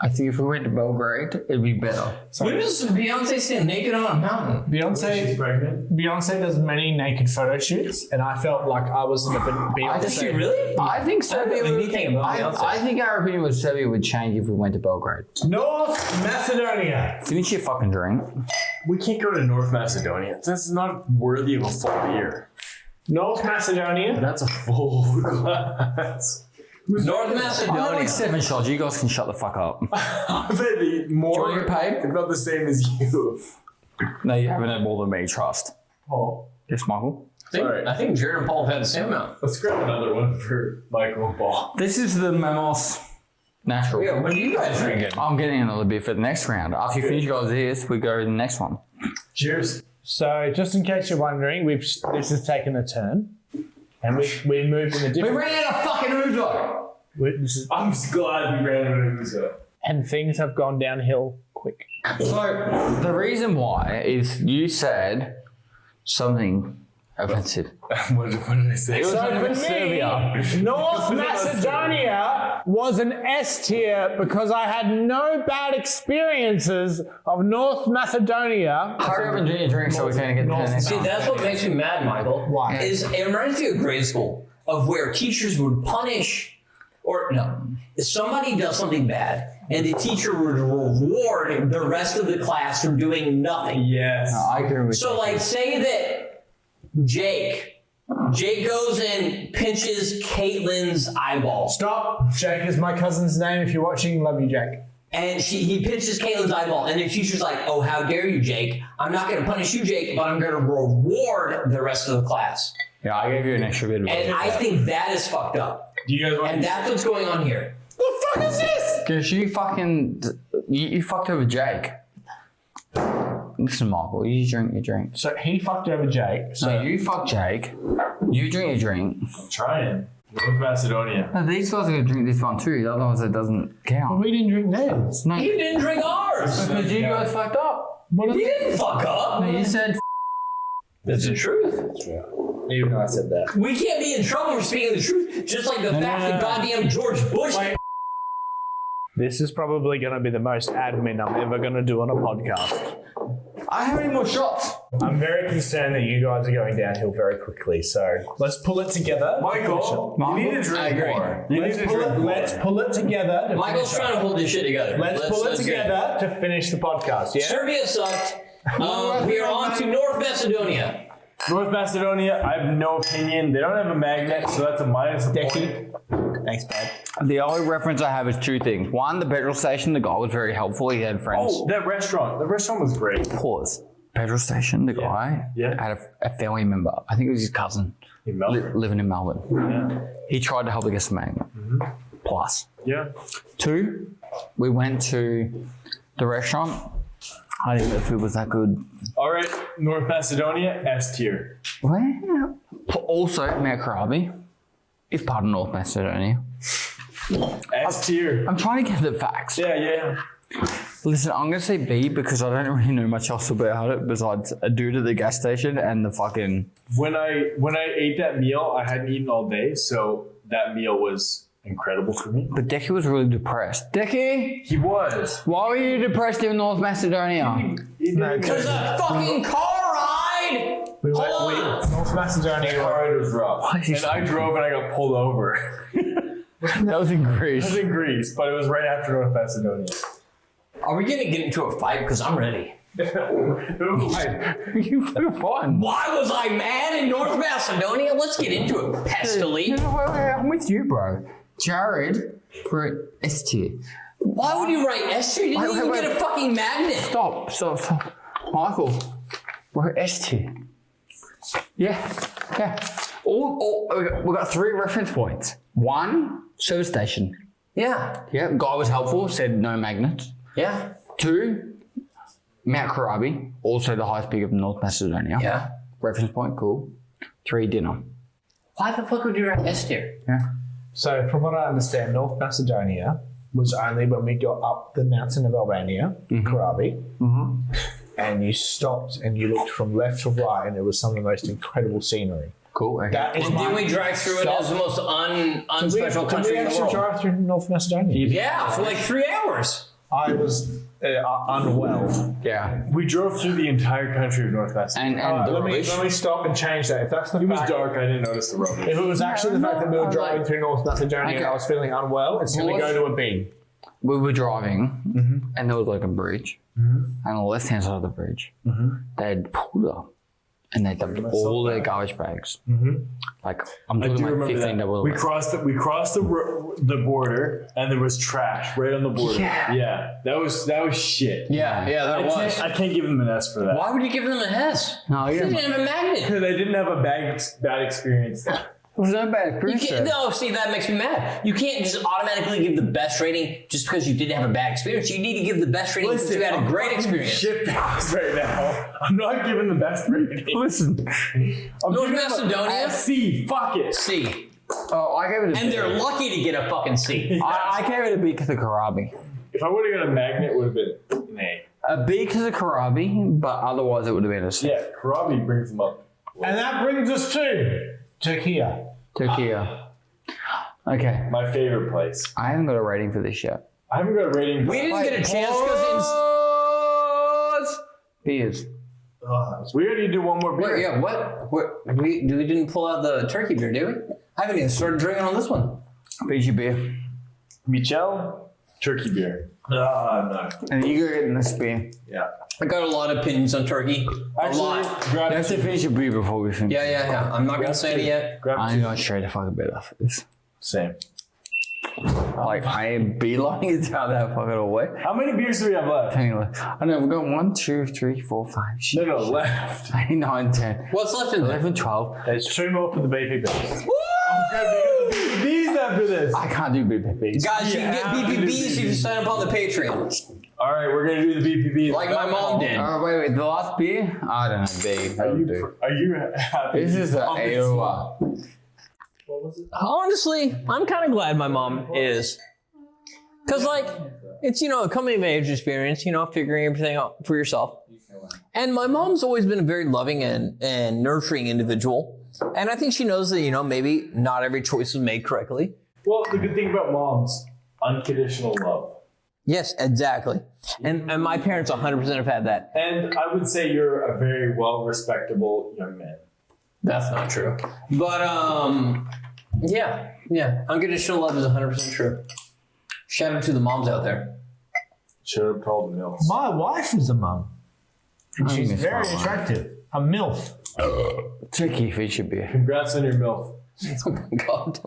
I think if we went to Belgrade, it'd be better. When does Beyonce stand naked on a mountain? Beyonce, pregnant. Beyonce does many naked photo shoots, and I felt like I was in a Beyonce. Does she really? I think Serbia would, anything about Beyonce. I think our opinion with Serbia would change if we went to Belgrade. North Macedonia. Finish your fucking drink. We can't go to North Macedonia. That's not worthy of a full beer. North Macedonia. That's a full glass. North I got Macedonia. like 7 shots. You guys can shut the fuck up. I bet the more. Do you want to get paid? About the same as you. No, you haven't had more than me, trust. Oh, Yes, Michael. sorry. I think Jared and Paul have had the same amount. Let's grab another one for Michael and Paul. This is the Mamos Natural. Yeah, what are you guys drinking? I'm getting another beer for the next round. After you finish guys this, we go to the next one. Cheers. So, just in case you're wondering, this has taken a turn, and we moved in a We different. ran out of fucking Ouzo. I'm glad we ran out of Ouzo. And things have gone downhill quick. So, the reason why is you said something offensive. What did I say? So for me, North Macedonia was an S tier because I had no bad experiences of North Macedonia. Hurry up and do your drink so we can get to the next See, one. that's what makes me mad, Michael. Why? Is it reminds me of grade school, of where teachers would punish, or no, if somebody does something bad, and the teacher would reward the rest of the class for doing nothing. Yes. I agree with So, you. like, say that Jake goes and pinches Caitlin's eyeball. Stop. Jake is my cousin's name. If you're watching, love you, Jake. And he pinches Caitlin's eyeball, and the teacher's like, oh, how dare you, Jake? I'm not going to punish you, Jake, but I'm going to reward the rest of the class. Yeah, I gave you an extra bit of And I think that is fucked up. Do you guys want And that's what's going on here. The fuck is this? Because you fucking... You fucked over Jake. Listen, Michael, you drink your drink. So he fucked over Jake. So you fuck Jake. You drink your drink. I'm trying. North Macedonia. No, these guys are going to drink this one too, otherwise it doesn't count. We didn't drink theirs. No, He didn't drink ours. because you guys fucked up. What He didn't fuck up. No, you said... That's the truth. Even though I said that. We can't be in trouble for speaking the truth, just like the fact that goddamn George Bush This is probably going to be the most admin I'm ever going to do on a podcast. I have any more shots? I'm very concerned that you guys are going downhill very quickly, so let's pull it together. Michael, you need to drink more. Let's pull it together. Michael's trying to hold this shit together. Let's pull it together to finish the podcast, yeah? Serbia sucked. We are on to North Macedonia. North Macedonia, I have no opinion. They don't have a magnet, so that's a minus a point. Thanks, bud. The only reference I have is two things. One, the petrol station, the guy was very helpful. He had friends. Oh, that restaurant. The restaurant was great. Pause. Petrol station, the guy had a family member. I think it was his cousin. In Melbourne. Living in Melbourne. Yeah. He tried to help to get some magnet. Plus. Yeah. Two, we went to the restaurant. I didn't know if it was that good. All right, North Macedonia, S tier. Well, also, Mount Karabi is part of North Macedonia. S tier. I'm trying to get the facts. Yeah. Listen, I'm going to say B because I don't really know much else about it besides a dude at the gas station and the fucking... When I ate that meal, I hadn't eaten all day, so that meal was incredible for me. But Decky was really depressed. Decky? He was. Why were you depressed in North Macedonia? Because a fucking car ride! North Macedonia. The car ride was rough. And I drove and I got pulled over. That was in I Greece. was in Greece, but it was right after North Macedonia. Are we going to get into a fight? Because I'm ready. You feel fun. Why was I mad in North Macedonia? Let's get into it, Pestily. Wait, I'm with you, bro. Jared, we're at S tier. Why would you write S tier? You didn't even get a fucking magnet. Stop. Michael, we're at S tier. Yeah. We got 3 reference points. 1, service station. Yeah. Yeah, guy was helpful, said no magnets. Yeah. 2, Mount Karabi, also the highest peak of North Macedonia. Yeah. Reference point, cool. 3, dinner. Why the fuck would you write S tier? Yeah. So, from what I understand, North Macedonia was only when we got up the mountain of Albania, Karabi, and you stopped and you looked from left to right, and it was some of the most incredible scenery. Cool. Okay. That is And then we drive through it as the most unspecial Did country we in the actually world. drive through North Macedonia? Yeah, for like 3 hours. I was unwell. Yeah. We drove through the entire country of North Macedonia. And the Let me rubbish. stop and change that. If that's the It was fact, dark. I didn't notice the rubbish. if it was actually the fact that we were driving through North Macedonia and I was feeling unwell, it's going to go to a B. We were driving, and there was like a bridge. And on the left hand side of the bridge, they had pulled up and they dumped all their garbage bags. Like, I'm I do talking like remember 15 that. double. We crossed the border, and there was trash right on the border. Yeah, that was shit. Yeah, that was. I can't give them an S for that. Why would you give them a S? No, you They didn't. didn't have a magnet. Because I didn't have a bad experience there. It was no bad You experience. can't, there. no, see, that makes me mad. You can't just automatically give the best rating just because you didn't have a bad experience. You need to give the best rating because you had a great experience. Shit facts right now. I'm not giving the best rating. Listen. I'm North giving them Macedonia? a C. Fuck it. C. Oh, I gave it a And B. they're lucky to get a fucking C. I gave it a B because of Karabi. If I would have got a magnet, it would have been an A. A B because of Karabi, but otherwise it would have been a C. Yeah, Karabi brings them up. And that brings us to Turkey. Turkey. Okay. My favorite place. I haven't got a rating for this yet. I haven't got a rating. We didn't get a chance because Beers. We already do one more beer. yeah, what? We didn't pull out the turkey beer, did we? I haven't even started drinking on this one. Fiji beer. Michel, turkey beer. No. And you go get this beer. Yeah. I got a lot of opinions on turkey. A lot. grab You have to finish your beer before we finish. Yeah. I'm not gonna say it yet. Grab I'm going straight to fucking bed after this. Same. Like, I am beelining it down that fucking away. How many beers do we have left? Anyway, I know we've got 1, 2, 3, 4, 5, 6, No, left. 8, 9, 10, What's left in there? 11, 12. There's 2 more for the BPBs. These after this. I can't do BPPs. Guys, you can get BPBs if you sign up on the Patreon. All right, we're gonna do the BPB. Like my mom did. Wait. The last beer? I don't know, babe. Are you happy? This is an AOR. Honestly, I'm kind of glad my mom is. Because, like, it's, a coming of age experience, figuring everything out for yourself. And my mom's always been a very loving and nurturing individual. And I think she knows that, maybe not every choice is made correctly. Well, the good thing about moms, unconditional love. Yes, exactly. And my parents 100% have had that. And I would say you're a very well respectable young man. That's not true. But yeah. Unconditional love is 100% true. Shout out to the moms out there. Should have called the mills. My wife is a mum. And she's miss very my wife. attractive. A MILF. Tricky feature beer. Congrats on your milk. Oh my god.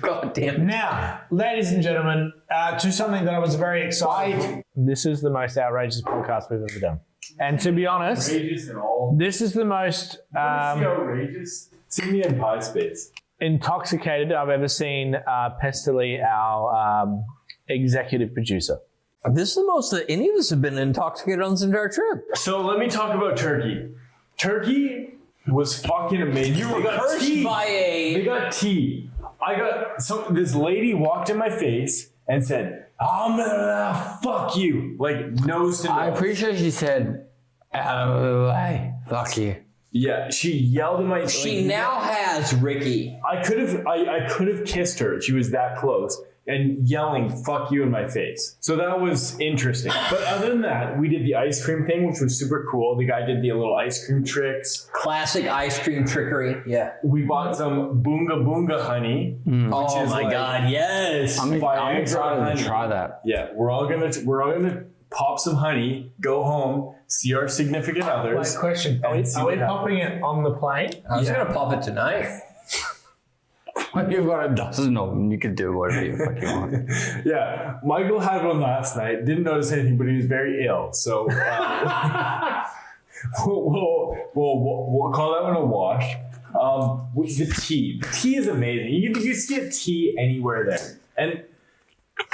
God damn it. Now, ladies and gentlemen, to something that I was very excited. This is the most outrageous podcast we've ever done. And to be honest, Outrageous and all. this is the most Outrageous. See me in pie space. intoxicated I've ever seen Pestily, our executive producer. This is the most that any of us have been intoxicated on this entire trip. So let me talk about Turkey. Turkey was fucking amazing. You got Cursed tea. by They a... got tea. This lady walked in my face and said, "I'm gonna fuck you," like nose to nose. I'm pretty sure she said, out of the way. Fuck you. Yeah, she yelled in my. She now has Ricky. I could have kissed her. She was that close. And yelling "fuck you" in my face. So that was interesting. But other than that, we did the ice cream thing, which was super cool. The guy did the little ice cream tricks. Classic ice cream trickery. Yeah. We bought some Boonga Boonga honey. Oh is my like- god, yes. I'm Viagra excited honey. to try that. Yeah, we're all gonna pop some honey, go home, see our significant others. My question, are we See what popping it on the plane? I was gonna pop it tonight. When you've got a dozen of them, you can do whatever you fucking want. Yeah, Michael had one last night. Didn't notice anything, but he was very ill. So we'll call that one a wash. With the tea. The tea is amazing. You can just get tea anywhere there. And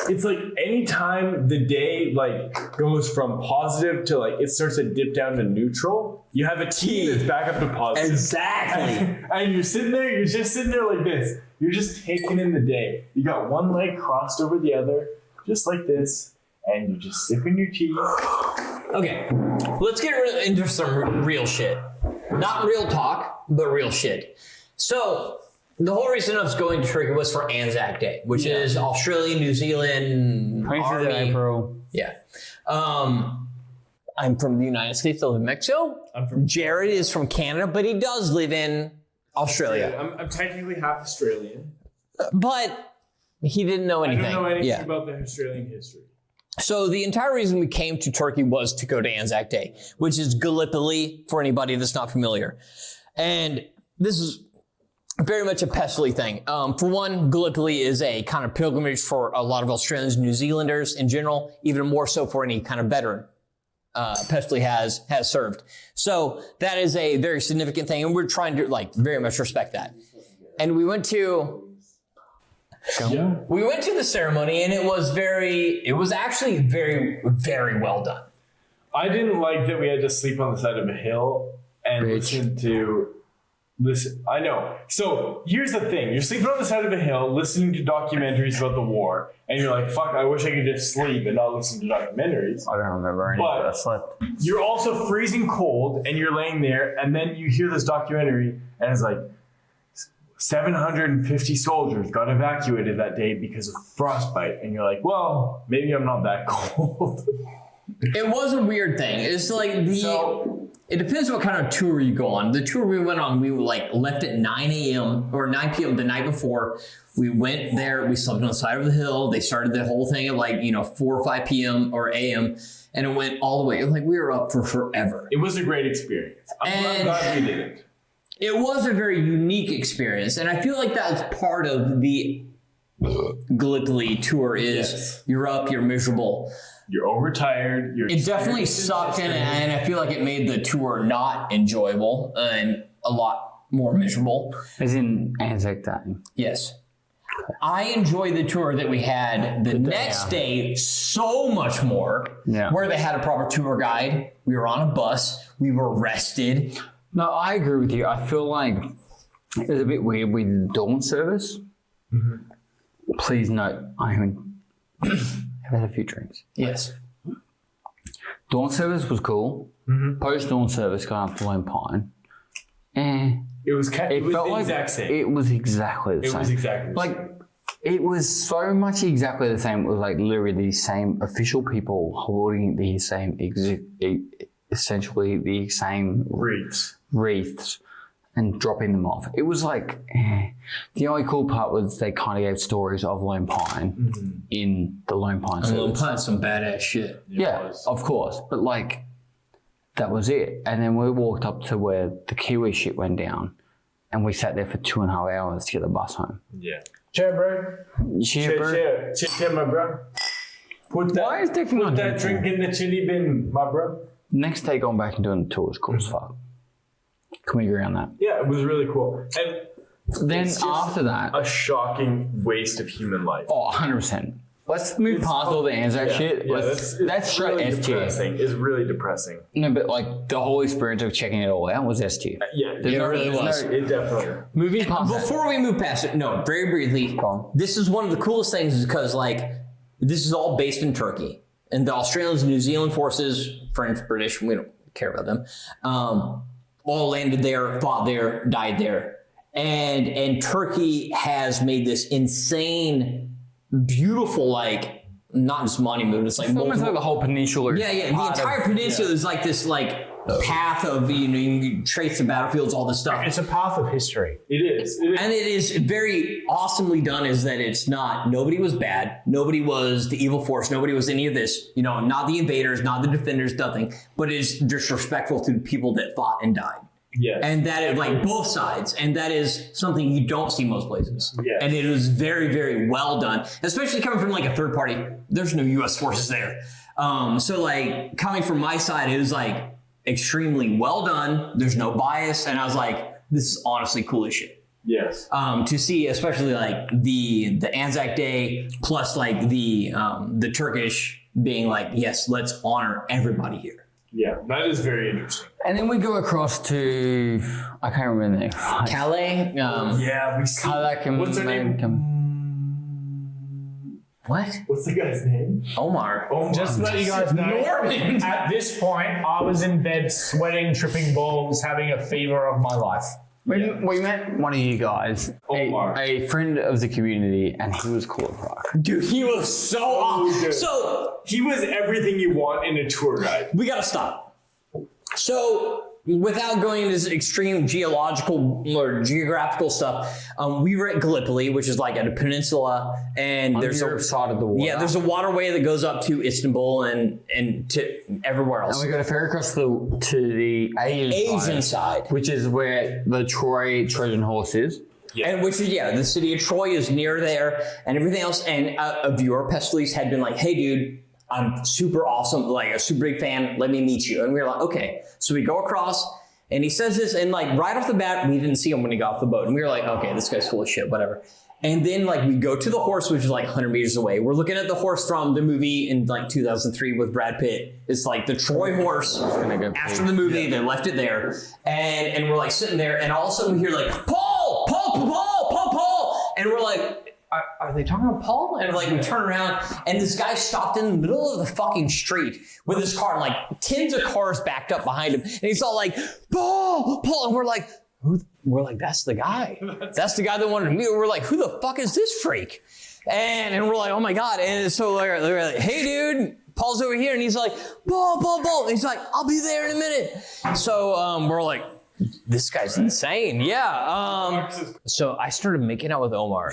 it's like anytime the day like goes from positive to like it starts to dip down to neutral, you have a tea that's back up to positive. Exactly. And you're just sitting there like this. You're just taking in the day. You got one leg crossed over the other, just like this, and you're just sipping your tea. Okay, let's get into some real shit. Not real talk, but real shit. So, the whole reason I was going to Turkey was for Anzac Day, which is Australia, New Zealand, 25th of Army. April. Yeah. I'm from the United States. I live in Mexico. Jared is from Canada, but he does live in Australia. I'm technically half Australian. But he didn't know anything. I don't know anything Yeah. about the Australian history. So the entire reason we came to Turkey was to go to Anzac Day, which is Gallipoli for anybody that's not familiar. And this is very much a Pestily thing. For one, Gallipoli is a kind of pilgrimage for a lot of Australians and New Zealanders in general, even more so for any kind of veteran Pestily has served. So that is a very significant thing, and we're trying to like very much respect that. And we went to the ceremony, and it was actually very, very well done. I didn't like that we had to sleep on the side of a hill and listen. I know. So here's the thing. You're sleeping on the side of a hill, listening to documentaries about the war, and you're like, fuck, I wish I could just sleep and not listen to documentaries. I don't remember any But- of that. Slept. You're also freezing cold, and you're laying there, and then you hear this documentary, and it's like, 750 soldiers got evacuated that day because of frostbite. And you're like, well, maybe I'm not that cold. It was a weird thing. It's like it depends what kind of tour you go on. The tour we went on, we left at 9 a.m. or 9 p.m. the night before. We went there, we slept on the side of the hill. They started the whole thing at 4 or 5 p.m. or a.m. and it went all the way. It was like we were up for forever. It was a great experience. I'm glad we did it. It was a very unique experience, and I feel like that's part of the Gallipoli tour is you're up, you're miserable. You're overtired. It definitely sucked in, and I feel like it made the tour not enjoyable and a lot more miserable. As in Anzac Day. Yes. I enjoyed the tour that we had the next day so much more, where they had a proper tour guide. We were on a bus. We were rested. No, I agree with you. I feel like it was a bit weird with the dawn service. Mm-hmm. Please note, I have had a few drinks. Yes. Dawn service was cool. Mm-hmm. Post-dawn service going up to Lone Pine. It was It felt the like exact same. it was exactly the same. It was exactly the like same. It was so much exactly the same. It was like literally the same official people holding the same, essentially the same wreaths and dropping them off. It was like, the only cool part was they kind of gave stories of Lone Pine in the Lone Pine service. Lone Pine's some badass shit. Yeah, of course. But like, that was it. And then we walked up to where the Kiwi shit went down and we sat there for 2.5 hours to get the bus home. Yeah. Cheer, bro. Cheer, bro. Cheer, my bro. Put that drink in the chili bin, my bro. Next day going back and doing the tour was cool as fuck. Can we agree on that? Yeah, it was really cool. And then after that, a shocking waste of human life. Oh, 100%. Let's move past all the Anzac shit. Yeah, that's straight really S tier. It's really depressing. No, but like the whole experience of checking it all out was S tier. Yeah, it really was. It definitely. Moving past Before we move past it, no, very briefly, this is one of the coolest things because like this is all based in Turkey. And the Australians and New Zealand forces, French, British, we don't care about them, all landed there, fought there, died there. And Turkey has made this insane, beautiful, like, not just monument, it's like almost like the whole peninsula. Yeah, the entire peninsula is like this, like, path of, you know, you can trace the battlefields, all this stuff. It's a path of history. It is. And it is very awesomely done is that it's not, nobody was bad. Nobody was the evil force. Nobody was any of this, you know, not the invaders, not the defenders, nothing, but it's disrespectful to the people that fought and died. Yes. And that is like both sides. And that is something you don't see most places. Yes. And it was very, very well done, especially coming from like a third party. There's no U.S. forces there. So like coming from my side, it was like extremely well done. There's no bias. And I was like, this is honestly cool as shit. Yes. To see, especially like the Anzac Day plus like the Turkish being like, yes, let's honor everybody here. Yeah, that is very interesting. And then we go across to, I can't remember the name. Calais. Yeah, we see. What's her name? What? What's the guy's name? Omar. Just to let you guys know, at this point, I was in bed sweating, tripping balls, having a fever of my life. We met one of you guys, Omar. a friend of the community, and he was cool as fuck. Dude, he was so awesome. So He was everything you want in a tour guide. we gotta stop. So without going into this extreme geological or geographical stuff, we were at Gallipoli, which is like at a peninsula, and there's a side of the water. Yeah, there's a waterway that goes up to Istanbul and to everywhere else. And we got a ferry across to the Asian side. which is where the Troy Trojan horse is. Yeah. And which is, the city of Troy is near there and everything else. And a viewer, Pestley's, had been like, hey, dude, I'm super awesome, like a super big fan. Let me meet you. And we were like, okay. So we go across and he says this, and like right off the bat, we didn't see him when he got off the boat. And we were like, okay, this guy's full of shit, whatever. And then like we go to the horse, which is like 100 meters away. We're looking at the horse from the movie in like 2003 with Brad Pitt. It's like the Troy horse. After the movie, they left it there. And we're like sitting there, and all of a sudden we hear like, Paul! And we're like, are they talking about Paul? And like we turn around, and this guy stopped in the middle of the fucking street with his car, and like tens of cars backed up behind him. And he's all like, Paul! And we're like, we're like, that's the guy. That's the guy that wanted to meet. We're like, who the fuck is this freak? And we're like, oh my God. And so they're like, hey dude, Paul's over here. And he's like, Paul. And he's like, I'll be there in a minute. So we're like, this guy's insane. Yeah. So I started making out with Omar.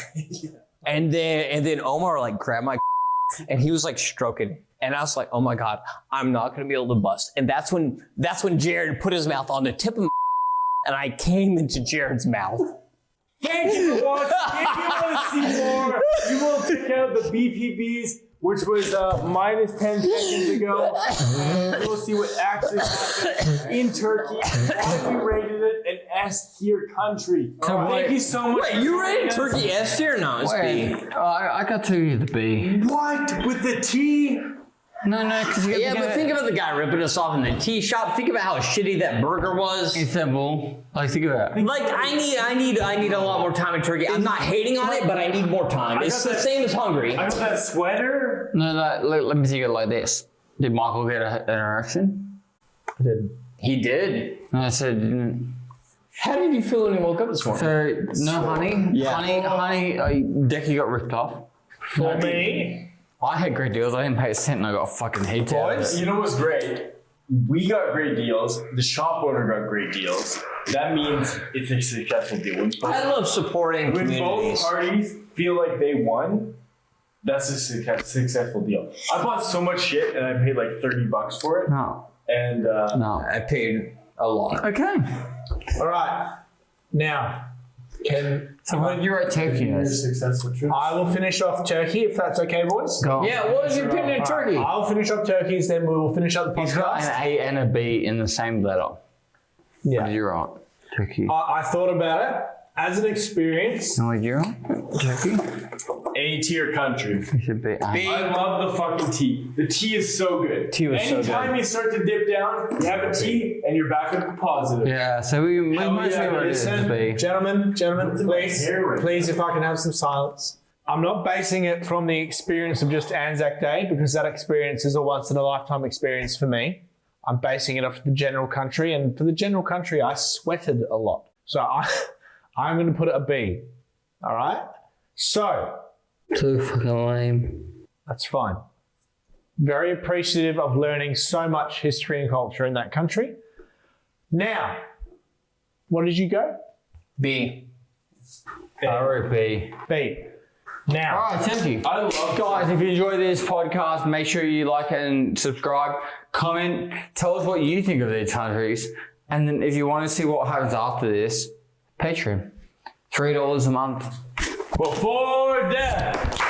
And then Omar like grabbed my and he was like stroking. And I was like, oh my God, I'm not going to be able to bust. And that's when Jared put his mouth on the tip of my and I came into Jared's mouth. Thank you for watching. If you want to see more, you will check out the BPBs, which was minus 10 seconds ago. You will see what actually happened in Turkey, why we rated it an S tier country. Thank you so much. Wait, you rated Turkey S tier? No, it's B. I got to the B. What? With the T? No, because But think about the guy ripping us off in the tea shop. Think about how shitty that burger was. Istanbul. Like, think about it. Like, I need a lot more time in Turkey. I'm not hating on it, but I need more time. It's the same as Hungary. I got that sweater. No, let me think of it like this. Did Michael get an erection? I didn't. He did. No, I said didn't. How did you feel when you woke up this morning? So no honey. Yeah. Honey. Decky got ripped off. For me, I had great deals. I didn't pay a cent, and I got a fucking heap out of it. You know what's great? We got great deals. The shop owner got great deals. That means it's a successful deal. I love supporting When both communities. parties feel like they won, that's a successful deal. I bought so much shit and I paid like $30 for it. No. And No. I paid a lot. Okay. all right. Now, So when you're at Turkey, your yes. successful trip. I will finish off Turkey if that's okay, boys. Go on. Yeah, what was your opinion of Turkey? I'll finish off Turkey's, then we will finish up the He's got podcast. an A and a B in the same letter. Yeah. You're right. Turkey. I thought about it as an experience. No, you're right. Turkey. A tier country. You should be A. I love the fucking tea. The tea is so good. Tea was so Anytime good. you start to dip down, you have a tea and you're back at the positive. Yeah, so we mostly yeah, wrote it as Listen, B. gentlemen, please, hair right please, if I can have some silence. I'm not basing it from the experience of just Anzac Day because that experience is a once in a lifetime experience for me. I'm basing it off the general country, and for the general country, I sweated a lot. So I'm going to put it a B. All right. So Too fucking lame. that's fine. Very appreciative of learning so much history and culture in that country. Now, what did you go? B. I wrote B. B. Now, All right, thank you. I love Guys, if you enjoyed this podcast, make sure you like and subscribe, comment, tell us what you think of these countries. And then if you want to see what happens after this, Patreon. $3 a month. Before death.